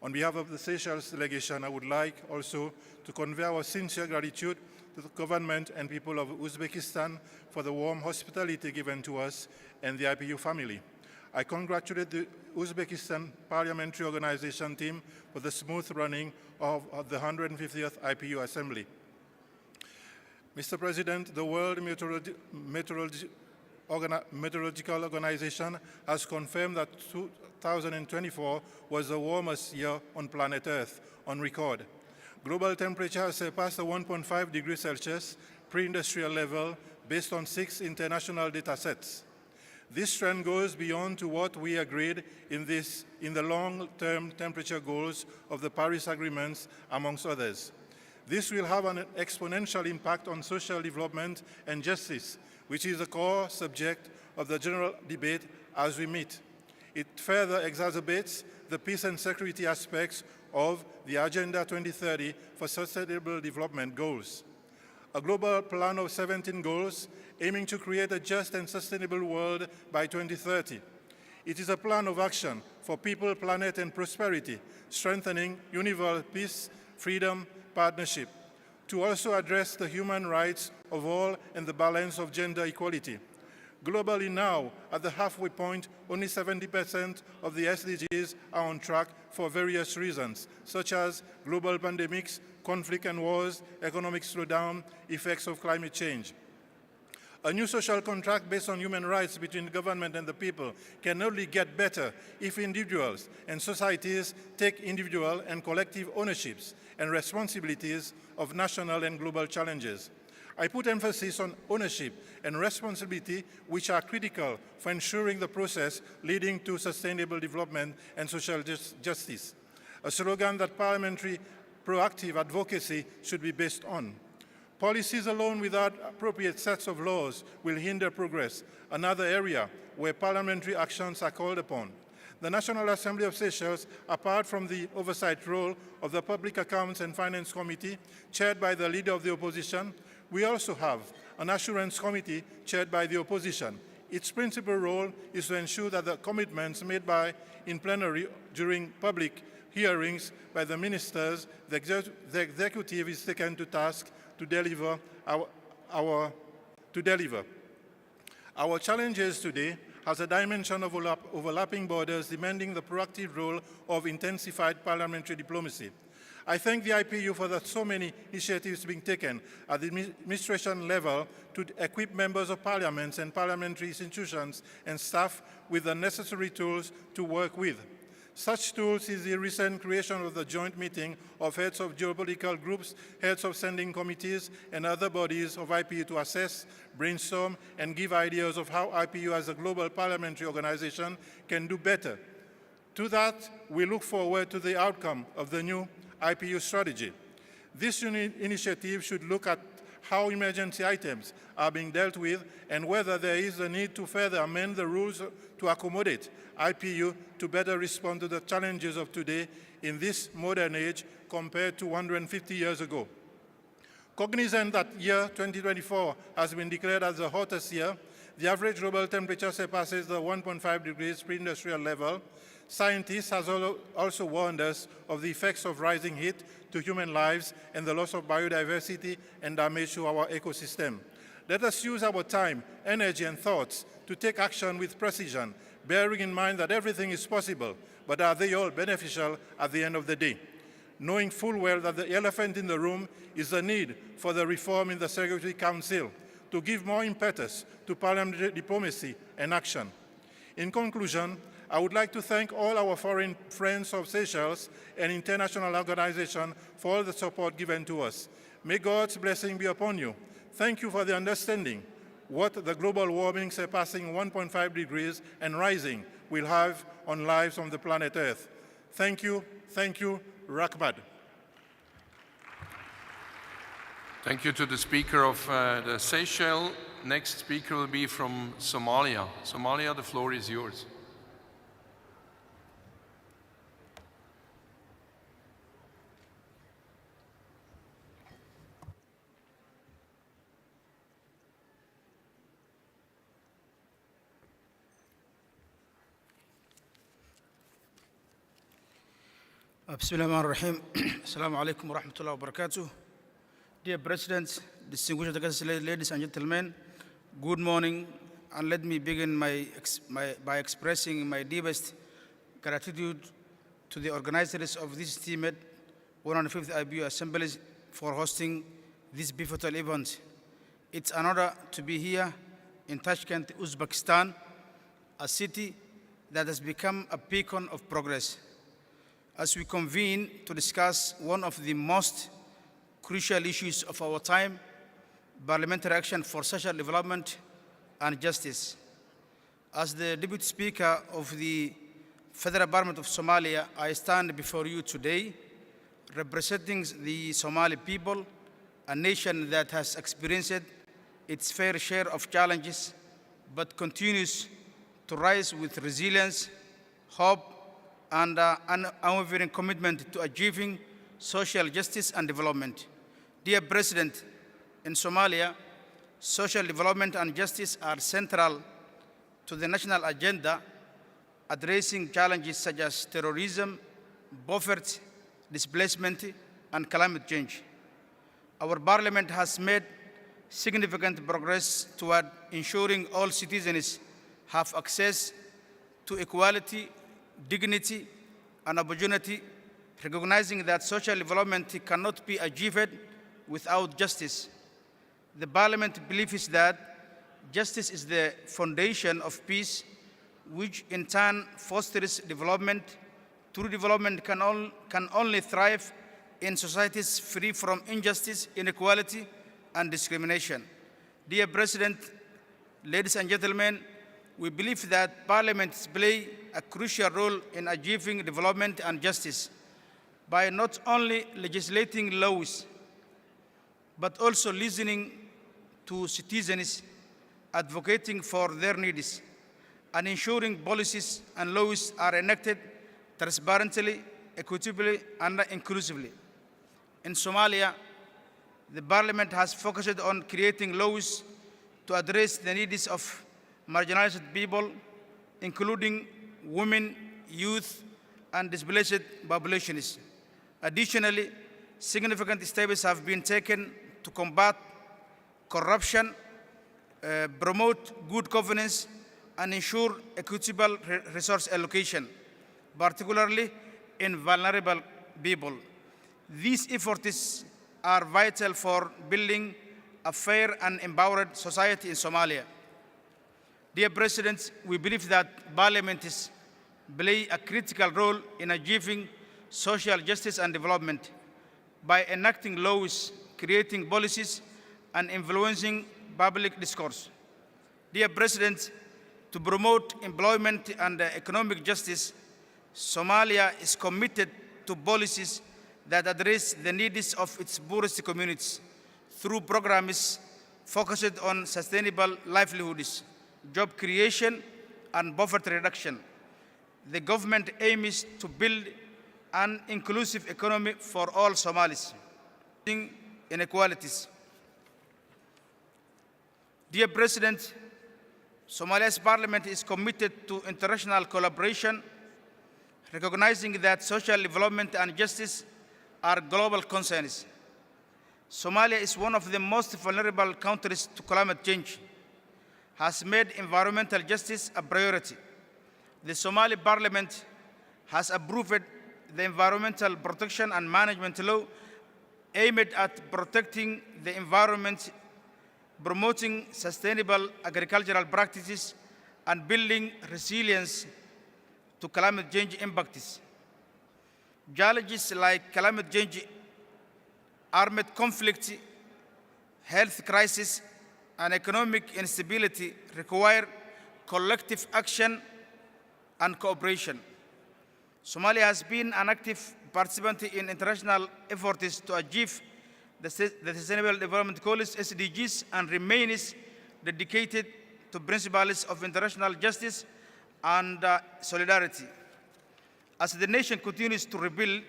On behalf of the Seychelles delegation, I would like also to convey our sincere gratitude to the government and people of Uzbekistan for the warm hospitality given to us and the IPU family. I congratulate the Uzbekistan Parliamentary Organization team for the smooth running of the 150th IPU Assembly. Mr. President, the World Meteorological Organization has confirmed that 2024 was the warmest year on planet Earth on record. Global temperature has surpassed the 1.5 degrees Celsius pre-industrial level based on 6 international data sets. This trend goes beyond to what we agreed in the long-term temperature goals of the Paris Agreements, amongst others. This will have an exponential impact on social development and justice, which is the core subject of the general debate as we meet. It further exacerbates the peace and security aspects of the Agenda 2030 for Sustainable Development Goals. A global plan of 17 goals aiming to create a just and sustainable world by 2030. It is a plan of action for people, planet, and prosperity, strengthening universal peace, freedom, partnership, to also address the human rights of all and the balance of gender equality. Globally now, at the halfway point, only 70% of the SDGs are on track for various reasons, such as global pandemics, conflict and wars, economic slowdown, effects of climate change. A new social contract based on human rights between the government and the people can only get better if individuals and societies take individual and collective ownerships and responsibilities of national and global challenges. I put emphasis on ownership and responsibility, which are critical for ensuring the process leading to sustainable development and social justice, a slogan that parliamentary proactive advocacy should be based on. Policies alone without appropriate sets of laws will hinder progress, another area where parliamentary actions are called upon. The National Assembly of Seychelles, apart from the oversight role of the Public Accounts and Finance Committee, chaired by the Leader of the Opposition, we also have an Assurance Committee chaired by the Opposition. Its principal role is to ensure that the commitments made in plenary during public hearings by the ministers, the executive is taken to task to deliver. Our challenges today has a dimension of overlapping borders demanding the proactive role of intensified parliamentary diplomacy. I thank the IPU for the so many initiatives being taken at the administration level to equip members of parliaments and parliamentary institutions and staff with the necessary tools to work with. Such tools is the recent creation of the joint meeting of heads of geopolitical groups, heads of standing committees, and other bodies of IPU to assess, brainstorm, and give ideas of how IPU as a global parliamentary organization can do better. To that, we look forward to the outcome of the new IPU strategy. This initiative should look at how emergency items are being dealt with and whether there is a need to further amend the rules to accommodate IPU to better respond to the challenges of today in this modern age compared to 150 years ago. Cognizant that year 2024 has been declared as the hottest year, the average global temperature surpasses the 1.5 degrees pre-industrial level. Scientists have also warned us of the effects of rising heat to human lives and the loss of biodiversity and damage to our ecosystem. Let us use our time, energy, and thoughts to take action with precision, bearing in mind that everything is possible, but are they all beneficial at the end of the day? Knowing full well that the elephant in the room is the need for the reform in the Security Council to give more impetus to parliamentary diplomacy and action. In conclusion, I would like to thank all our foreign friends of Seychelles and international organizations for all the support given to us. May God's blessing be upon you. Thank you for the understanding what the global warming surpassing 1.5 degrees and rising will have on lives on the planet Earth. Thank you, Rahmat. Thank you to the Speaker of the Seychelles. Next speaker will be from Somalia. Somalia, the floor is yours. Bismillahirrahmanirrahim. Assalamu alaikum wa rahmatullahi wa barakatuh. Dear President, distinguished guests, ladies and gentlemen, good morning, and let me begin by expressing my deepest gratitude to the organizers of this esteemed 105th IPU Assembly for hosting this pivotal event. It's an honor to be here in Tashkent, Uzbekistan, a city that has become a beacon of progress, as we convene to discuss one of the most crucial issues of our time, parliamentary action for social development and justice. As the Deputy Speaker of the Federal Parliament of Somalia, I stand before you today representing the Somali people, a nation that has experienced its fair share of challenges, but continues to rise with resilience, hope, and an unwavering commitment to achieving social justice and development. Dear President, in Somalia, social development and justice are central to the national agenda, addressing challenges such as terrorism, poverty, displacement, and climate change. Our Parliament has made significant progress toward ensuring all citizens have access to equality, dignity, and opportunity, recognizing that social development cannot be achieved without justice. The Parliament believes that justice is the foundation of peace, which in turn fosters development. True development can only thrive in societies free from injustice, inequality, and discrimination. Dear President, ladies and gentlemen, we believe that parliaments play a crucial role in achieving development and justice by not only legislating laws, but also listening to citizens, advocating for their needs, and ensuring policies and laws are enacted transparently, equitably, and inclusively. In Somalia, the Parliament has focused on creating laws to address the needs of marginalized people, including women, youth, and displaced populations. Additionally, significant steps have been taken to combat corruption, promote good governance, and ensure equitable resource allocation, particularly in vulnerable people. These efforts are vital for building a fair and empowered society in Somalia. Dear President, we believe that parliaments play a critical role in achieving social justice and development by enacting laws, creating policies, and influencing public discourse. Dear President, to promote employment and economic justice, Somalia is committed to policies that address the needs of its poorest communities through programs focused on sustainable livelihoods, job creation, and poverty reduction. The government aims to build an inclusive economy for all Somalis, inequalities. Dear President, Somalia's parliament is committed to international collaboration, recognizing that social development and justice are global concerns. Somalia is one of the most vulnerable countries to climate change, has made environmental justice a priority. The Somali Parliament has approved the Environmental Protection and Management Law aimed at protecting the environment, promoting sustainable agricultural practices, and building resilience to climate change impacts. Challenges like climate change, armed conflict, health crisis, and economic instability require collective action and cooperation. Somalia has been an active participant in international efforts to achieve the Sustainable Development Goals, SDGs, and remains dedicated to principles of international justice and solidarity. As the nation continues to rebuild,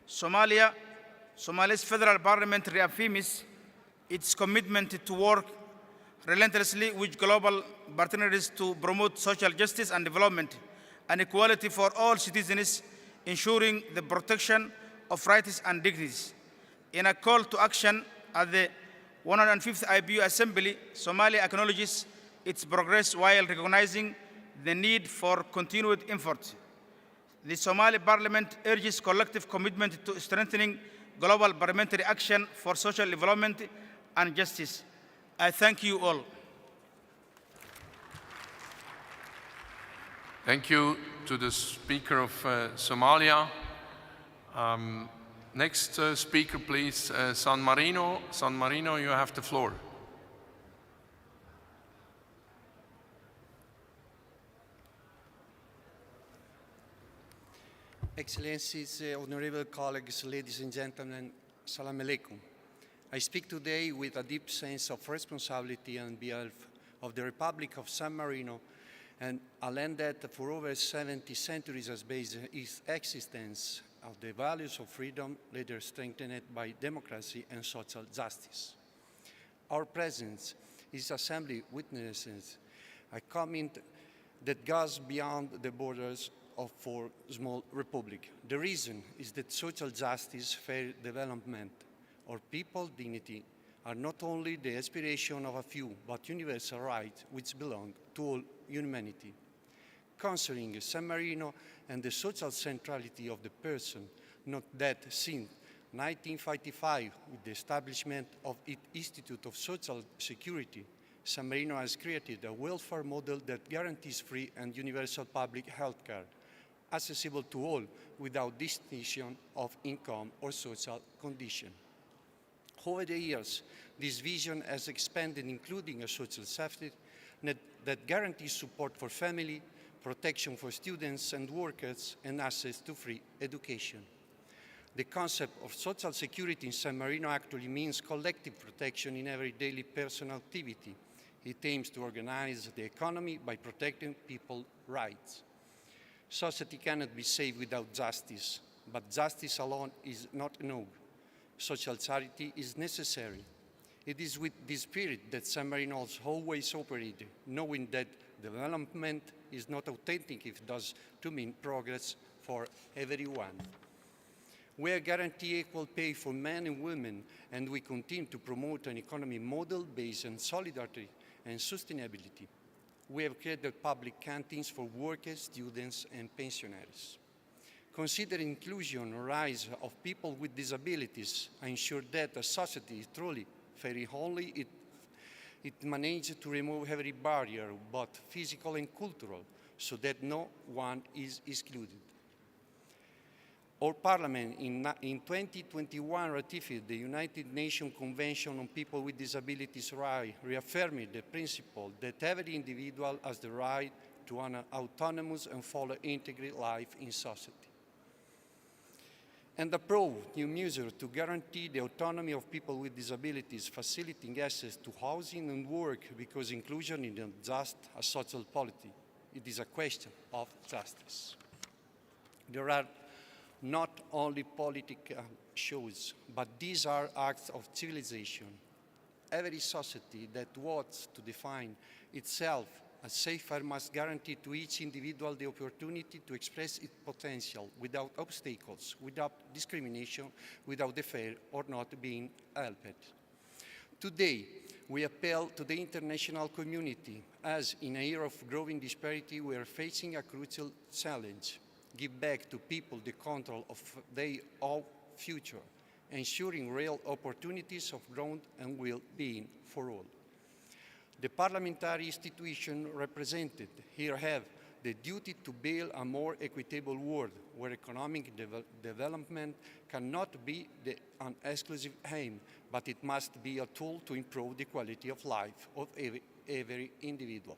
Somalia's federal parliament reaffirms its commitment to work relentlessly with global partners to promote social justice and development and equality for all citizens, ensuring the protection of rights and dignities. In a call to action at the 105th IPU Assembly, Somalia acknowledges its progress while recognizing the need for continued effort. The Somali Parliament urges collective commitment to strengthening global parliamentary action for social development and justice. I thank you all. Thank you to the Speaker of Somalia. Next speaker, please, San Marino. San Marino, you have the floor. Excellencies, honorable colleagues, ladies and gentlemen, Salam alaikum. I speak today with a deep sense of responsibility on behalf of the Republic of San Marino, and a land that for over 70 centuries has based its existence on the values of freedom, later strengthened by democracy and social justice. Our presence in this assembly witnesses a comment that goes beyond the borders of our small republic. The reason is that social justice, fair development, or people's dignity are not only the aspiration of a few, but universal rights which belong to all humanity. Concerning San Marino and the social centrality of the person, note that since 1955, with the establishment of its Institute of Social Security, San Marino has created a welfare model that guarantees free and universal public health care, accessible to all without distinction of income or social condition. Over the years, this vision has expanded, including a social safety net that guarantees support for family, protection for students and workers, and access to free education. The concept of social security in San Marino actually means collective protection in every daily personal activity. It aims to organize the economy by protecting people's rights. Society cannot be saved without justice, but justice alone is not enough. Social charity is necessary. It is with this spirit that San Marino has always operated, knowing that development is not authentic if it does to mean progress for everyone. We guarantee equal pay for men and women, and we continue to promote an economy model based on solidarity and sustainability. We have created public canteens for workers, students, and pensioners. consider inclusion and rights of people with disabilities, ensure that a society is truly fair only it manages to remove every barrier, both physical and cultural, so that no one is excluded. Our Parliament in 2021 ratified the United Nations Convention on People with Disabilities' Rights, reaffirming the principle that every individual has the right to an autonomous and fully integrated life in society. And approved new measures to guarantee the autonomy of people with disabilities, facilitating access to housing and work, because inclusion is not just a social policy, it is a question of justice. There are not only political shows, but these are acts of civilization. Every society that wants to define itself as safer must guarantee to each individual the opportunity to express its potential without obstacles, without discrimination, without the fear or not being helped. Today, we appeal to the international community, as in a year of growing disparity, we are facing a crucial challenge. Give back to people the control of their own future, ensuring real opportunities of growth and well-being for all. The parliamentary institutions represented here have the duty to build a more equitable world where economic development cannot be an exclusive aim, but it must be a tool to improve the quality of life of every individual.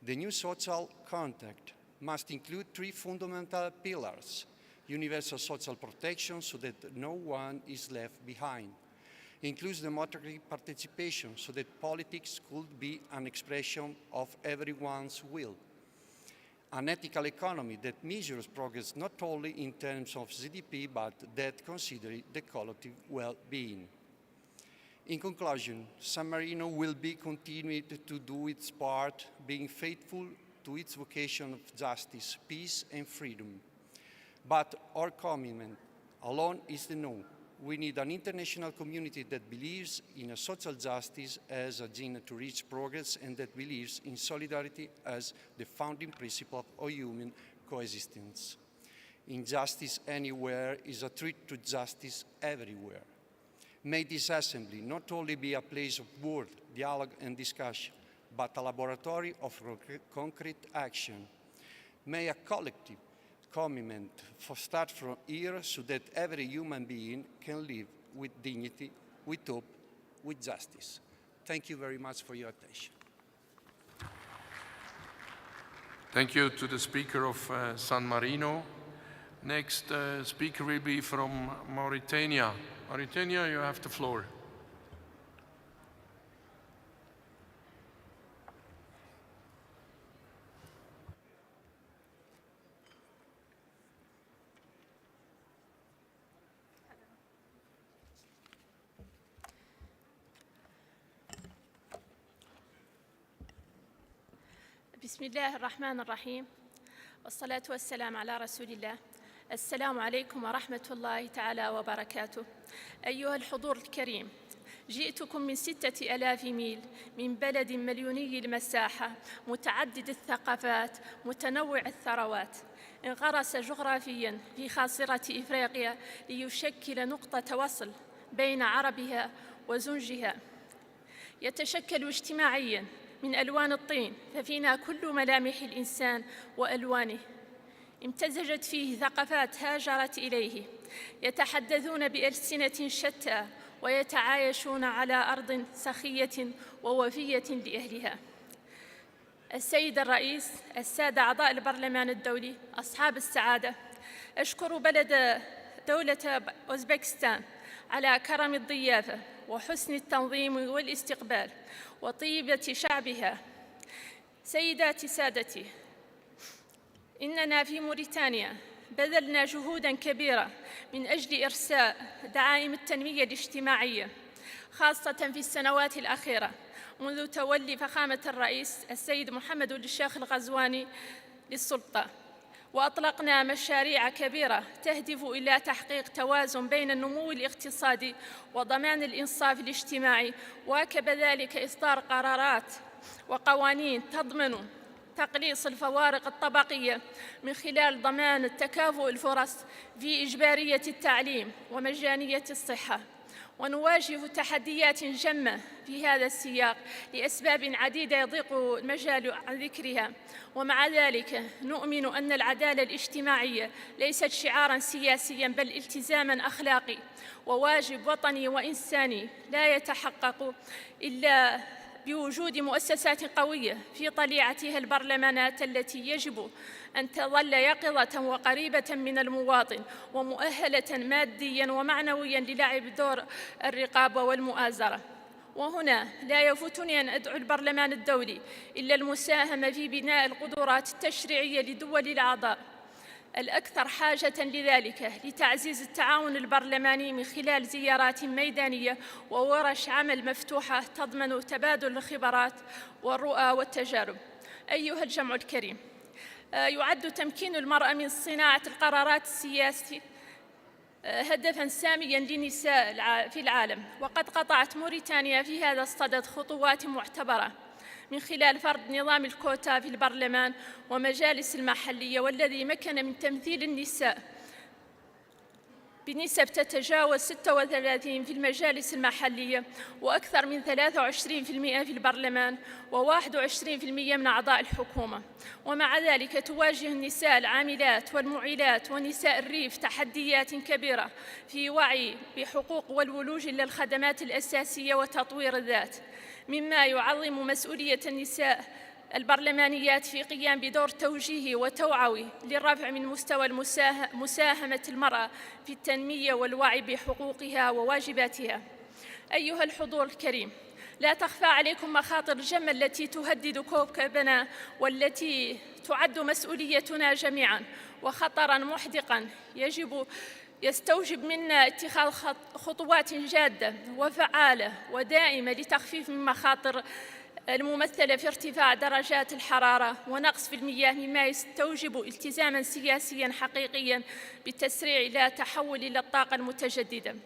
The new social contract must include three fundamental pillars: universal social protection so that no one is left behind, includes democratic participation so that politics could be an expression of everyone's will, an ethical economy that measures progress not only in terms of GDP, but that considers the collective well-being. In conclusion, San Marino will be continued to do its part, being faithful to its vocation of justice, peace, and freedom. But our commitment alone is enough. We need an international community that believes in a social justice as a gene to reach progress, and that believes in solidarity as the founding principle of human coexistence. Injustice anywhere is a threat to justice everywhere. May this assembly not only be a place of word, dialogue, and discussion, but a laboratory of concrete action. May a collective commitment start from here so that every human being can live with dignity, with hope, with justice. Thank you very much for your attention. Thank you to the Speaker of San Marino. Next speaker will be from Mauritania. Mauritania, you have the floor. بسم الله الرحمن الرحيم والصلاة والسلام على رسول الله. السلام عليكم ورحمة الله تعالى وبركاته. أيها الحضور الكريم، جئتكم من 6000 ميل من بلد مليوني المساحة، متعدد الثقافات، متنوع الثروات، انغرس جغرافياً في خاصرة إفريقيا ليشكل نقطة وصل بين عربها وزنجها. يتشكل اجتماعياً من ألوان الطين، ففينا كل ملامح الإنسان وألوانه. امتزجت فيه ثقافات هاجرت إليه، يتحدثون بألسنة شتى ويتعايشون على أرض سخية ووفية لأهلها. السيد الرئيس، السادة أعضاء البرلمان الدولي، أصحاب السعادة، أشكر دولة أوزبكستان على كرم الضيافة وحسن التنظيم والاستقبال وطيبة شعبها. سيداتي سادتي، إننا في موريتانيا بذلنا جهوداً كبيرة من أجل إرساء دعائم التنمية الاجتماعية، خاصة في السنوات الأخيرة منذ تولي فخامة الرئيس السيد محمد الشيخ الغزواني للسلطة. وأطلقنا مشاريع كبيرة تهدف إلى تحقيق توازن بين النمو الاقتصادي وضمان الإنصاف الاجتماعي، وكذلك إصدار قرارات وقوانين تضمن تقليص الفوارق الطبقية من خلال ضمان تكافؤ الفرص في إجبارية التعليم ومجانية الصحة. ونواجه تحديات جمة في هذا السياق لأسباب عديدة يضيق المجال عن ذكرها، ومع ذلك نؤمن أن العدالة الاجتماعية ليست شعاراً سياسياً بل التزاماً أخلاقي وواجب وطني وإنساني لا يتحقق إلا بوجود مؤسسات قوية في طليعتها البرلمانات التي يجب أن تظل يقظة وقريبة من المواطن ومؤهلة مادياً ومعنوياً للعب دور الرقابة والمؤازرة. وهنا لا يفوتني أن أدعو البرلمان الدولي إلى المساهمة في بناء القدرات التشريعية لدول الأعضاء الأكثر حاجة لذلك لتعزيز التعاون البرلماني من خلال زيارات ميدانية وورش عمل مفتوحة تضمن تبادل الخبرات والرؤى والتجارب. أيها الجمع الكريم، يعد تمكين المرأة من صناعة القرارات السياسية هدفاً سامياً للنساء في العالم، وقد قطعت موريتانيا في هذا الصدد خطوات معتبرة من خلال فرض نظام الكوتا في البرلمان ومجالس المحلية، والذي مكن من تمثيل النساء بنسب تتجاوز 36 في المجالس المحلية وأكثر من 23% في البرلمان و21% من أعضاء الحكومة. ومع ذلك تواجه النساء العاملات والمعيلات ونساء الريف تحديات كبيرة في وعي بحقوق والولوج إلى الخدمات الأساسية وتطوير الذات، مما يعظم مسؤولية النساء البرلمانيات في قيام بدور توجيهي وتوعوي للرفع من مستوى مساهمة المرأة في التنمية والوعي بحقوقها وواجباتها. أيها الحضور الكريم، لا تخفى عليكم مخاطر الجمة التي تهدد كوكبنا والتي تعد مسؤوليتنا جميعاً وخطراً محدقاً يستوجب منا اتخاذ خطوات جادة وفعالة ودائمة لتخفيف من مخاطر الممثلة في ارتفاع درجات الحرارة ونقص في المياه، مما يستوجب التزاماً سياسياً حقيقياً بالتسريع إلى تحول إلى الطاقة المتجددة.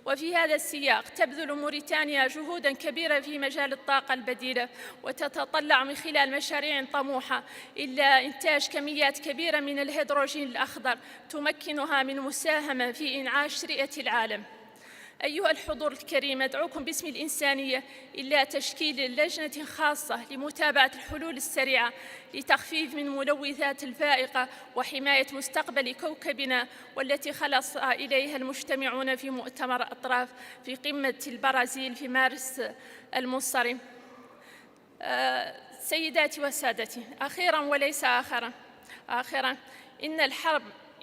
وفي هذا السياق تبذل موريتانيا جهوداً كبيرة في مجال الطاقة البديلة، وتتطلع من خلال مشاريع طموحة إلى إنتاج كميات كبيرة من الهيدروجين الأخضر تمكنها من مساهمة في إنعاش رئة العالم. أيها الحضور الكريم، أدعوكم باسم الإنسانية إلى تشكيل لجنة خاصة لمتابعة الحلول السريعة لتخفيف من ملوثات الفائقة وحماية مستقبل كوكبنا، والتي خلص إليها المجتمعون في مؤتمر أطراف في قمة البرازيل في مارس المنصرم. سيداتي وسادتي، أخيراً وليس آخراً،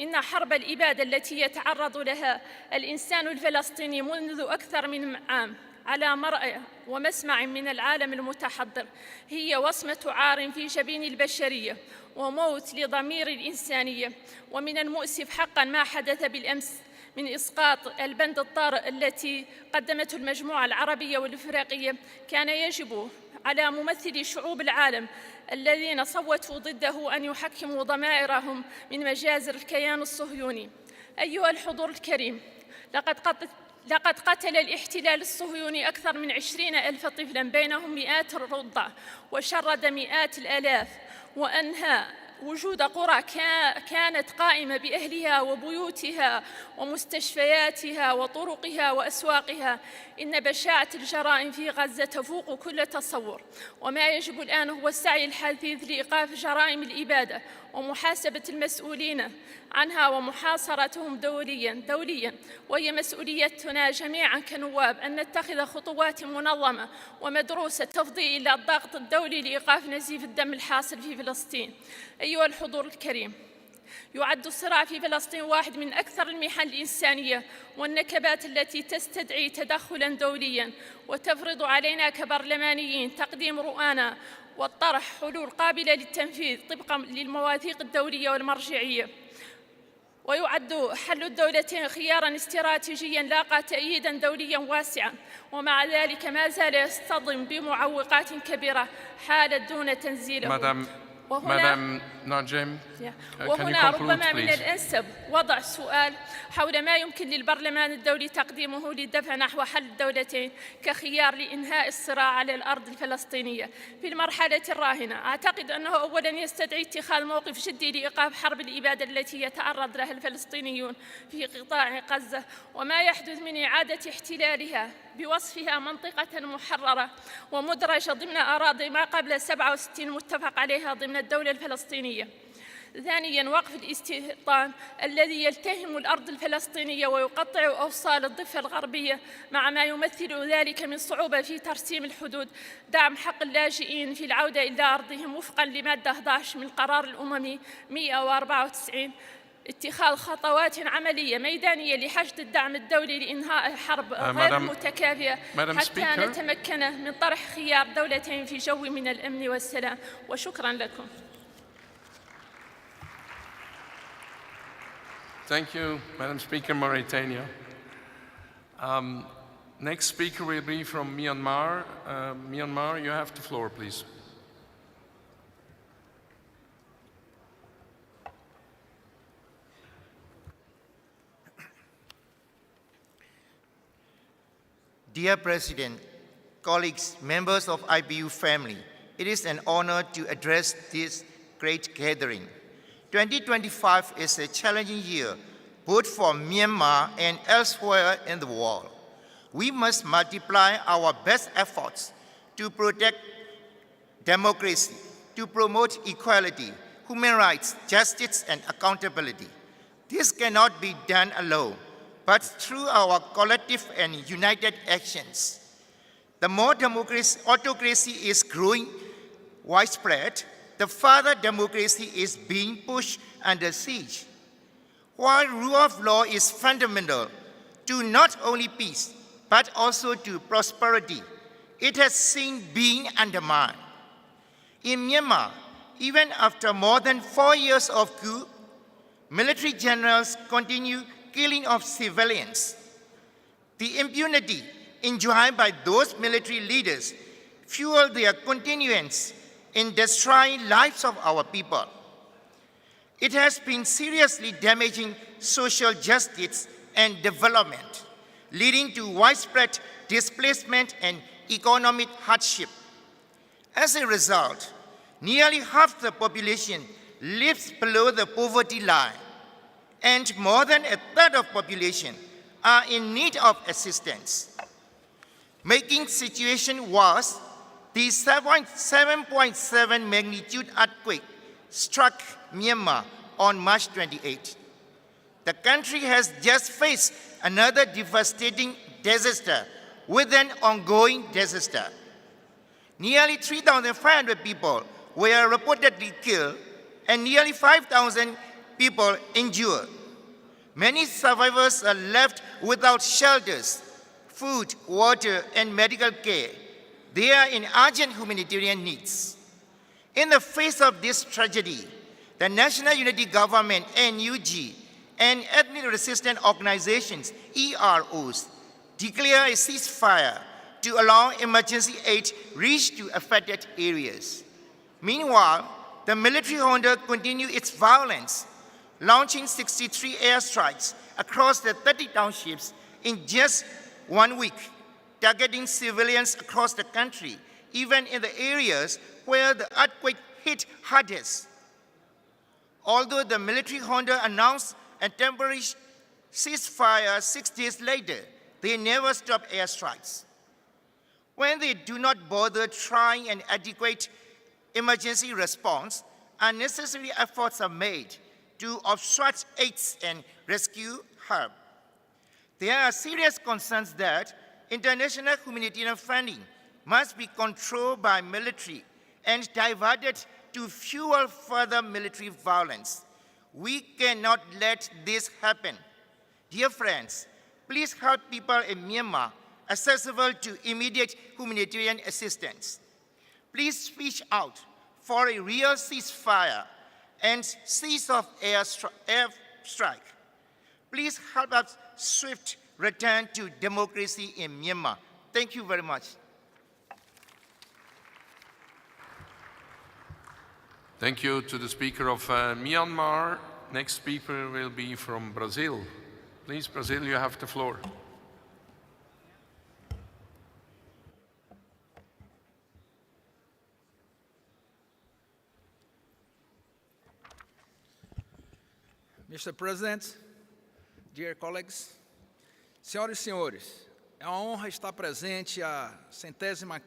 إن حرب الإبادة التي يتعرض لها الإنسان الفلسطيني منذ أكثر من عام على مرأى ومسمع من العالم المتحضر هي وصمة عار في جبين البشرية وموت لضمير الإنسانية. ومن المؤسف حقاً ما حدث بالأمس من إسقاط البند الطارئ التي قدمته المجموعة العربية والإفريقية. كان يجب على ممثلي شعوب العالم الذين صوتوا ضده أن يحكموا ضمائرهم من مجازر الكيان الصهيوني. أيها الحضور الكريم، لقد قتل الاحتلال الصهيوني أكثر من 20,000 طفلاً بينهم مئات الرضع، وشرد مئات الآلاف، وأنهى وجود قرى كانت قائمة بأهلها وبيوتها ومستشفياتها وطرقها وأسواقها. إن بشاعة الجرائم في غزة تفوق كل تصور، وما يجب الآن هو السعي الحثيث لإيقاف جرائم الإبادة ومحاسبة المسؤولين عنها ومحاصرتهم دولياً. وهي مسؤوليتنا جميعاً كنواب أن نتخذ خطوات منظمة ومدروسة تفضي إلى الضغط الدولي لإيقاف نزيف الدم الحاصل في فلسطين. أيها الحضور الكريم، يعد الصراع في فلسطين واحد من أكثر المحن الإنسانية والنكبات التي تستدعي تدخلاً دولياً وتفرض علينا كبرلمانيين تقديم رؤانا وطرح حلول قابلة للتنفيذ طبقاً للمواثيق الدولية والمرجعية. ويعد حل الدولتين خياراً استراتيجياً لاقى تأييداً دولياً واسعاً، ومع ذلك ما زال يصطدم بمعوقات كبيرة حالت دون تنزيله. Madam Najem, can you وهنا conclude, ربما من please? الأنسب وضع سؤال حول ما يمكن للبرلمان الدولي تقديمه للدفع نحو حل الدولتين كخيار لإنهاء الصراع على الأرض الفلسطينية في المرحلة الراهنة. أعتقد أنه أولاً يستدعي اتخاذ موقف جدي لإيقاف حرب الإبادة التي يتعرض لها الفلسطينيون في قطاع غزة وما يحدث من إعادة احتلالها بوصفها منطقة محررة ومدرجة ضمن أراضي ما قبل 67 متفق عليها ضمن الدولة الفلسطينية. ثانياً وقف الاستيطان الذي يلتهم الأرض الفلسطينية ويقطع أوصال الضفة الغربية مع ما يمثل ذلك من صعوبة في ترسيم الحدود. دعم حق اللاجئين في العودة إلى أرضهم وفقاً لمادة 11 من قرار الأمم 194. اتخاذ خطوات عملية ميدانية لحشد الدعم الدولي لإنهاء حرب غير متكافئة حتى نتمكن من طرح خيار دولتين في جو من الأمن والسلام. وشكراً لكم. Thank you, Madam Speaker, Mauritania. Next speaker will be from Myanmar. Myanmar, you have the floor, please. Dear President, colleagues, members of IPU family, it is an honor to address this great gathering. 2025 is a challenging year, both for Myanmar and elsewhere in the world. We must multiply our best efforts to protect democracy, to promote equality, human rights, justice, and accountability. This cannot be done alone, but through our collective and united actions. The more autocracy is growing widespread, the further democracy is being pushed under siege. While rule of law is fundamental to not only peace, but also to prosperity, it has seen being undermined. In Myanmar, even after more than 4 years of coup, military generals continue killing of civilians. The impunity enjoyed by those military leaders fuel their continuance in destroying lives of our people. It has been seriously damaging social justice and development, leading to widespread displacement and economic hardship. As a result, nearly half the population lives below the poverty line, and more than a third of population are in need of assistance. Making the situation worse, the 7.7 magnitude earthquake struck Myanmar on March 28. The country has just faced another devastating disaster with an ongoing disaster. Nearly 3,500 people were reportedly killed and nearly 5,000 people injured. Many survivors are left without shelters, food, water, and medical care. They are in urgent humanitarian needs. In the face of this tragedy, the National Unity Government, NUG, and ethnic resistance organizations, EROs, declare a ceasefire to allow emergency aid reach to affected areas. Meanwhile, the military junta continues its violence, launching 63 airstrikes across the 30 townships in just 1 week, targeting civilians across the country, even in the areas where the earthquake hit hardest. Although the military junta announced a temporary ceasefire 6 days later, they never stopped airstrikes. When they do not bother trying an adequate emergency response, unnecessary efforts are made to obstruct aid and rescue help. There are serious concerns that international humanitarian funding must be controlled by military and diverted to fuel further military violence. We cannot let this happen. Dear friends, please help people in Myanmar accessible to immediate humanitarian assistance. Please speak out for a real ceasefire and cease of airstrike. Please help us swift return to democracy in Myanmar. Thank you very much. Thank you to the Speaker of Myanmar. Next speaker will be from Brazil. Please, Brazil, you have the floor. Mr. President, dear colleagues, senhoras e senhores, é uma honra estar presente à 150ª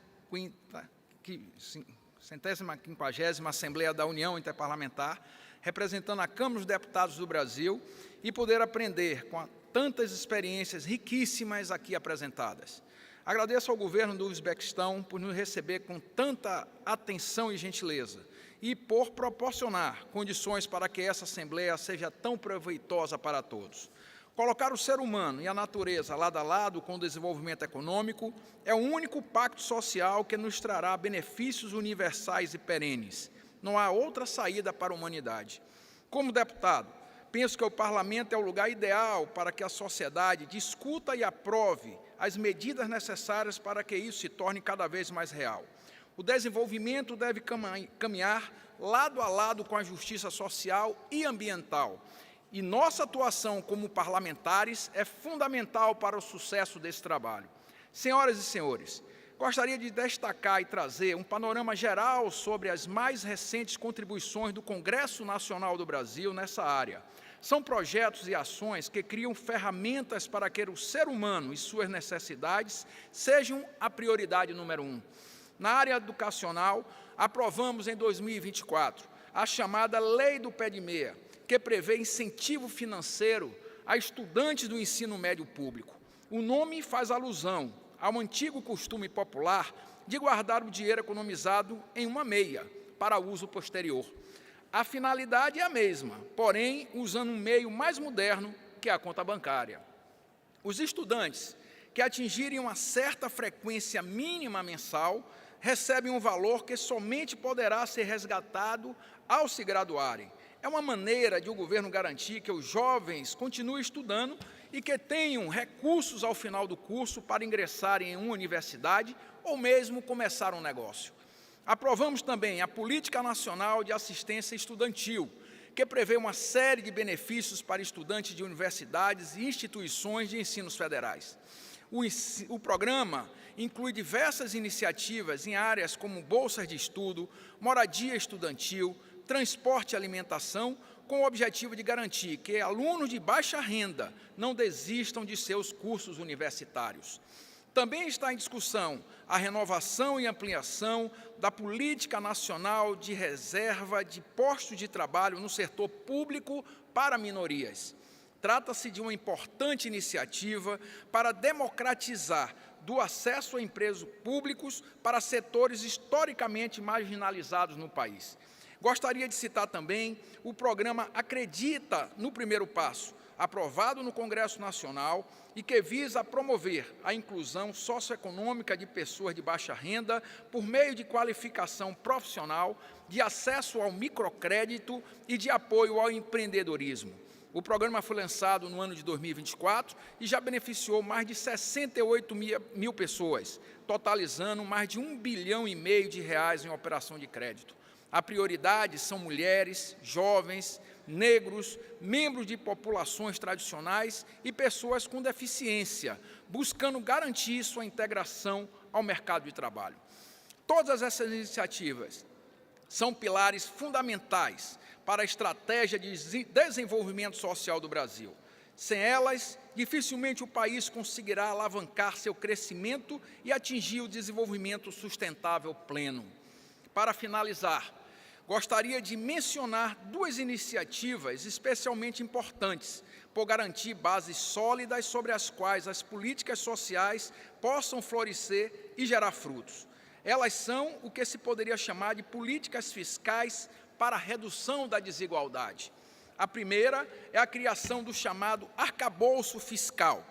Assembleia da União Interparlamentar, representando a Câmara dos Deputados do Brasil e poder aprender com tantas experiências riquíssimas aqui apresentadas. Agradeço ao governo do Uzbequistão por nos receber com tanta atenção e gentileza e por proporcionar condições para que essa Assembleia seja tão proveitosa para todos. Colocar o ser humano e a natureza lado a lado com o desenvolvimento econômico é o único pacto social que nos trará benefícios universais e perenes. Não há outra saída para a humanidade. Como deputado, penso que o Parlamento é o lugar ideal para que a sociedade discuta e aprove as medidas necessárias para que isso se torne cada vez mais real. O desenvolvimento deve caminhar lado a lado com a justiça social e ambiental. E nossa atuação como parlamentares é fundamental para o sucesso desse trabalho. Senhoras e senhores, gostaria de destacar e trazer um panorama geral sobre as mais recentes contribuições do Congresso Nacional do Brasil nessa área. São projetos e ações que criam ferramentas para que o ser humano e suas necessidades sejam a prioridade número 1. Na área educacional, aprovamos em 2024 a chamada Lei do Pé de Meia, que prevê incentivo financeiro a estudantes do ensino médio público. O nome faz alusão ao antigo costume popular de guardar o dinheiro economizado em uma meia para uso posterior. A finalidade é a mesma, porém usando um meio mais moderno que a conta bancária. Os estudantes que atingirem uma certa frequência mínima mensal recebem um valor que somente poderá ser resgatado ao se graduarem. É uma maneira de o governo garantir que os jovens continuem estudando e que tenham recursos ao final do curso para ingressarem em uma universidade ou mesmo começar um negócio. Aprovamos também a Política Nacional de Assistência Estudantil, que prevê uma série de benefícios para estudantes de universidades e instituições de ensinos federais. O programa inclui diversas iniciativas em áreas como bolsas de estudo, moradia estudantil, transporte e alimentação, com o objetivo de garantir que alunos de baixa renda não desistam de seus cursos universitários. Também está em discussão a renovação e ampliação da Política Nacional de Reserva de Postos de Trabalho no setor público para minorias. Trata-se de uma importante iniciativa para democratizar do acesso a empregos públicos para setores historicamente marginalizados no país. Gostaria de citar também o programa Acredita no Primeiro Passo, aprovado no Congresso Nacional e que visa promover a inclusão socioeconômica de pessoas de baixa renda por meio de qualificação profissional, de acesso ao microcrédito e de apoio ao empreendedorismo. O programa foi lançado no ano de 2024 e já beneficiou mais de 68 mil pessoas, totalizando mais de R$1,5 bilhão em operação de crédito. A prioridade são mulheres, jovens, negros, membros de populações tradicionais e pessoas com deficiência, buscando garantir sua integração ao mercado de trabalho. Todas essas iniciativas são pilares fundamentais para a estratégia de desenvolvimento social do Brasil. Sem elas, dificilmente o país conseguirá alavancar seu crescimento e atingir o desenvolvimento sustentável pleno. Para finalizar, gostaria de mencionar duas iniciativas especialmente importantes, por garantir bases sólidas sobre as quais as políticas sociais possam florescer e gerar frutos. Elas são o que se poderia chamar de políticas fiscais para a redução da desigualdade. A primeira é a criação do chamado arcabouço fiscal.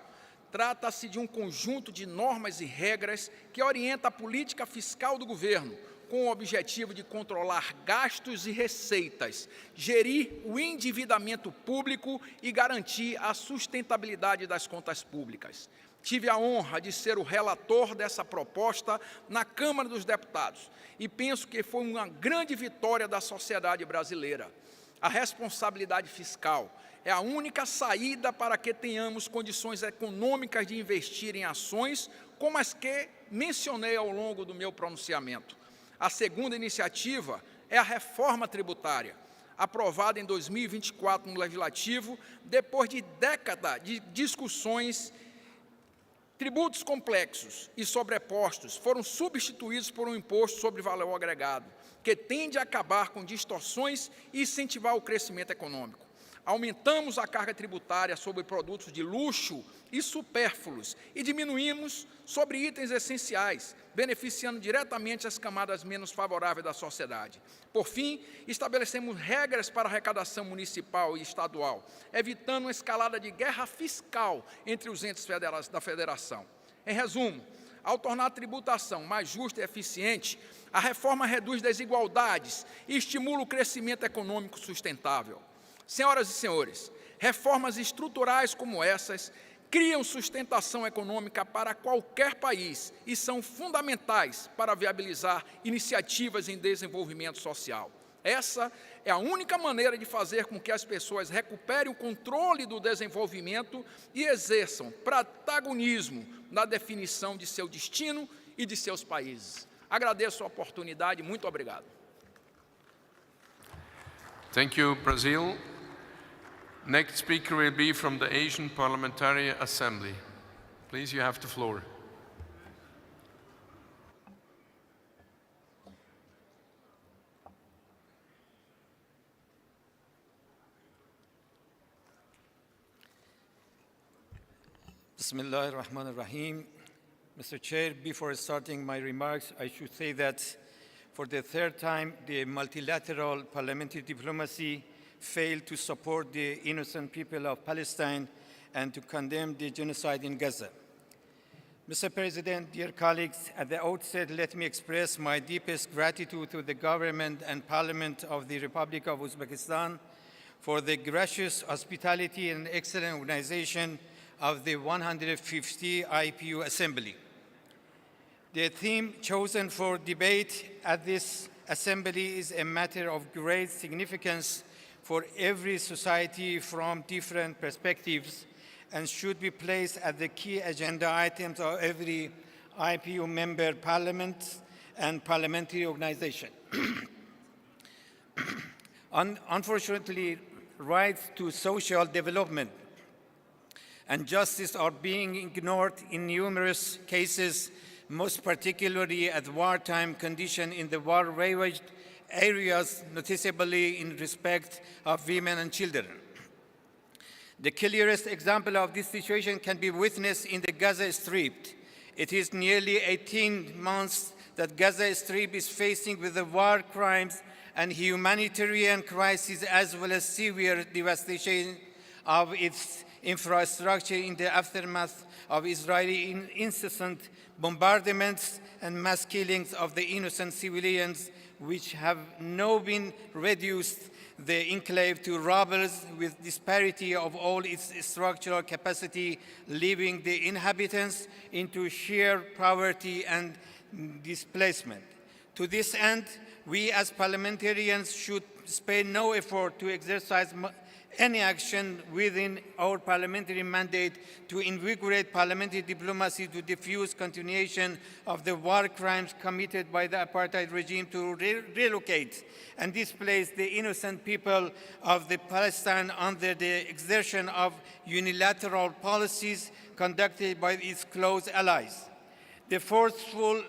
Trata-se de um conjunto de normas e regras que orienta a política fiscal do governo, com o objetivo de controlar gastos e receitas, gerir o endividamento público e garantir a sustentabilidade das contas públicas. Tive a honra de ser o relator dessa proposta na Câmara dos Deputados e penso que foi uma grande vitória da sociedade brasileira. A responsabilidade fiscal é a única saída para que tenhamos condições econômicas de investir em ações como as que mencionei ao longo do meu pronunciamento. A segunda iniciativa é a reforma tributária, aprovada em 2024 no Legislativo, depois de décadas de discussões. Tributos complexos e sobrepostos foram substituídos por um imposto sobre valor agregado, que tende a acabar com distorções e incentivar o crescimento econômico. Aumentamos a carga tributária sobre produtos de luxo e supérfluos e diminuímos sobre itens essenciais, beneficiando diretamente as camadas menos favoráveis da sociedade. Por fim, estabelecemos regras para a arrecadação municipal e estadual, evitando uma escalada de guerra fiscal entre os entes da federação. Em resumo, ao tornar a tributação mais justa e eficiente, a reforma reduz desigualdades e estimula o crescimento econômico sustentável. Senhoras e senhores, reformas estruturais como essas criam sustentação econômica para qualquer país e são fundamentais para viabilizar iniciativas em desenvolvimento social. Essa é a única maneira de fazer com que as pessoas recuperem o controle do desenvolvimento e exerçam protagonismo na definição de seu destino e de seus países. Agradeço a oportunidade, muito obrigado. Thank you, Brazil. Next speaker will be from the Asian Parliamentary Assembly. Please, you have the floor. Bismillah ar-Rahman ar-Rahim. Mr. Chair, before starting my remarks, I should say that for the third time, the multilateral parliamentary diplomacy failed to support the innocent people of Palestine and to condemn the genocide in Gaza. Mr. President, dear colleagues, at the outset, let me express my deepest gratitude to the government and parliament of the Republic of Uzbekistan for the gracious hospitality and excellent organization of the 150 IPU Assembly. The theme chosen for debate at this assembly is a matter of great significance for every society from different perspectives and should be placed at the key agenda items of every IPU member parliament and parliamentary organization. Unfortunately, rights to social development and justice are being ignored in numerous cases, most particularly at wartime conditions in the war-ravaged areas, noticeably in respect of women and children. The clearest example of this situation can be witnessed in the Gaza Strip. It is nearly 18 months that Gaza Strip is facing with the war crimes and humanitarian crisis, as well as severe devastation of its infrastructure in the aftermath of Israeli incessant bombardments and mass killings of the innocent civilians, which have now been reduced the enclave to rubble with disparity of all its structural capacity, leaving the inhabitants into sheer poverty and displacement. To this end, we as parliamentarians should spare no effort to exercise any action within our parliamentary mandate to invigorate parliamentary diplomacy to diffuse continuation of the war crimes committed by the apartheid regime, to relocate and displace the innocent people of the Palestine under the exertion of unilateral policies conducted by its close allies. The forceful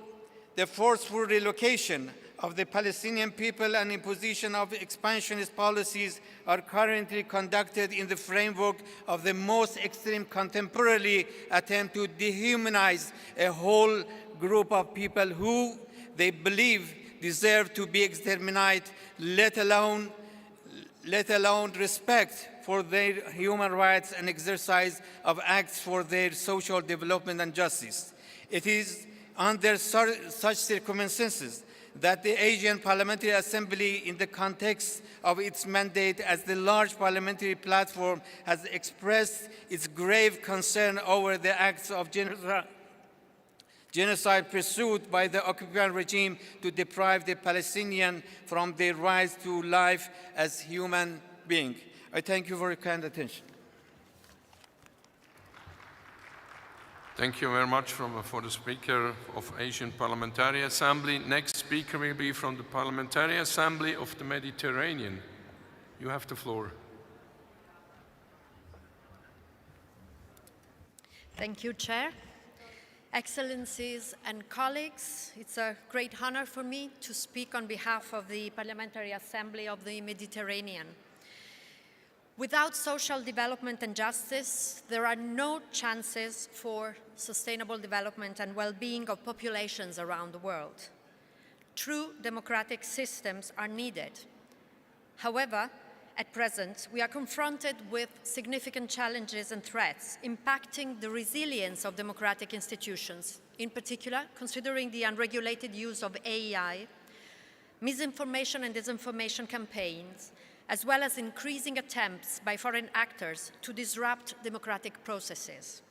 relocation of the Palestinian people and imposition of expansionist policies are currently conducted in the framework of the most extreme contemporary attempt to dehumanize a whole group of people who they believe deserve to be exterminated, let alone respect for their human rights and exercise of acts for their social development and justice. It is under such circumstances that the Asian Parliamentary Assembly, in the context of its mandate as the large parliamentary platform, has expressed its grave concern over the acts of genocide pursued by the occupant regime to deprive the Palestinians from their rights to life as human beings. I thank you for your kind attention. Thank you very much for the Speaker of Asian Parliamentary Assembly. Next speaker will be from the Parliamentary Assembly of the Mediterranean. You have the floor. Thank you, Chair. Excellencies and colleagues, it's a great honor for me to speak on behalf of the Parliamentary Assembly of the Mediterranean. Without social development and justice, there are no chances for sustainable development and well-being of populations around the world. True democratic systems are needed. However, at present, we are confronted with significant challenges and threats impacting the resilience of democratic institutions, in particular, considering the unregulated use of AI, misinformation and disinformation campaigns, as well as increasing attempts by foreign actors to disrupt democratic processes.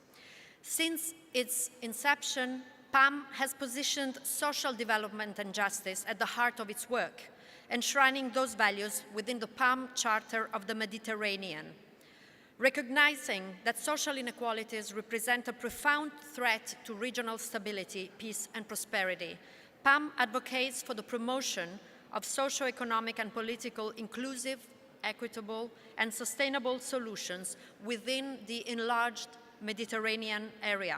Since its inception, PAM has positioned social development and justice at the heart of its work, enshrining those values within the PAM Charter of the Mediterranean. Recognizing that social inequalities represent a profound threat to regional stability, peace, and prosperity, PAM advocates for the promotion of socio-economic and political inclusive, equitable, and sustainable solutions within the enlarged Mediterranean area.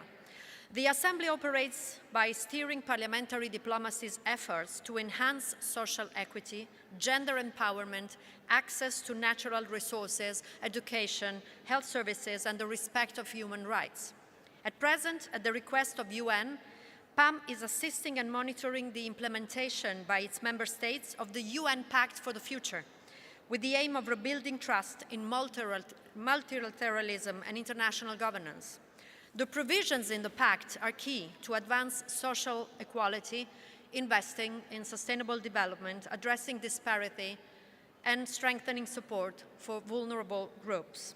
The Assembly operates by steering parliamentary diplomacy's efforts to enhance social equity, gender empowerment, access to natural resources, education, health services, and the respect of human rights. At present, at the request of UN, PAM is assisting and monitoring the implementation by its member states of the UN Pact for the Future, with the aim of rebuilding trust in multilateralism and international governance. The provisions in the pact are key to advance social equality, investing in sustainable development, addressing disparity, and strengthening support for vulnerable groups.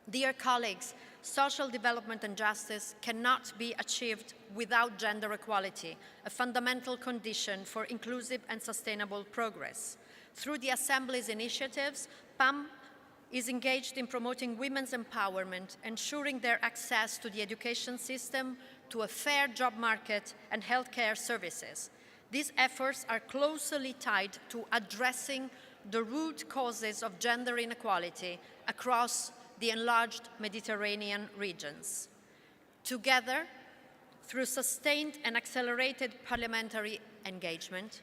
Dear colleagues, social development and justice cannot be achieved without gender equality, a fundamental condition for inclusive and sustainable progress. Through the Assembly's initiatives, PAM is engaged in promoting women's empowerment, ensuring their access to the education system, to a fair job market, and healthcare services. These efforts are closely tied to addressing the root causes of gender inequality across the enlarged Mediterranean regions. Together, through sustained and accelerated parliamentary engagement,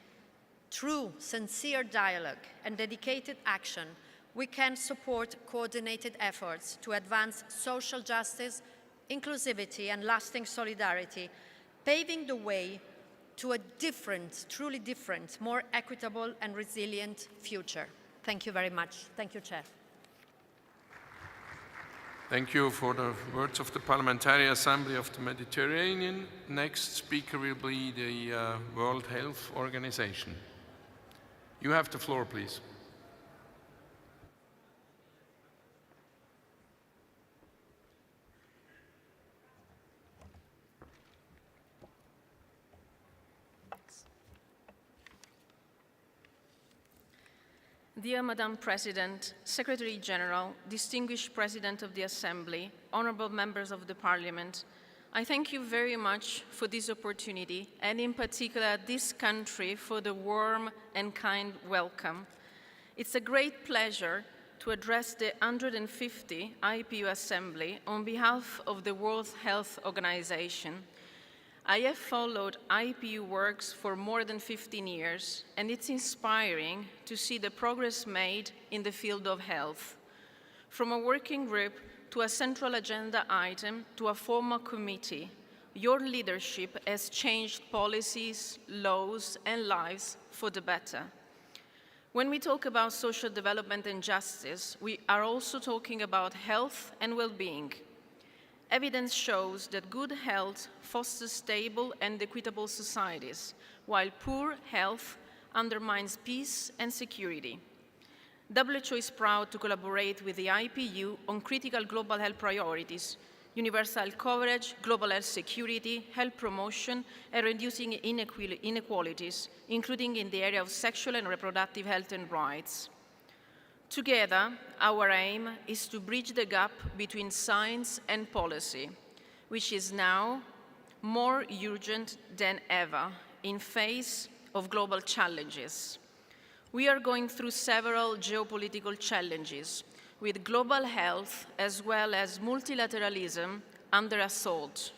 through sincere dialogue and dedicated action, we can support coordinated efforts to advance social justice, inclusivity, and lasting solidarity, paving the way to a different, truly different, more equitable and resilient future. Thank you very much. Thank you, Chair. Thank you for the words of the Parliamentary Assembly of the Mediterranean. Next speaker will be the World Health Organization. You have the floor, please. Dear Madam President, Secretary General, distinguished President of the Assembly, honorable members of the Parliament, I thank you very much for this opportunity, and in particular this country for the warm and kind welcome. It's a great pleasure to address the 150th IPU Assembly on behalf of the World Health Organization. I have followed IPU works for more than 15 years, and it's inspiring to see the progress made in the field of health. From a working group to a central agenda item to a formal committee, your leadership has changed policies, laws, and lives for the better. When we talk about social development and justice, we are also talking about health and well-being. Evidence shows that good health fosters stable and equitable societies, while poor health undermines peace and security. WHO is proud to collaborate with the IPU on critical global health priorities: universal coverage, global health security, health promotion, and reducing inequalities, including in the area of sexual and reproductive health and rights. Together, our aim is to bridge the gap between science and policy, which is now more urgent than ever in face of global challenges. We are going through several geopolitical challenges, with global health as well as multilateralism under assault.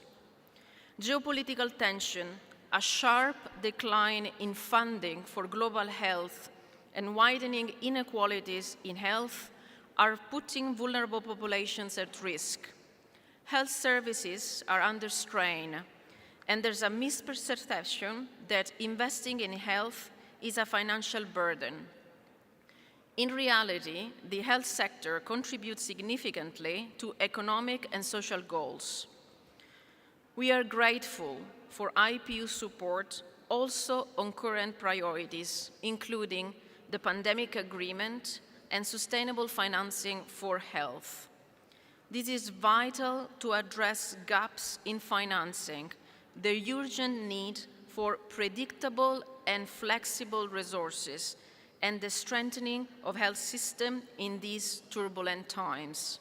Geopolitical tension, a sharp decline in funding for global health, and widening inequalities in health are putting vulnerable populations at risk. Health services are under strain, and there's a misperception that investing in health is a financial burden. In reality, the health sector contributes significantly to economic and social goals. We are grateful for IPU support also on current priorities, including the pandemic agreement and sustainable financing for health. This is vital to address gaps in financing, the urgent need for predictable and flexible resources, and the strengthening of health system in these turbulent times.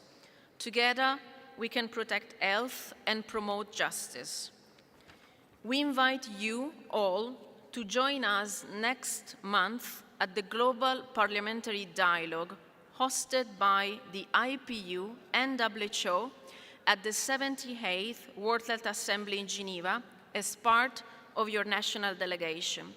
Together, we can protect health and promote justice. We invite you all to join us next month at the Global Parliamentary Dialogue hosted by the IPU and WHO at the 78th World Health Assembly in Geneva as part of your national delegation.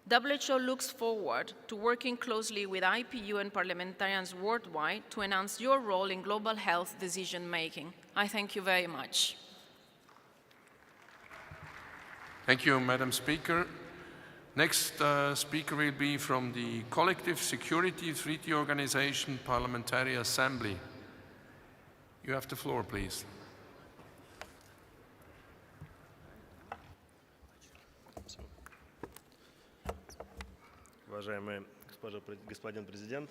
WHO looks forward to working closely with IPU and parliamentarians worldwide to enhance your role in global health decision-making. I thank you very much. Thank you, Madam Speaker. Next speaker will be from the Collective Security Treaty Organization Parliamentary Assembly. You have the floor, please. Уважаемый господин президент,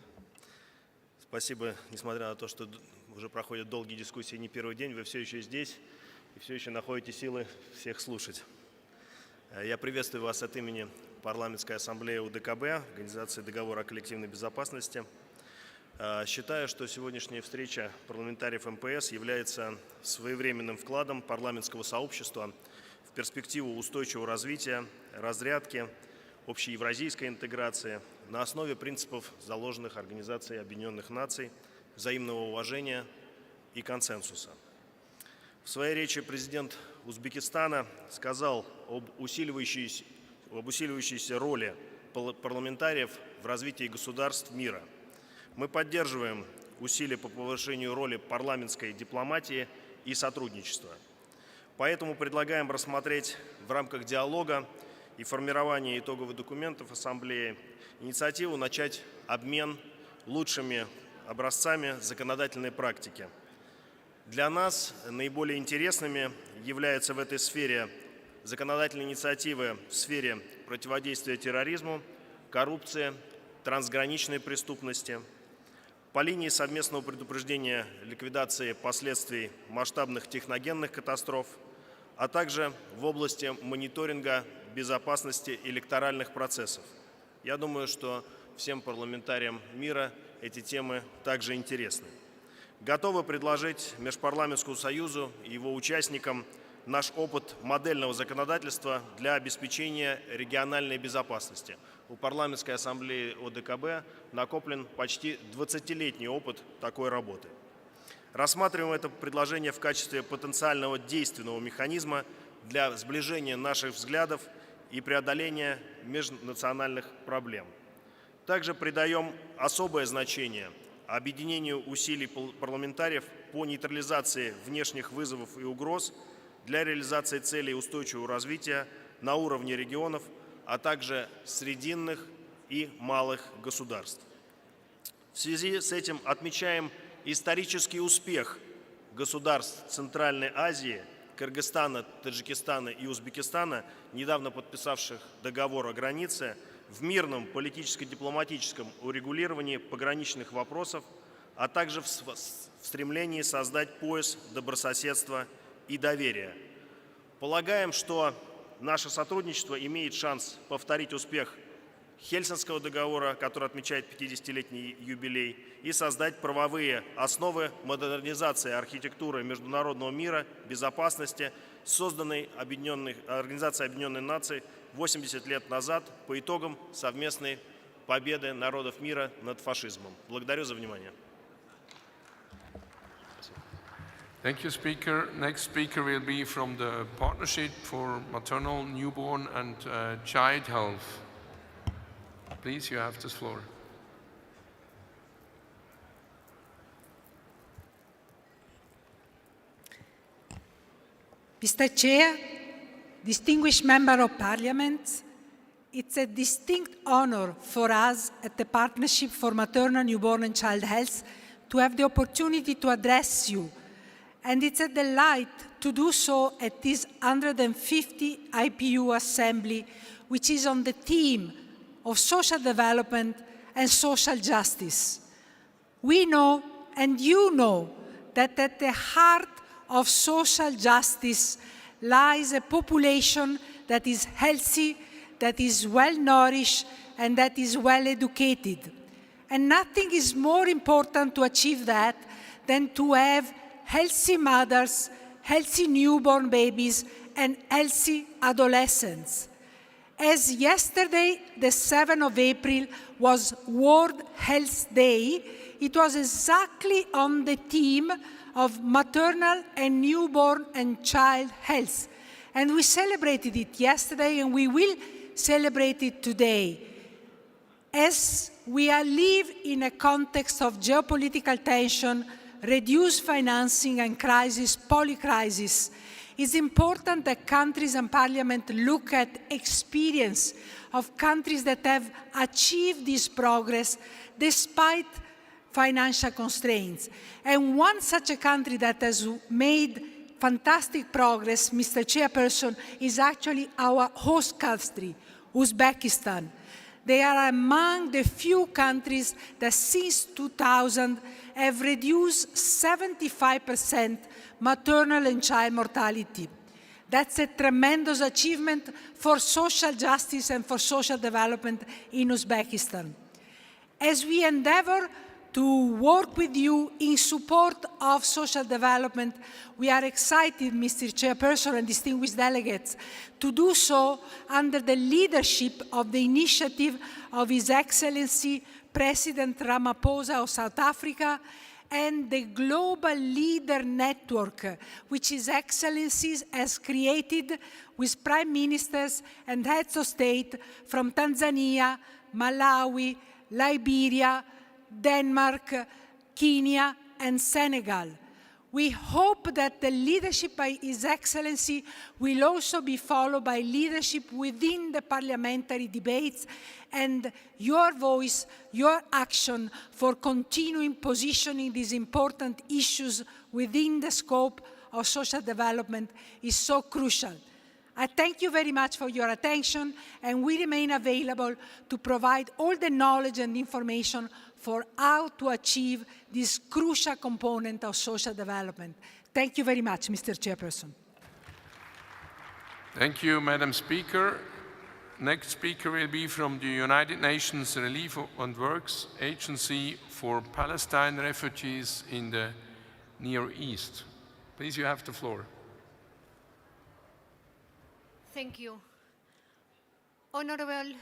спасибо, несмотря на то, что уже проходят долгие дискуссии, не первый день, вы все еще здесь и все еще находите силы всех слушать. Я приветствую вас от имени Парламентской ассамблеи УДКБ, Организации договора о коллективной безопасности. Считаю, что сегодняшняя встреча парламентариев МПС является своевременным вкладом парламентского сообщества в перспективу устойчивого развития, разрядки, общеевразийской интеграции на основе принципов, заложенных Организацией Объединенных Наций, взаимного уважения и консенсуса. В своей речи президент Узбекистана сказал об усиливающейся роли парламентариев в развитии государств мира. Мы поддерживаем усилия по повышению роли парламентской дипломатии и сотрудничества. Поэтому предлагаем рассмотреть в рамках диалога и формирования итоговых документов Ассамблеи инициативу начать обмен лучшими образцами законодательной практики. Для нас наиболее интересными являются в этой сфере законодательные инициативы в сфере противодействия терроризму, коррупции, трансграничной преступности, по линии совместного предупреждения ликвидации последствий масштабных техногенных катастроф, а также в области мониторинга безопасности электоральных процессов. Я думаю, что всем парламентариям мира эти темы также интересны. Готовы предложить Межпарламентскому союзу и его участникам наш опыт модельного законодательства для обеспечения региональной безопасности. У Парламентской ассамблеи ОДКБ накоплен почти 20-летний опыт такой работы. Рассматриваем это предложение в качестве потенциального действенного механизма для сближения наших взглядов и преодоления межнациональных проблем. Также придаем особое значение объединению усилий парламентариев по нейтрализации внешних вызовов и угроз для реализации целей устойчивого развития на уровне регионов, а также срединных и малых государств. В связи с этим отмечаем исторический успех государств Центральной Азии, Кыргызстана, Таджикистана и Узбекистана, недавно подписавших договор о границе, в мирном политическо-дипломатическом урегулировании пограничных вопросов, а также в стремлении создать пояс добрососедства и доверия. Полагаем, что наше сотрудничество имеет шанс повторить успех Хельсинского договора, который отмечает 50-летний юбилей, и создать правовые основы модернизации архитектуры международного мира, безопасности, созданной Организацией Объединенных Наций 80 лет назад по итогам совместной победы народов мира над фашизмом. Благодарю за внимание. Thank you, Speaker. Next speaker will be from the Partnership for Maternal, Newborn and Child Health. Please, you have the floor. Mr. Chair, distinguished Member of Parliament, it's a distinct honor for us at the Partnership for Maternal, Newborn and Child Health to have the opportunity to address you. And it's a delight to do so at this 150 IPU Assembly, which is on the theme of social development and social justice. We know, and you know, that at the heart of social justice lies a population that is healthy, that is well-nourished, and that is well-educated. And nothing is more important to achieve that than to have healthy mothers, healthy newborn babies, and healthy adolescents. As yesterday, the 7th of April, was World Health Day, it was exactly on the theme of maternal and newborn and child health. And we celebrated it yesterday, and we will celebrate it today. As we live in a context of geopolitical tension, reduced financing and crisis, polycrisis, it's important that countries and parliament look at experience of countries that have achieved this progress despite financial constraints. And one such a country that has made fantastic progress, Mr. Chairperson, is actually our host country, Uzbekistan. They are among the few countries that since 2000 have reduced 75% maternal and child mortality. That's a tremendous achievement for social justice and for social development in Uzbekistan. As we endeavor to work with you in support of social development, we are excited, Mr. Chairperson and distinguished delegates, to do so under the leadership of the initiative of His Excellency President Ramaphosa of South Africa and the Global Leader Network, which His Excellency has created with prime ministers and heads of state from Tanzania, Malawi, Liberia, Denmark, Kenya, and Senegal. We hope that the leadership by His Excellency will also be followed by leadership within the parliamentary debates, and your voice, your action for continuing positioning these important issues within the scope of social development is so crucial. I thank you very much for your attention, and we remain available to provide all the knowledge and information for how to achieve this crucial component of social development. Thank you very much, Mr. Chairperson. Thank you, Madam Speaker. Next speaker will be from the United Nations Relief and Works Agency for Palestine Refugees in the Near East. Please, you have the floor. Thank you. Honorable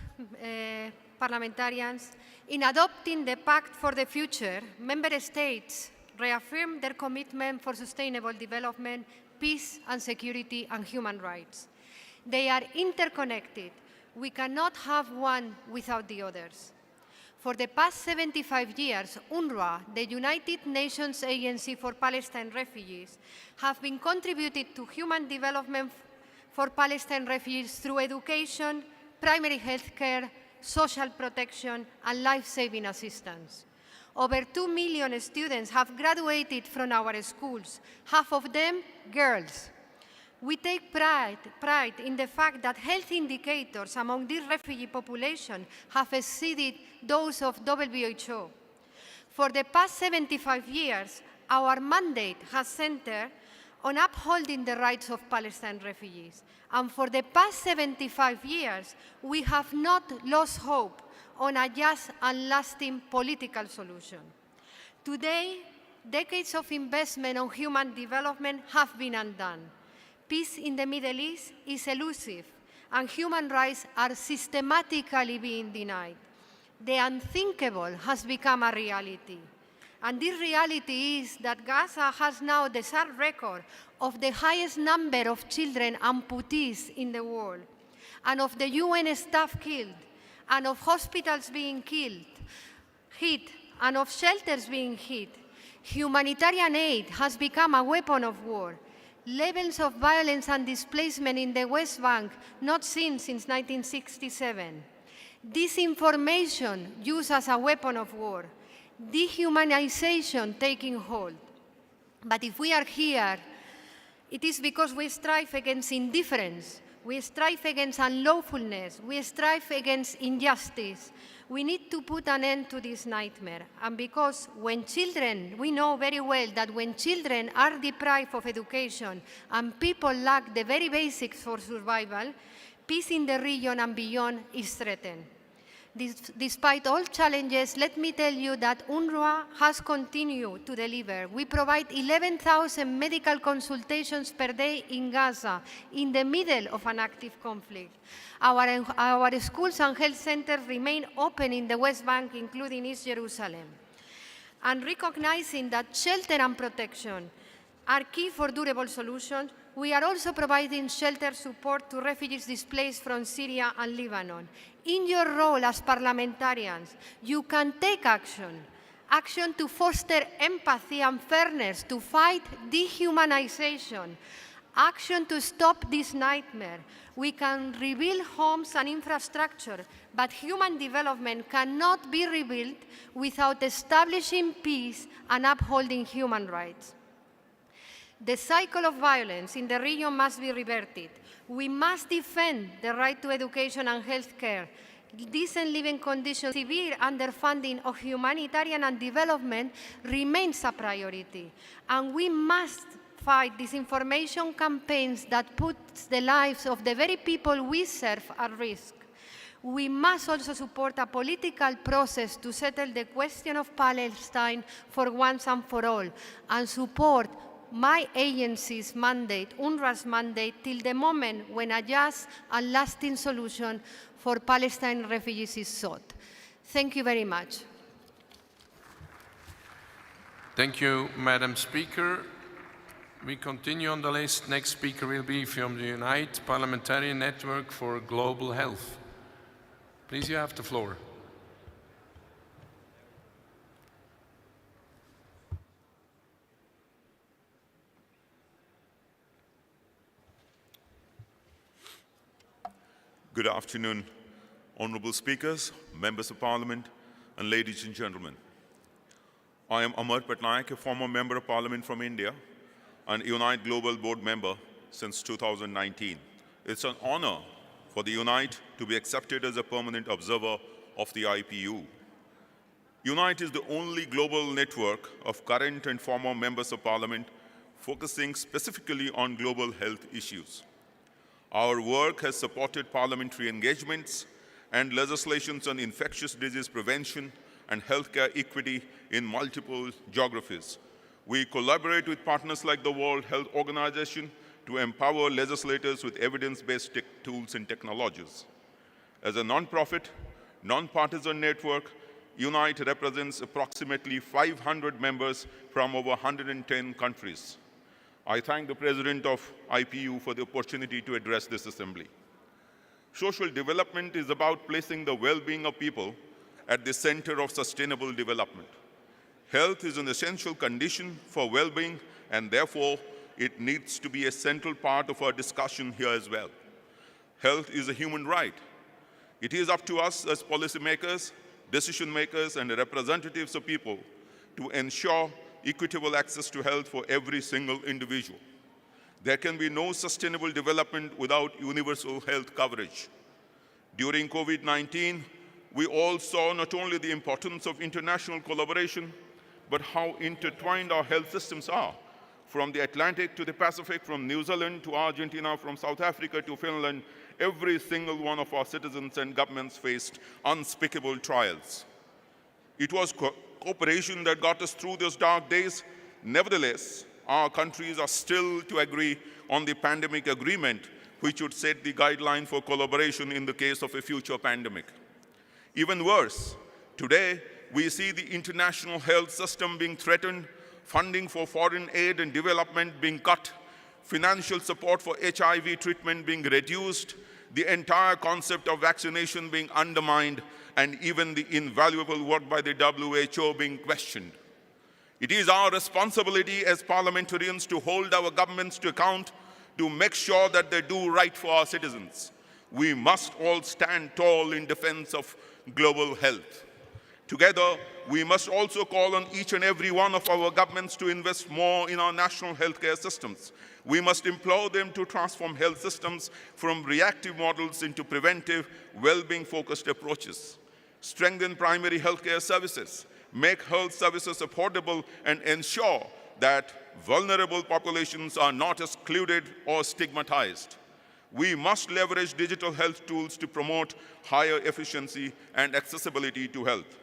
parliamentarians, in adopting the Pact for the Future, Member States reaffirmed their commitment for sustainable development, peace and security, and human rights. They are interconnected. We cannot have one without the others. For the past 75 years, UNRWA, the United Nations Agency for Palestine Refugees, have been contributing to human development for Palestine refugees through education, primary health care, social protection, and life-saving assistance. Over 2 million students have graduated from our schools, half of them girls. We take pride in the fact that health indicators among this refugee population have exceeded those of WHO. For the past 75 years, our mandate has centered on upholding the rights of Palestine refugees. And for the past 75 years, we have not lost hope on a just and lasting political solution. Today, decades of investment on human development have been undone. Peace in the Middle East is elusive, and human rights are systematically being denied. The unthinkable has become a reality. And this reality is that Gaza has now the sad record of the highest number of children amputees in the world, and of the UN staff killed, and of hospitals being hit, and of shelters being hit. Humanitarian aid has become a weapon of war. Levels of violence and displacement in the West Bank not seen since 1967. Disinformation used as a weapon of war. Dehumanization taking hold. But if we are here, it is because we strive against indifference, we strive against unlawfulness, we strive against injustice. We need to put an end to this nightmare. And because when children, we know very well that when children are deprived of education and people lack the very basics for survival, peace in the region and beyond is threatened. Despite all challenges, let me tell you that UNRWA has continued to deliver. We provide 11,000 medical consultations per day in Gaza, in the middle of an active conflict. Our schools and health centers remain open in the West Bank, including East Jerusalem. And recognizing that shelter and protection are key for durable solutions, we are also providing shelter support to refugees displaced from Syria and Lebanon. In your role as parliamentarians, you can take action to foster empathy and fairness, to fight dehumanization, action to stop this nightmare. We can rebuild homes and infrastructure, but human development cannot be rebuilt without establishing peace and upholding human rights. The cycle of violence in the region must be reverted. We must defend the right to education and health care, decent living conditions. Severe underfunding of humanitarian and development remains a priority. And we must fight disinformation campaigns that put the lives of the very people we serve at risk. We must also support a political process to settle the question of Palestine for once and for all, and support my agency's mandate, UNRWA's mandate, till the moment when a just and lasting solution for Palestine refugees is sought. Thank you very much. Thank you, Madam Speaker. We continue on the list. Next speaker will be from the Inter-Parliamentary Network for Global Health. Please, you have the floor. Good afternoon, honorable speakers, members of parliament, and ladies and gentlemen. I am Amar Patnaik, a former member of parliament from India and Unite Global board member since 2019. It's an honor for the Unite to be accepted as a permanent observer of the IPU. Unite is the only global network of current and former members of parliament focusing specifically on global health issues. Our work has supported parliamentary engagements and legislations on infectious disease prevention and healthcare equity in multiple geographies. We collaborate with partners like the World Health Organization to empower legislators with evidence-based tools and technologies. As a non-profit, non-partisan network, Unite represents approximately 500 members from over 110 countries. I thank the President of IPU for the opportunity to address this assembly. Social development is about placing the well-being of people at the center of sustainable development. Health is an essential condition for well-being, and therefore it needs to be a central part of our discussion here as well. Health is a human right. It is up to us as policymakers decision makers, and representatives of people to ensure equitable access to health for every single individual. There can be no sustainable development without universal health coverage. During COVID-19, we all saw not only the importance of international collaboration, but how intertwined our health systems are, from the Atlantic to the Pacific, from New Zealand to Argentina, from South Africa to Finland. Every single one of our citizens and governments faced unspeakable trials. It was cooperation that got us through those dark days. Nevertheless, our countries are still to agree on the pandemic agreement, which would set the guideline for collaboration in the case of a future pandemic. Even worse, today we see the international health system being threatened, funding for foreign aid and development being cut, financial support for HIV treatment being reduced, the entire concept of vaccination being undermined, and even the invaluable work by the WHO being questioned. It is our responsibility as parliamentarians to hold our governments to account, to make sure that they do right for our citizens. We must all stand tall in defense of global health. Together, we must also call on each and every one of our governments to invest more in our national healthcare systems. We must implore them to transform health systems from reactive models into preventive, well-being focused approaches. Strengthen primary healthcare services, make health services affordable, and ensure that vulnerable populations are not excluded or stigmatized. We must leverage digital health tools to promote higher efficiency and accessibility to health.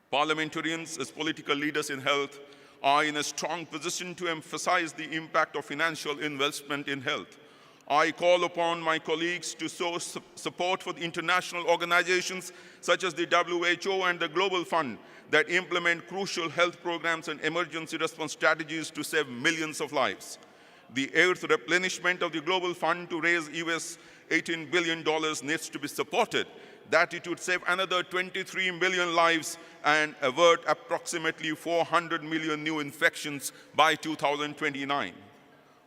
Parliamentarians, as political leaders in health, are in a strong position to emphasize the impact of financial investment in health. I call upon my colleagues to show support for the international organizations such as the WHO and the Global Fund that implement crucial health programs and emergency response strategies to save millions of lives. The 8th replenishment of the Global Fund to raise US $18 billion needs to be supported, that it would save another 23 million lives and avert approximately 400 million new infections by 2029.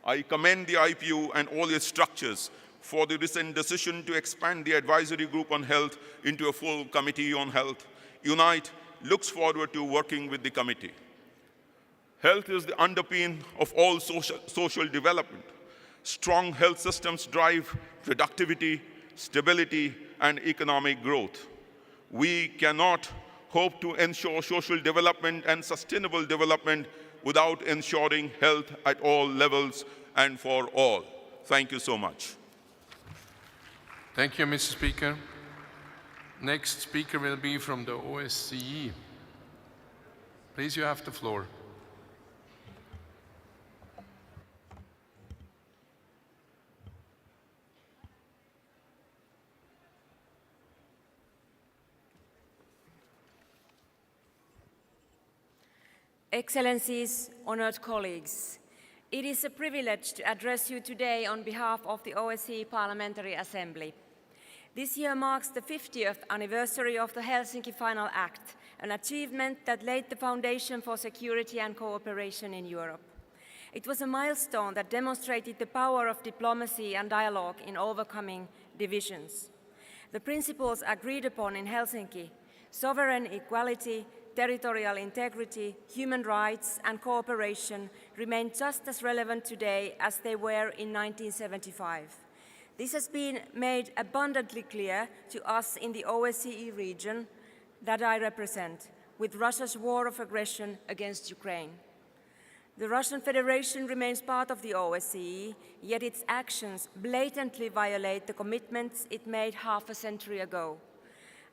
I commend the IPU and all its structures for the recent decision to expand the advisory group on health into a full committee on health. UNITE looks forward to working with the committee. Health is the underpin of all social development. Strong health systems drive productivity, stability, and economic growth. We cannot hope to ensure social development and sustainable development without ensuring health at all levels and for all. Thank you so much. Thank you, Mr. Speaker. Next speaker will be from the OSCE. Please, you have the floor. Excellencies, honored colleagues, it is a privilege to address you today on behalf of the OSCE Parliamentary Assembly. This year marks the 50th anniversary of the Helsinki Final Act, an achievement that laid the foundation for security and cooperation in Europe. It was a milestone that demonstrated the power of diplomacy and dialogue in overcoming divisions. The principles agreed upon in Helsinki, sovereign equality, territorial integrity, human rights, and cooperation remain just as relevant today as they were in 1975. This has been made abundantly clear to us in the OSCE region that I represent, with Russia's war of aggression against Ukraine. The Russian Federation remains part of the OSCE, yet its actions blatantly violate the commitments it made half a century ago.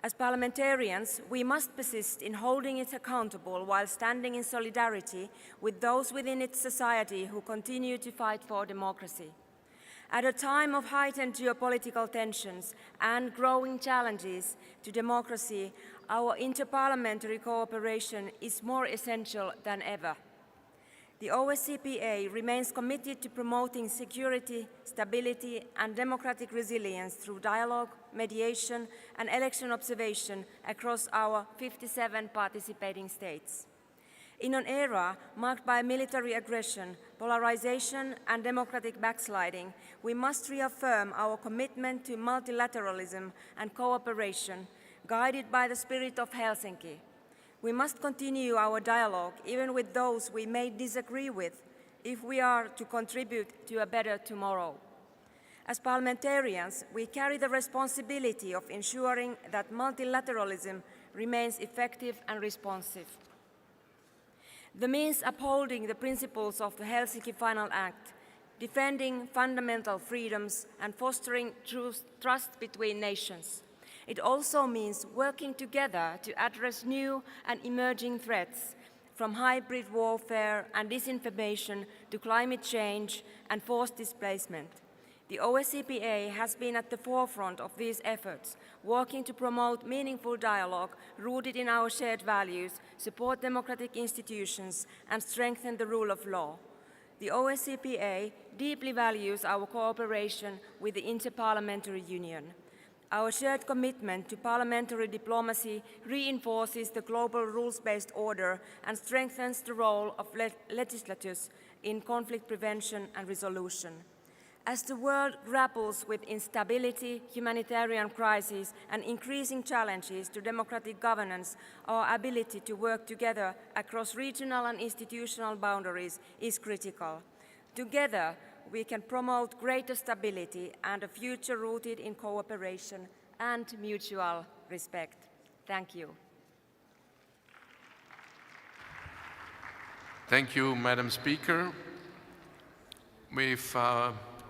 As parliamentarians, we must persist in holding it accountable while standing in solidarity with those within its society who continue to fight for democracy. At a time of heightened geopolitical tensions and growing challenges to democracy, our interparliamentary cooperation is more essential than ever. The OSCPA remains committed to promoting security, stability, and democratic resilience through dialogue, mediation, and election observation across our 57 participating states. In an era marked by military aggression, polarization, and democratic backsliding, we must reaffirm our commitment to multilateralism and cooperation, guided by the spirit of Helsinki. We must continue our dialogue even with those we may disagree with if we are to contribute to a better tomorrow. As parliamentarians, we carry the responsibility of ensuring that multilateralism remains effective and responsive. The means upholding the principles of the Helsinki Final Act, defending fundamental freedoms and fostering trust between nations. It also means working together to address new and emerging threats, from hybrid warfare and disinformation to climate change and forced displacement. The OSCPA has been at the forefront of these efforts, working to promote meaningful dialogue rooted in our shared values, support democratic institutions, and strengthen the rule of law. The OSCPA deeply values our cooperation with the Inter-Parliamentary Union. Our shared commitment to parliamentary diplomacy reinforces the global rules-based order and strengthens the role of legislators in conflict prevention and resolution. As the world grapples with instability, humanitarian crises, and increasing challenges to democratic governance, our ability to work together across regional and institutional boundaries is critical. Together, we can promote greater stability and a future rooted in cooperation and mutual respect. Thank you. Thank you, Madam Speaker. With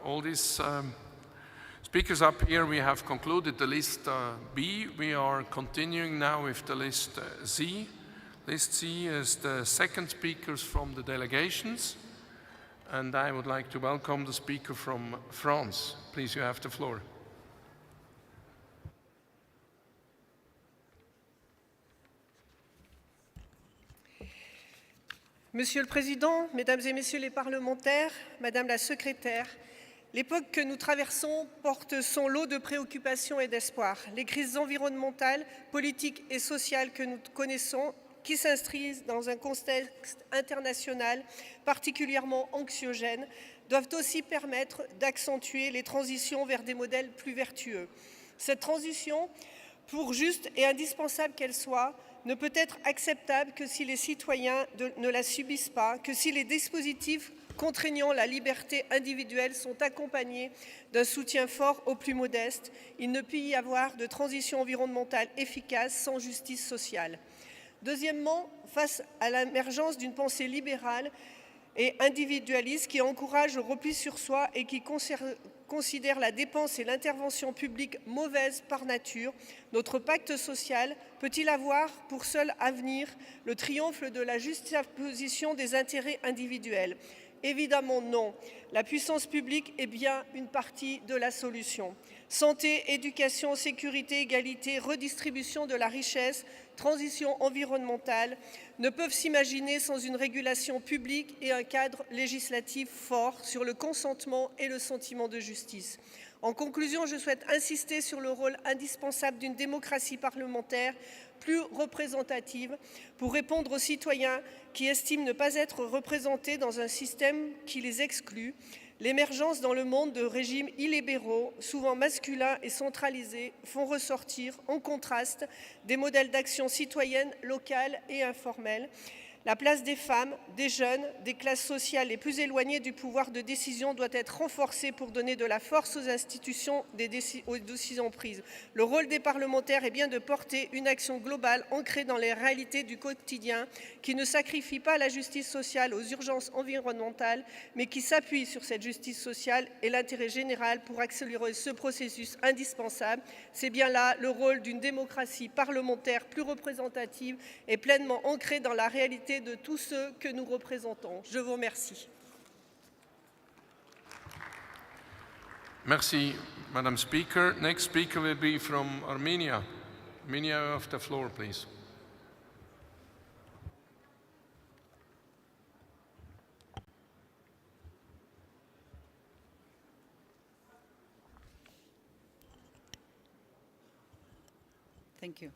all these speakers up here, we have concluded the list B. We are continuing now with the list Z. List C is the second speakers from the delegations. And I would like to welcome the speaker from France. Please, you have the floor. Monsieur le Président, Mesdames et Messieurs les parlementaires, Madame la Secrétaire, l'époque que nous traversons porte son lot de préoccupations et d'espoir. Les crises environnementales, politiques et sociales que nous connaissons, qui s'inscrivent dans un contexte international particulièrement anxiogène, doivent aussi permettre d'accentuer les transitions vers des modèles plus vertueux. Cette transition, pour juste et indispensable qu'elle soit, ne peut être acceptable que si les citoyens ne la subissent pas, que si les dispositifs contraignant la liberté individuelle sont accompagnés d'un soutien fort aux plus modestes. Il ne peut y avoir de transition environnementale efficace sans justice sociale. Deuxièmement, face à l'émergence d'une pensée libérale et individualiste qui encourage le repli sur soi et qui considère la dépense et l'intervention publique mauvaises par nature, notre pacte social peut-il avoir pour seul avenir le triomphe de la juxtaposition des intérêts individuels ? Évidemment non. La puissance publique est bien une partie de la solution. Santé, éducation, sécurité, égalité, redistribution de la richesse, transition environnementale ne peuvent s'imaginer sans une régulation publique et un cadre législatif fort sur le consentement et le sentiment de justice. En conclusion, je souhaite insister sur le rôle indispensable d'une démocratie parlementaire plus représentative pour répondre aux citoyens qui estiment ne pas être représentés dans un système qui les exclut. L'émergence dans le monde de régimes illibéraux, souvent masculins et centralisés, font ressortir en contraste des modèles d'action citoyenne locale et informelle. La place des femmes, des jeunes, des classes sociales les plus éloignées du pouvoir de décision doit être renforcée pour donner de la force aux institutions aux décisions prises. Le rôle des parlementaires est bien de porter une action globale ancrée dans les réalités du quotidien qui ne sacrifie pas la justice sociale aux urgences environnementales, mais qui s'appuie sur cette justice sociale et l'intérêt général pour accélérer ce processus indispensable. C'est bien là le rôle d'une démocratie parlementaire plus représentative et pleinement ancrée dans la réalité de tous ceux que nous représentons. Je vous remercie. Merci, Madam Speaker. Next speaker will be from Armenia. Armenia, you have the floor, please. Thank you.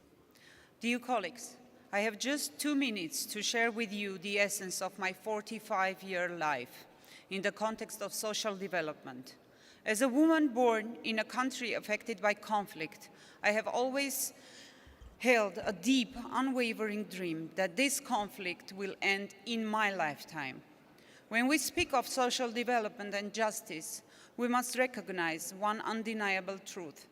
Dear colleagues, I have just 2 minutes to share with you the essence of my 45-year life in the context of social development. As a woman born in a country affected by conflict, I have always held a deep, unwavering dream that this conflict will end in my lifetime. When we speak of social development and justice, we must recognize one undeniable truth.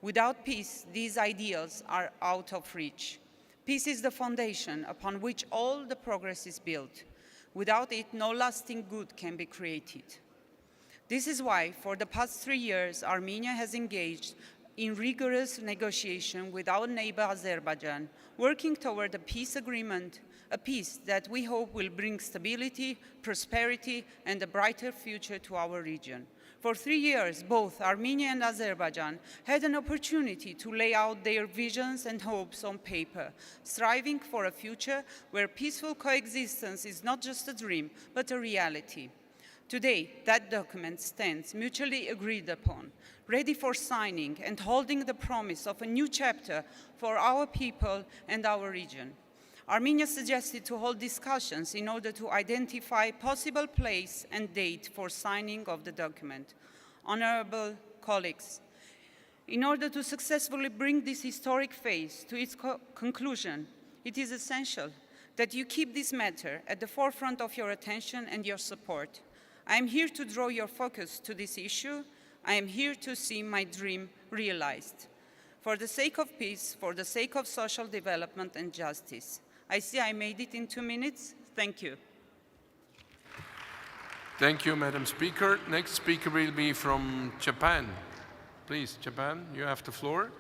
Without peace, these ideals are out of reach. Peace is the foundation upon which all the progress is built. Without it, no lasting good can be created. This is why, for the past 3 years, Armenia has engaged in rigorous negotiation with our neighbor Azerbaijan, working toward a peace agreement, a peace that we hope will bring stability, prosperity, and a brighter future to our region. For 3 years, both Armenia and Azerbaijan had an opportunity to lay out their visions and hopes on paper, striving for a future where peaceful coexistence is not just a dream, but a reality. Today, that document stands mutually agreed upon, ready for signing and holding the promise of a new chapter for our people and our region. Armenia suggested to hold discussions in order to identify possible place and date for signing of the document. Honorable colleagues, in order to successfully bring this historic phase to its conclusion, it is essential that you keep this matter at the forefront of your attention and your support. I am here to draw your focus to this issue. I am here to see my dream realized. For the sake of peace, for the sake of social development and justice. I see I made it in 2 minutes. Thank you. Thank you, Madam Speaker. Next speaker will be from Japan. Please, Japan, you have the floor.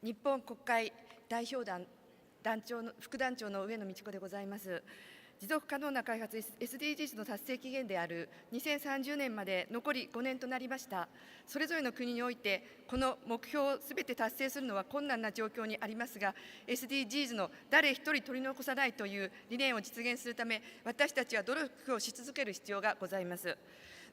日本国会代表団副団長の上野道子でございます。持続可能な開発 SDGs の達成期限である2030年まで残り5年となりました。それぞれの国においてこの目標をすべて達成するのは困難な状況にありますが、 SDGs の誰一人取り残さないという理念を実現するため、私たちは努力をし続ける必要がございます。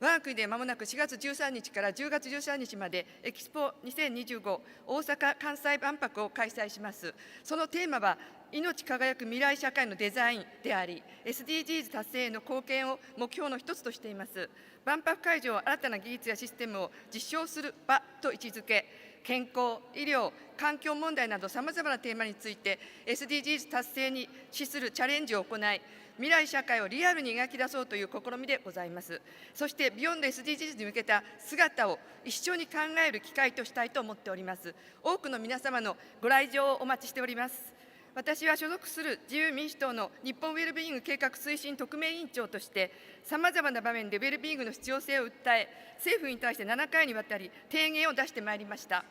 我が国でまもなく4月13日から10月13日までエキスポ2025大阪・関西万博を開催します。そのテーマは命輝く未来社会のデザインであり、 SDGs 達成への貢献を目標の一つとしています。万博会場は新たな技術やシステムを実証する場と位置づけ、健康、医療、環境問題などさまざまなテーマについて SDGs 達成に資するチャレンジを行い、未来社会をリアルに描き出そうという試みでございます。そしてビヨンド SDGs に向けた姿を一緒に考える機会としたいと思っております。多くの皆様のご来場をお待ちしております。私は所属する自由民主党の日本ウェルビーイング計画推進特命委員長として、さまざまな場面でウェルビーイングの必要性を訴え、政府に対して7回にわたり提言を出してまいりました。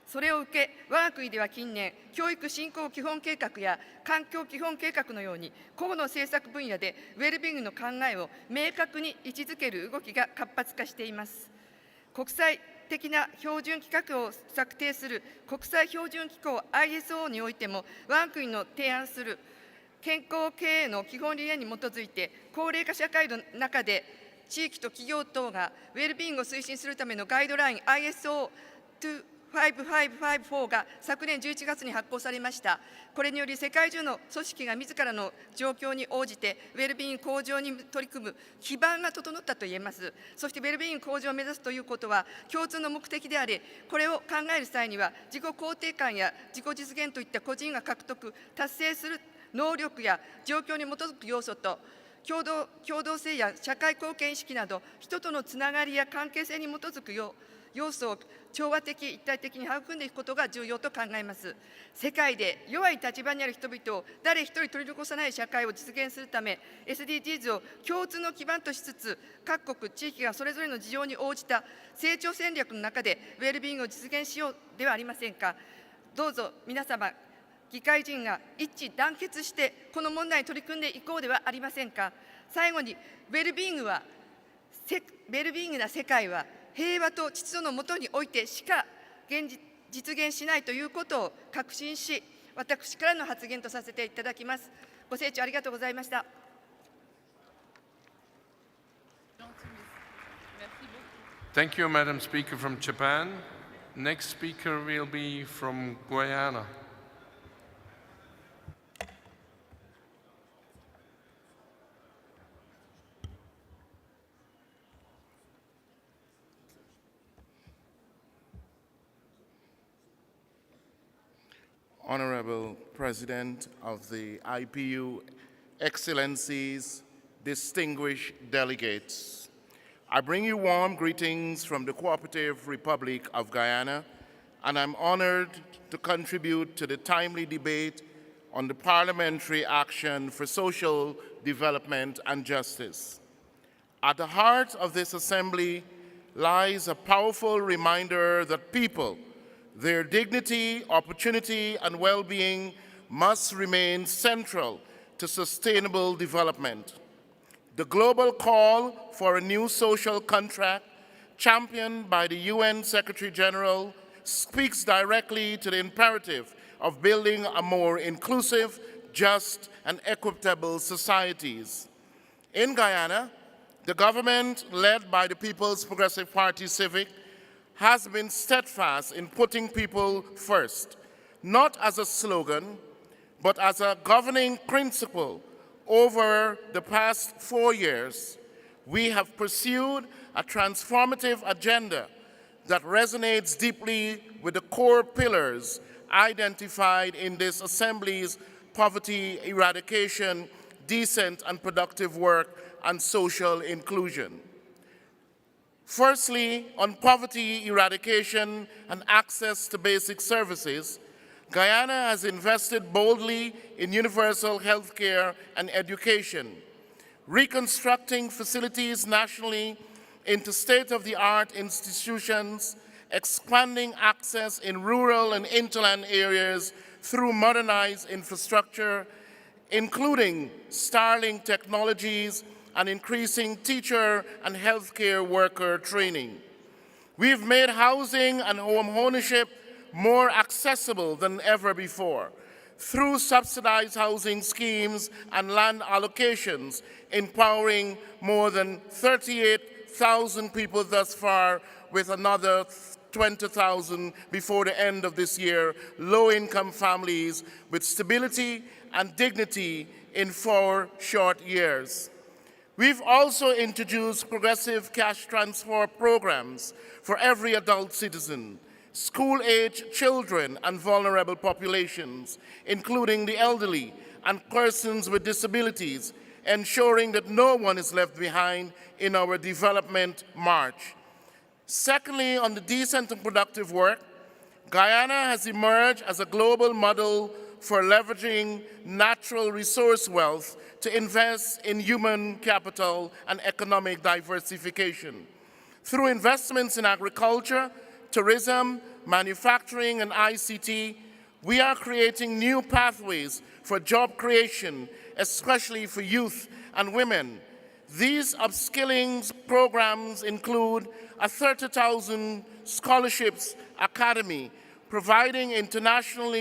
それを受け、我が国では近年、教育振興基本計画や環境基本計画のように、個々の政策分野でウェルビーイングの考えを明確に位置づける動きが活発化しています。国際的な標準規格を策定する国際標準機構 ISO においても、我が国の提案する健康経営の基本理念に基づいて、高齢化社会の中で地域と企業等がウェルビーイングを推進するためのガイドライン ISO2555 が昨年11月に発行されました。これにより世界中の組織が自らの状況に応じてウェルビーイング向上に取り組む基盤が整ったと言えます。そしてウェルビーイング向上を目指すということは共通の目的であり、これを考える際には自己肯定感や自己実現といった個人が獲得・達成する能力や状況に基づく要素と、共同性や社会貢献意識など人とのつながりや関係性に基づく要素を調和的一体的に育んでいくことが重要と考えます。世界で弱い立場にある人々を誰一人取り残さない社会を実現するため、 SDGs を共通の基盤としつつ、各国地域がそれぞれの事情に応じた成長戦略の中でウェルビーイングを実現しようではありませんか。どうぞ皆様、議会人が一致団結してこの問題に取り組んでいこうではありませんか。最後に、ウェルビーイングな世界は平和と秩序のもとにおいてしか実現しないということを確信し、私からの発言とさせていただきます。ご清聴ありがとうございました。Thank you, Madam Speaker from Japan. Next speaker will be from Guyana. Honorable President of the IPU, Excellencies, distinguished delegates, I bring you warm greetings from the Cooperative Republic of Guyana, and I'm honored to contribute to the timely debate on the Parliamentary Action for Social Development and Justice. At the heart of this assembly lies a powerful reminder that people, their dignity, opportunity, and well-being must remain central to sustainable development. The global call for a new social contract, championed by the UN Secretary-General, speaks directly to the imperative of building a more inclusive, just, and equitable societies. In Guyana, the government, led by the People's Progressive Party Civic, has been steadfast in putting people first, not as a slogan, but as a governing principle. Over the past 4 years, we have pursued a transformative agenda that resonates deeply with the core pillars identified in this Assembly's poverty eradication, decent and productive work, and social inclusion. Firstly, on poverty eradication and access to basic services, Guyana has invested boldly in universal health care and education, reconstructing facilities nationally into state-of-the-art institutions, expanding access in rural and hinterland areas through modernized infrastructure, including Starlink technologies and increasing teacher and healthcare worker training. We've made housing and home ownership more accessible than ever before through subsidized housing schemes and land allocations, empowering more than 38,000 people thus far, with another 20,000 before the end of this year, low-income families with stability and dignity in 4 short years. We've also introduced progressive cash transfer programs for every adult citizen, school-age children and vulnerable populations, including the elderly and persons with disabilities, ensuring that no one is left behind in our development march. Secondly, on the decent and productive work, Guyana has emerged as a global model for leveraging natural resource wealth to invest in human capital and economic diversification. Through investments in agriculture, tourism, manufacturing, and ICT, we are creating new pathways for job creation, especially for youth and women. These upskilling programs include a 30,000 scholarships academy, providing international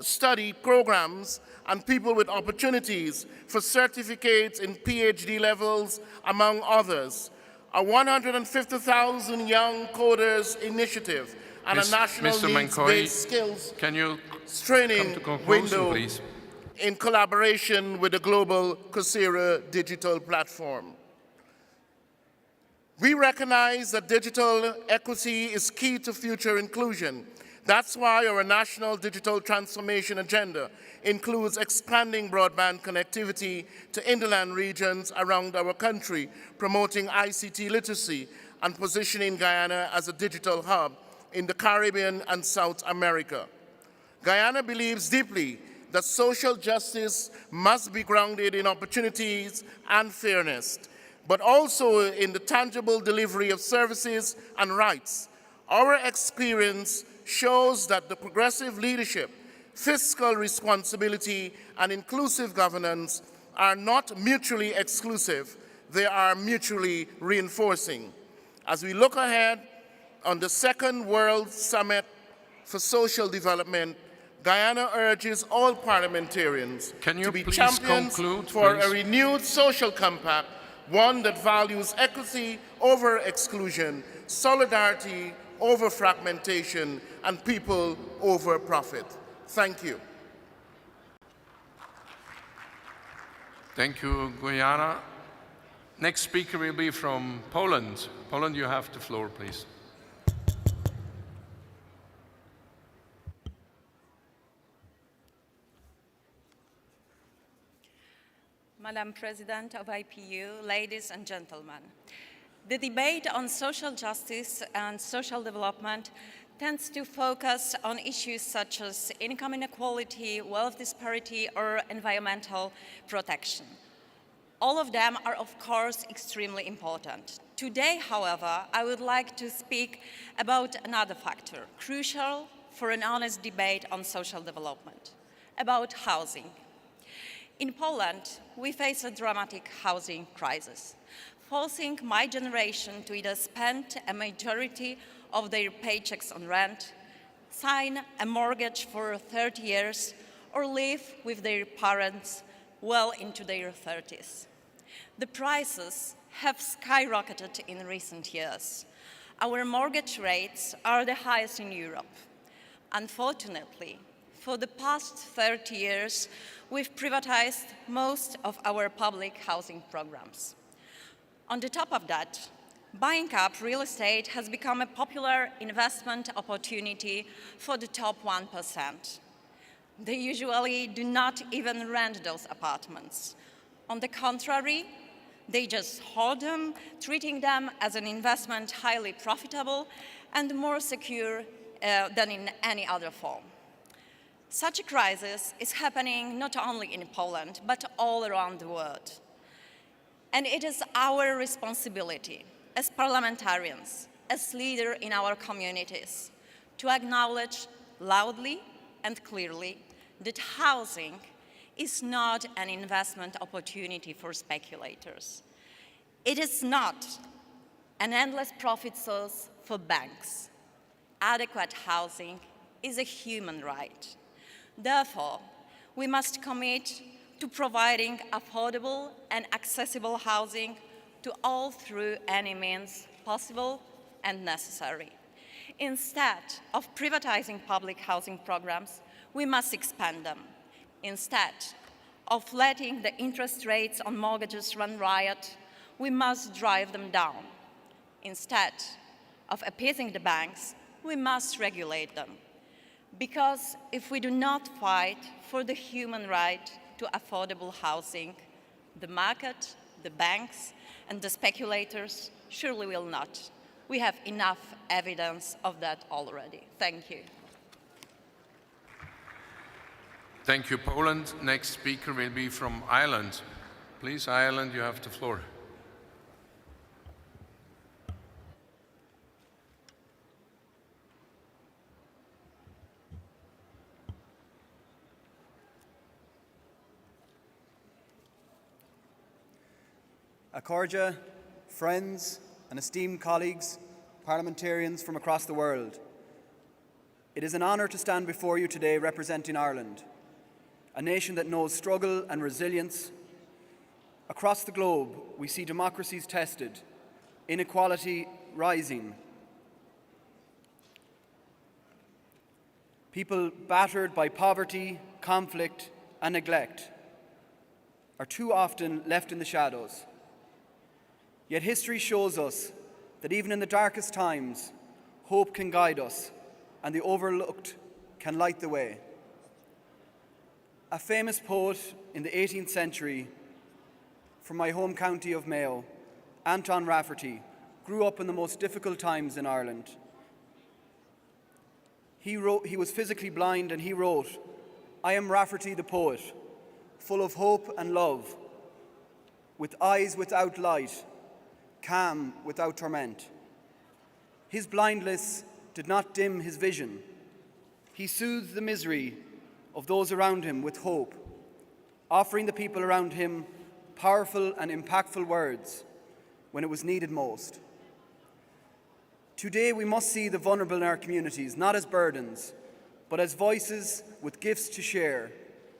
study programs and people with opportunities for certificates in PhD levels, among others. A 150,000 Young Coders initiative and a national needs-based skills training window in collaboration with the global Coursera digital platform. We recognize that digital equity is key to future inclusion. That's why our national digital transformation agenda includes expanding broadband connectivity to hinterland regions around our country, promoting ICT literacy, and positioning Guyana as a digital hub in the Caribbean and South America. Guyana believes deeply that social justice must be grounded in opportunities and fairness, but also in the tangible delivery of services and rights. Our experience shows that the progressive leadership, fiscal responsibility, and inclusive governance are not mutually exclusive, they are mutually reinforcing. As we look ahead on the Second World Summit for Social Development, Guyana urges all parliamentarians to be champions for a renewed social compact one that values equity over exclusion, solidarity over fragmentation, and people over profit. Thank you. Thank you, Guyana. Next speaker will be from Poland. Poland, you have the floor, please. Madam President of IPU, ladies and gentlemen, the debate on social justice and social development tends to focus on issues such as income inequality, wealth disparity, or environmental protection. All of them are, of course, extremely important. Today, however, I would like to speak about another factor, crucial for an honest debate on social development, about housing. In Poland, we face a dramatic housing crisis, forcing my generation to either spend a majority of their paychecks on rent, sign a mortgage for 30 years, or live with their parents well into their 30s. The prices have skyrocketed in recent years. Our mortgage rates are the highest in Europe. Unfortunately, for the past 30 years, we've privatized most of our public housing programs. On the top of that, buying up real estate has become a popular investment opportunity for the top 1%. They usually do not even rent those apartments. On the contrary, they just hoard them, treating them as an investment highly profitable and more secure than in any other form. Such a crisis is happening not only in Poland, but all around the world. And it is our responsibility as parliamentarians, as leaders in our communities, to acknowledge loudly and clearly that housing is not an investment opportunity for speculators. It is not an endless profit source for banks. Adequate housing is a human right. Therefore, we must commit to providing affordable and accessible housing to all through any means possible and necessary. Instead of privatizing public housing programs, we must expand them. Instead of letting the interest rates on mortgages run riot, we must drive them down. Instead of appeasing the banks, we must regulate them. Because if we do not fight for the human right to affordable housing, the market, the banks, and the speculators surely will not. We have enough evidence of that already. Thank you. Thank you, Poland. Next speaker will be from Ireland. Please, Ireland, you have the floor. Accordia, friends, and esteemed colleagues, parliamentarians from across the world. It is an honour to stand before you today representing Ireland, a nation that knows struggle and resilience. Across the globe, we see democracies tested, inequality rising, people battered by poverty, conflict, and neglect are too often left in the shadows. Yet history shows us that even in the darkest times, hope can guide us and the overlooked can light the way. A famous poet in the 18th century from my home county of Mayo, Anton Rafferty, grew up in the most difficult times in Ireland. He was physically blind and he wrote, "I am Rafferty the poet, full of hope and love, with eyes without light, calm without torment." His blindness did not dim his vision. He soothed the misery of those around him with hope, offering the people around him powerful and impactful words when it was needed most. Today we must see the vulnerable in our communities not as burdens, but as voices with gifts to share,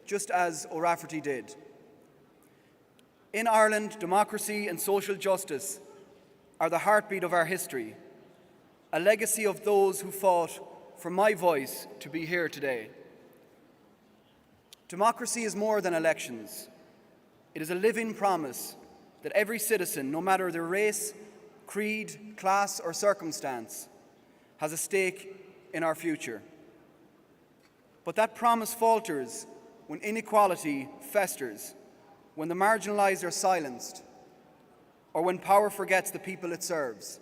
just as O'Rafferty did. In Ireland, democracy and social justice are the heartbeat of our history, a legacy of those who fought for my voice to be here today. Democracy is more than elections. It is a living promise that every citizen, no matter their race, creed, class, or circumstance, has a stake in our future. But that promise falters when inequality festers, when the marginalized are silenced, or when power forgets the people it serves.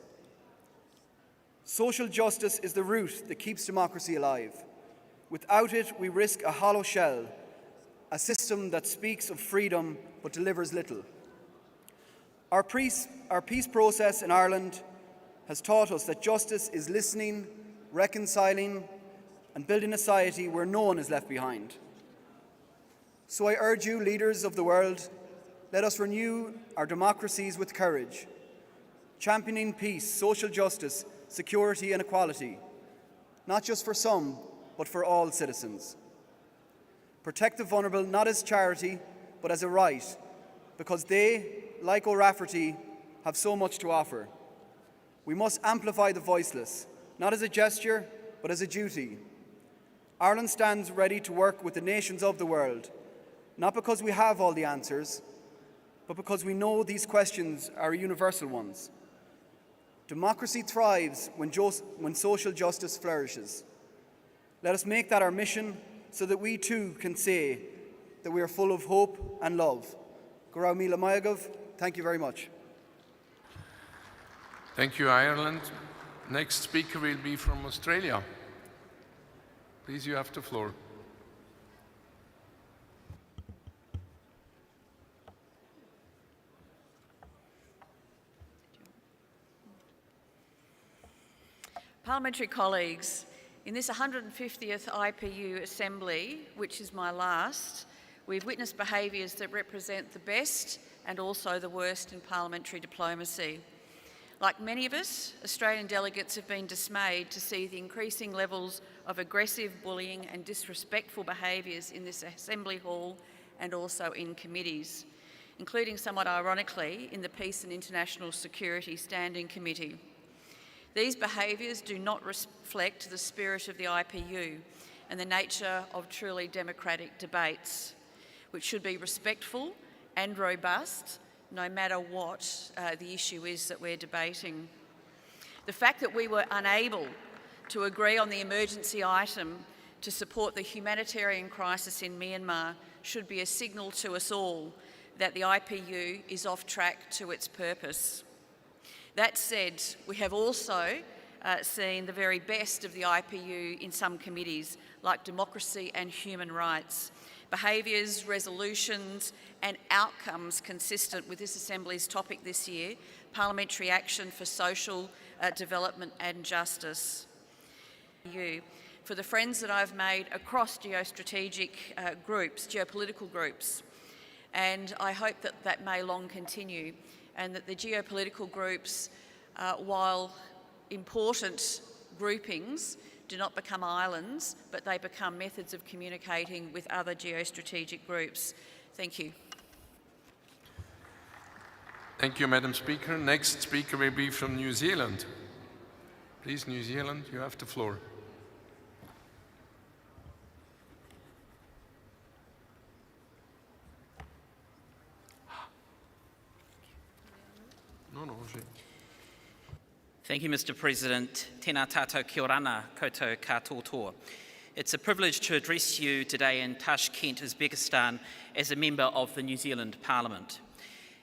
Social justice is the root that keeps democracy alive. Without it, we risk a hollow shell, a system that speaks of freedom but delivers little. Our peace process in Ireland has taught us that justice is listening, reconciling, and building a society where no one is left behind. So I urge you, leaders of the world, let us renew our democracies with courage, championing peace, social justice, security, and equality, not just for some, but for all citizens. Protect the vulnerable not as charity, but as a right, because they, like O'Rafferty, have so much to offer. We must amplify the voiceless, not as a gesture, but as a duty. Ireland stands ready to work with the nations of the world, not because we have all the answers, but because we know these questions are universal ones. Democracy thrives when social justice flourishes. Let us make that our mission so that we too can say that we are full of hope and love. Gorau Mila Mayagov, thank you very much. Thank you, Ireland. Next speaker will be from Australia. Please, you have the floor. Parliamentary colleagues, in this 150th IPU Assembly, which is my last, we've witnessed behaviours that represent the best and also the worst in parliamentary diplomacy. Like many of us, Australian delegates have been dismayed to see the increasing levels of aggressive bullying and disrespectful behaviours in this Assembly hall and also in committees, including somewhat ironically in the Peace and International Security Standing Committee. These behaviours do not reflect the spirit of the IPU and the nature of truly democratic debates, which should be respectful and robust, no matter what the issue is that we're debating. The fact that we were unable to agree on the emergency item to support the humanitarian crisis in Myanmar should be a signal to us all that the IPU is off track to its purpose. That said, we have also seen the very best of the IPU in some committees, like democracy and human rights. Behaviours, resolutions and outcomes consistent with this Assembly's topic this year, parliamentary action for social development and justice. For the friends that I've made across geostrategic groups, geopolitical groups, and I hope that that may long continue, and that the geopolitical groups, while important groupings, do not become islands, but they become methods of communicating with other geostrategic groups. Thank you. Thank you, Madam Speaker. Next speaker will be from New Zealand. Please, New Zealand, you have the floor. Thank you, Mr. President. Tēnā tātou kia orana, koutou katoa. It's a privilege to address you today in Tashkent, Uzbekistan, as a member of the New Zealand Parliament.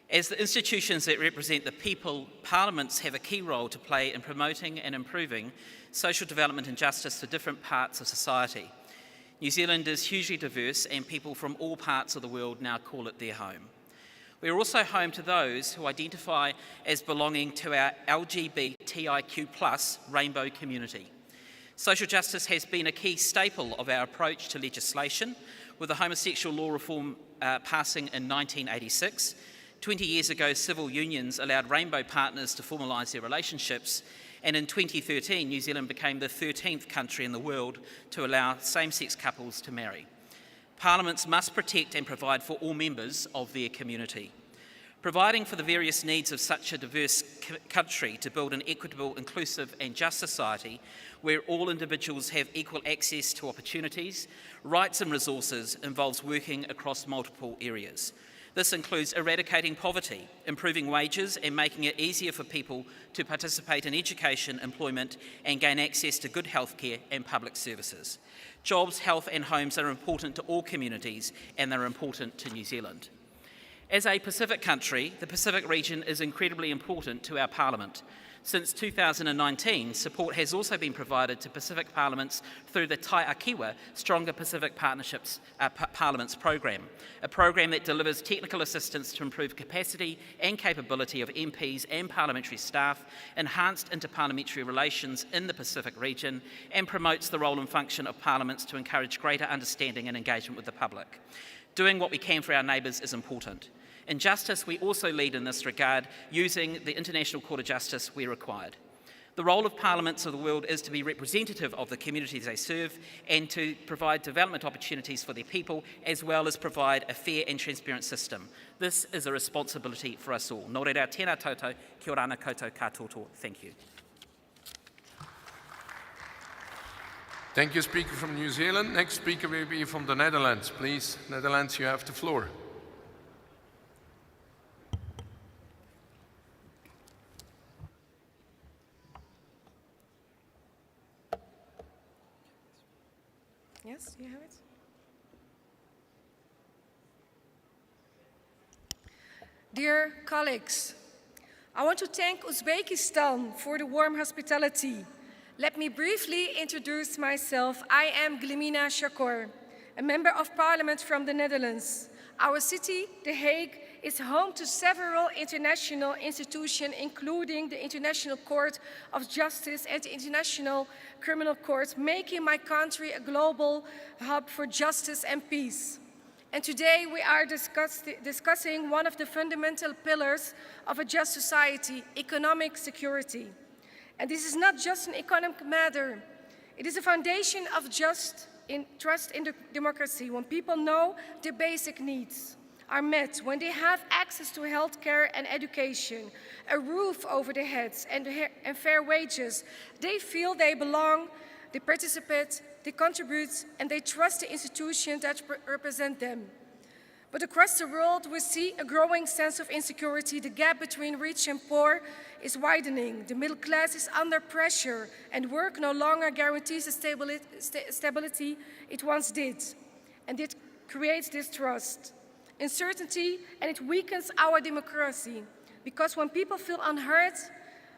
As the institutions that represent the people, parliaments have a key role to play in promoting and improving social development and justice for different parts of society. New Zealand is hugely diverse, and people from all parts of the world now call it their home. We are also home to those who identify as belonging to our LGBTIQ+ rainbow community. Social justice has been a key staple of our approach to legislation, with the homosexual law reform passing in 1986. 20 years ago, civil unions allowed rainbow partners to formalise their relationships, and in 2013, New Zealand became the 13th country in the world to allow same-sex couples to marry. Parliaments must protect and provide for all members of their community. Providing for the various needs of such a diverse country to build an equitable, inclusive and just society where all individuals have equal access to opportunities, rights and resources involves working across multiple areas. This includes eradicating poverty, improving wages and making it easier for people to participate in education, employment and gain access to good healthcare and public services. Jobs, health and homes are important to all communities and they're important to New Zealand. As a Pacific country, the Pacific region is incredibly important to our Parliament. Since 2019, support has also been provided to Pacific parliaments through the Tai Akiwa Stronger Pacific Partnerships Parliaments program, a program that delivers technical assistance to improve capacity and capability of MPs and parliamentary staff, enhanced interparliamentary relations in the Pacific region, and promotes the role and function of parliaments to encourage greater understanding and engagement with the public. Doing what we can for our neighbours is important. In justice, we also lead in this regard, using the International Court of Justice where required. The role of parliaments of the world is to be representative of the communities they serve and to provide development opportunities for their people, as well as provide a fair and transparent system. This is a responsibility for us all. Nō reira, tēnā tautau, kia ora ana koutou katoa. Thank you. Thank you, Speaker from New Zealand. Next speaker will be from the Netherlands. Please, Netherlands, you have the floor. Yes, you have it. Dear colleagues, I want to thank Uzbekistan for the warm hospitality. Let me briefly introduce myself. I am Glimina Shakor, a member of parliament from the Netherlands. Our city, The Hague, is home to several international institutions, including the International Court of Justice and the International Criminal Court, making my country a global hub for justice and peace. And today we are discussing one of the fundamental pillars of a just society, economic security. And this is not just an economic matter. It is a foundation of trust in democracy, when people know their basic needs are met, when they have access to healthcare and education, a roof over their heads and fair wages. They feel they belong, they participate, they contribute, and they trust the institutions that represent them. But across the world, we see a growing sense of insecurity. The gap between rich and poor is widening. The middle class is under pressure, and work no longer guarantees the stability it once did. And it creates distrust, uncertainty, and it weakens our democracy. Because when people feel unheard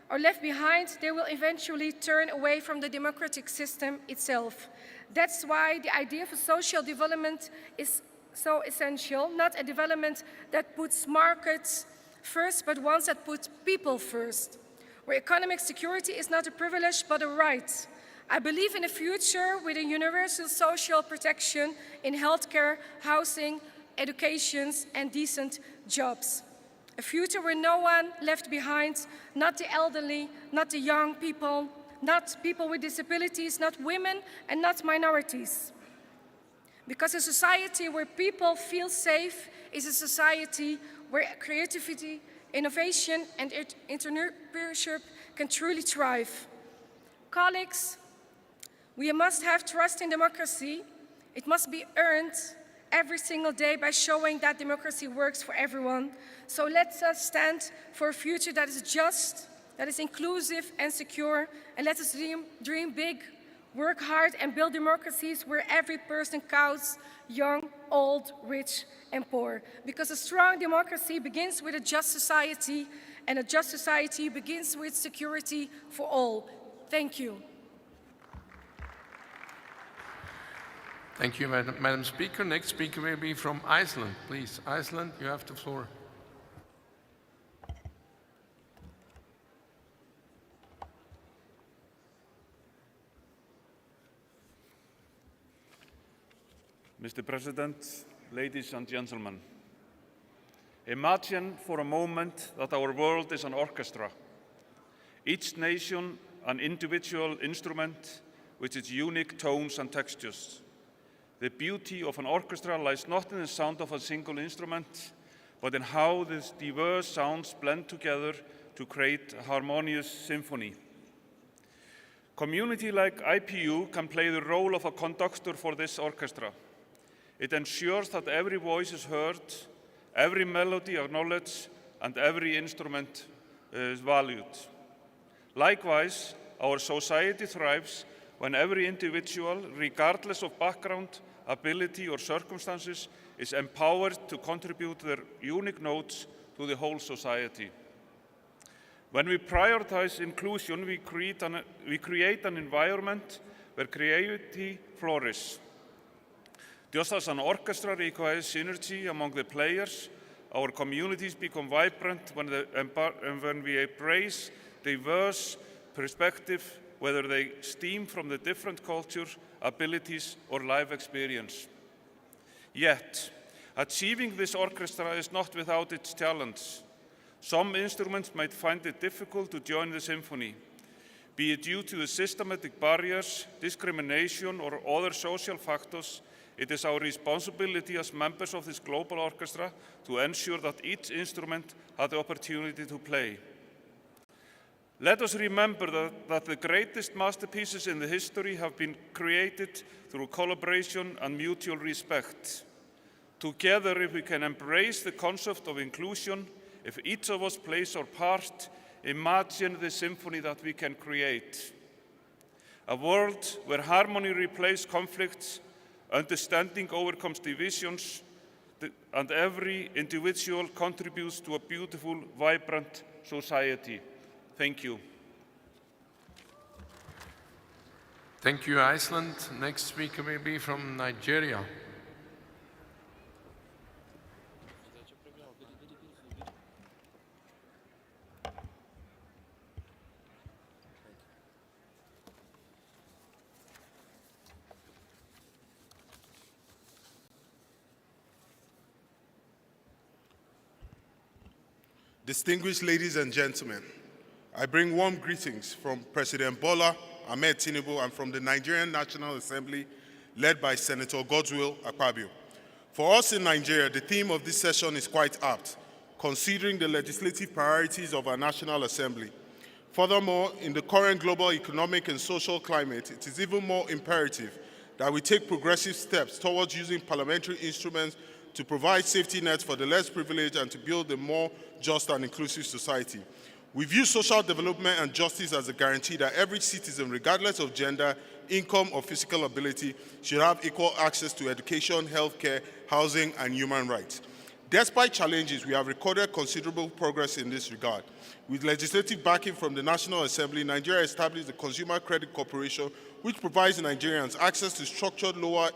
or left behind, they will eventually turn away from the democratic system itself. That's why the idea of a social development is so essential, not a development that puts markets first, but ones that put people first, where economic security is not a privilege, but a right. I believe in a future with a universal social protection in healthcare, housing, education, and decent jobs. A future where no one left behind, not the elderly, not the young people, not people with disabilities, not women, and not minorities. Because a society where people feel safe is a society where creativity, innovation, and entrepreneurship can truly thrive. Colleagues, we must have trust in democracy. It must be earned every single day by showing that democracy works for everyone. So let us stand for a future that is just, that is inclusive and secure, and let us dream big, work hard, and build democracies where every person counts, young, old, rich, and poor. Because a strong democracy begins with a just society, and a just society begins with security for all. Thank you. Thank you, Madam Speaker. Next speaker will be from Iceland. Please, Iceland, you have the floor. Mr. President, ladies and gentlemen, imagine for a moment that our world is an orchestra, each nation an individual instrument with its unique tones and textures. The beauty of an orchestra lies not in the sound of a single instrument, but in how these diverse sounds blend together to create a harmonious symphony. Community like IPU can play the role of a conductor for this orchestra. It ensures that every voice is heard, every melody acknowledged, and every instrument is valued. Likewise, our society thrives when every individual, regardless of background, ability, or circumstances, is empowered to contribute their unique notes to the whole society. When we prioritize inclusion, we create an environment where creativity flourishes. Just as an orchestra requires synergy among the players, our communities become vibrant when we embrace diverse perspectives, whether they stem from the different cultures, abilities, or life experience. Yet, achieving this orchestra is not without its challenges. Some instruments might find it difficult to join the symphony, be it due to the systematic barriers, discrimination, or other social factors. It is our responsibility as members of this global orchestra to ensure that each instrument has the opportunity to play. Let us remember that the greatest masterpieces in the history have been created through collaboration and mutual respect. Together, if we can embrace the concept of inclusion, if each of us plays our part, imagine the symphony that we can create. A world where harmony replaces conflicts, understanding overcomes divisions, and every individual contributes to a beautiful, vibrant society. Thank you. Thank you, Iceland. Next speaker will be from Nigeria. Distinguished ladies and gentlemen, I bring warm greetings from President Bola Ahmed Tinubu and from the Nigerian National Assembly, led by Senator Godswill Akpabio. For us in Nigeria, the theme of this session is quite apt, considering the legislative priorities of our National Assembly. Furthermore, in the current global economic and social climate, it is even more imperative that we take progressive steps towards using parliamentary instruments to provide safety nets for the less privileged and to build a more just and inclusive society. We view social development and justice as a guarantee that every citizen, regardless of gender, income, or physical ability, should have equal access to education, healthcare, housing, and human rights. Despite challenges, we have recorded considerable progress in this regard. With legislative backing from the National Assembly, Nigeria established the Consumer Credit Corporation, which provides Nigerians access to structured lower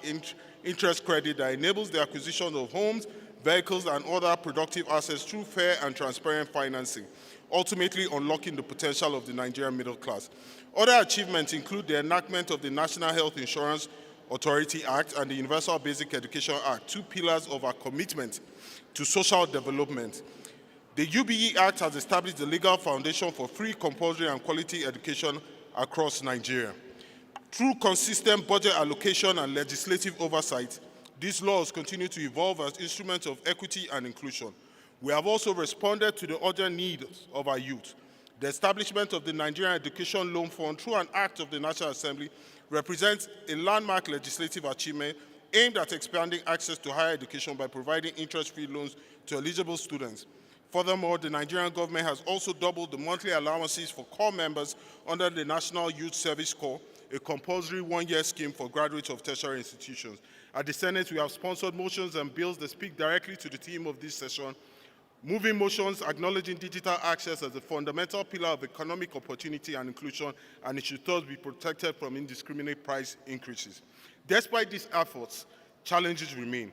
interest credit that enables the acquisition of homes, vehicles, and other productive assets through fair and transparent financing, ultimately unlocking the potential of the Nigerian middle class. Other achievements include the enactment of the National Health Insurance Authority Act and the Universal Basic Education Act, two pillars of our commitment to social development. The UBE Act has established the legal foundation for free, compulsory, and quality education across Nigeria. Through consistent budget allocation and legislative oversight, these laws continue to evolve as instruments of equity and inclusion. We have also responded to the urgent needs of our youth. The establishment of the Nigerian Education Loan Fund through an act of the National Assembly represents a landmark legislative achievement aimed at expanding access to higher education by providing interest-free loans to eligible students. Furthermore, the Nigerian government has also doubled the monthly allowances for corps members under the National Youth Service Corps, a compulsory one-year scheme for graduates of tertiary institutions. At the Senate, we have sponsored motions and bills that speak directly to the theme of this session, moving motions acknowledging digital access as a fundamental pillar of economic opportunity and inclusion, and it should thus be protected from indiscriminate price increases. Despite these efforts, challenges remain.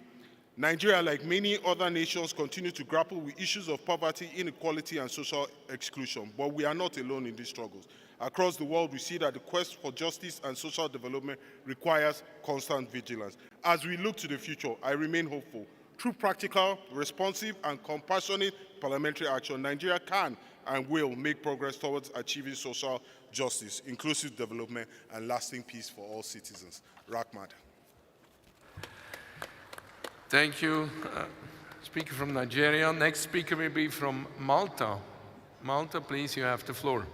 Nigeria, like many other nations, continue to grapple with issues of poverty, inequality, and social exclusion, but we are not alone in these struggles. Across the world, we see that the quest for justice and social development requires constant vigilance. As we look to the future, I remain hopeful. Through practical, responsive, and compassionate parliamentary action, Nigeria can and will make progress towards achieving social justice, inclusive development, and lasting peace for all citizens. Rahmat. Thank you, speaker from Nigeria. Next speaker will be from Malta. Malta, please, you have the floor.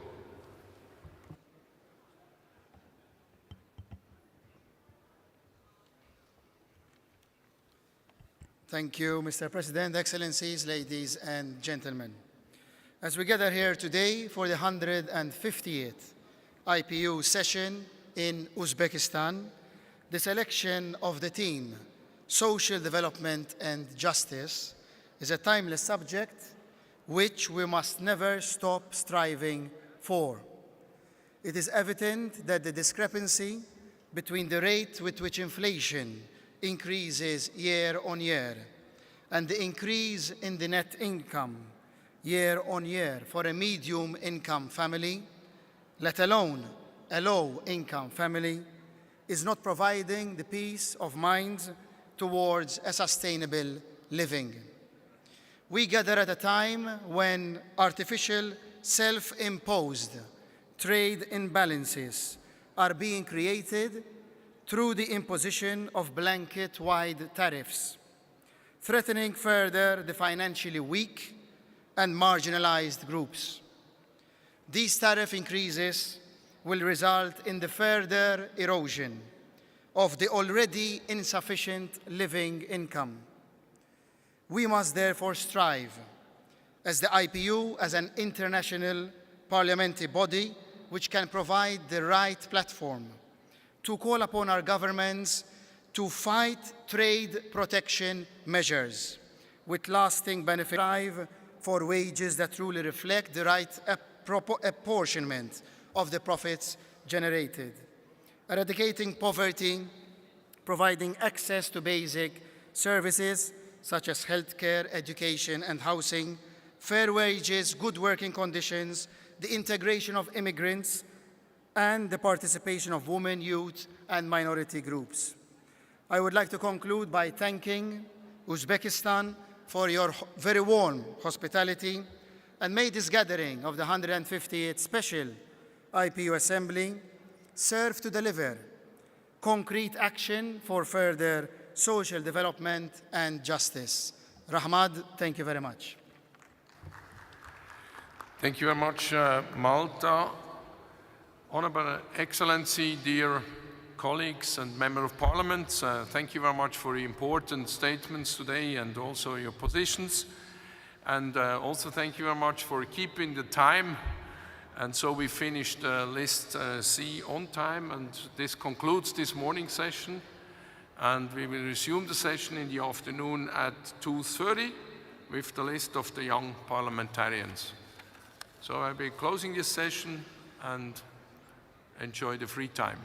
Thank you, Mr. President, Excellencies, ladies and gentlemen. As we gather here today for the 150th IPU session in Uzbekistan, the selection of the theme, Social Development and Justice, is a timeless subject which we must never stop striving for. It is evident that the discrepancy between the rate with which inflation increases year on year and the increase in the net income year on year for a medium income family, let alone a low income family, is not providing the peace of mind towards a sustainable living. We gather at a time when artificial self-imposed trade imbalances are being created through the imposition of blanket-wide tariffs, threatening further the financially weak and marginalized groups. These tariff increases will result in the further erosion of the already insufficient living income. We must therefore strive, as the IPU, as an international parliamentary body which can provide the right platform, to call upon our governments to fight trade protection measures with lasting benefit, strive for wages that truly reflect the right apportionment of the profits generated, eradicating poverty, providing access to basic services such as healthcare, education, and housing, fair wages, good working conditions, the integration of immigrants, and the participation of women, youth, and minority groups. I would like to conclude by thanking Uzbekistan for your very warm hospitality, and may this gathering of the 158th Special IPU Assembly serve to deliver concrete action for further social development and justice. Rahmad, thank you very much. Thank you very much, Malta. Honorable Excellency, dear colleagues and Member of Parliament, thank you very much for the important statements today and also your positions. And also thank you very much for keeping the time. And so we finished list C on time, and this concludes this morning session. And we will resume the session in the afternoon at 2:30 with the list of the young parliamentarians. So I'll be closing this session, and enjoy the free time.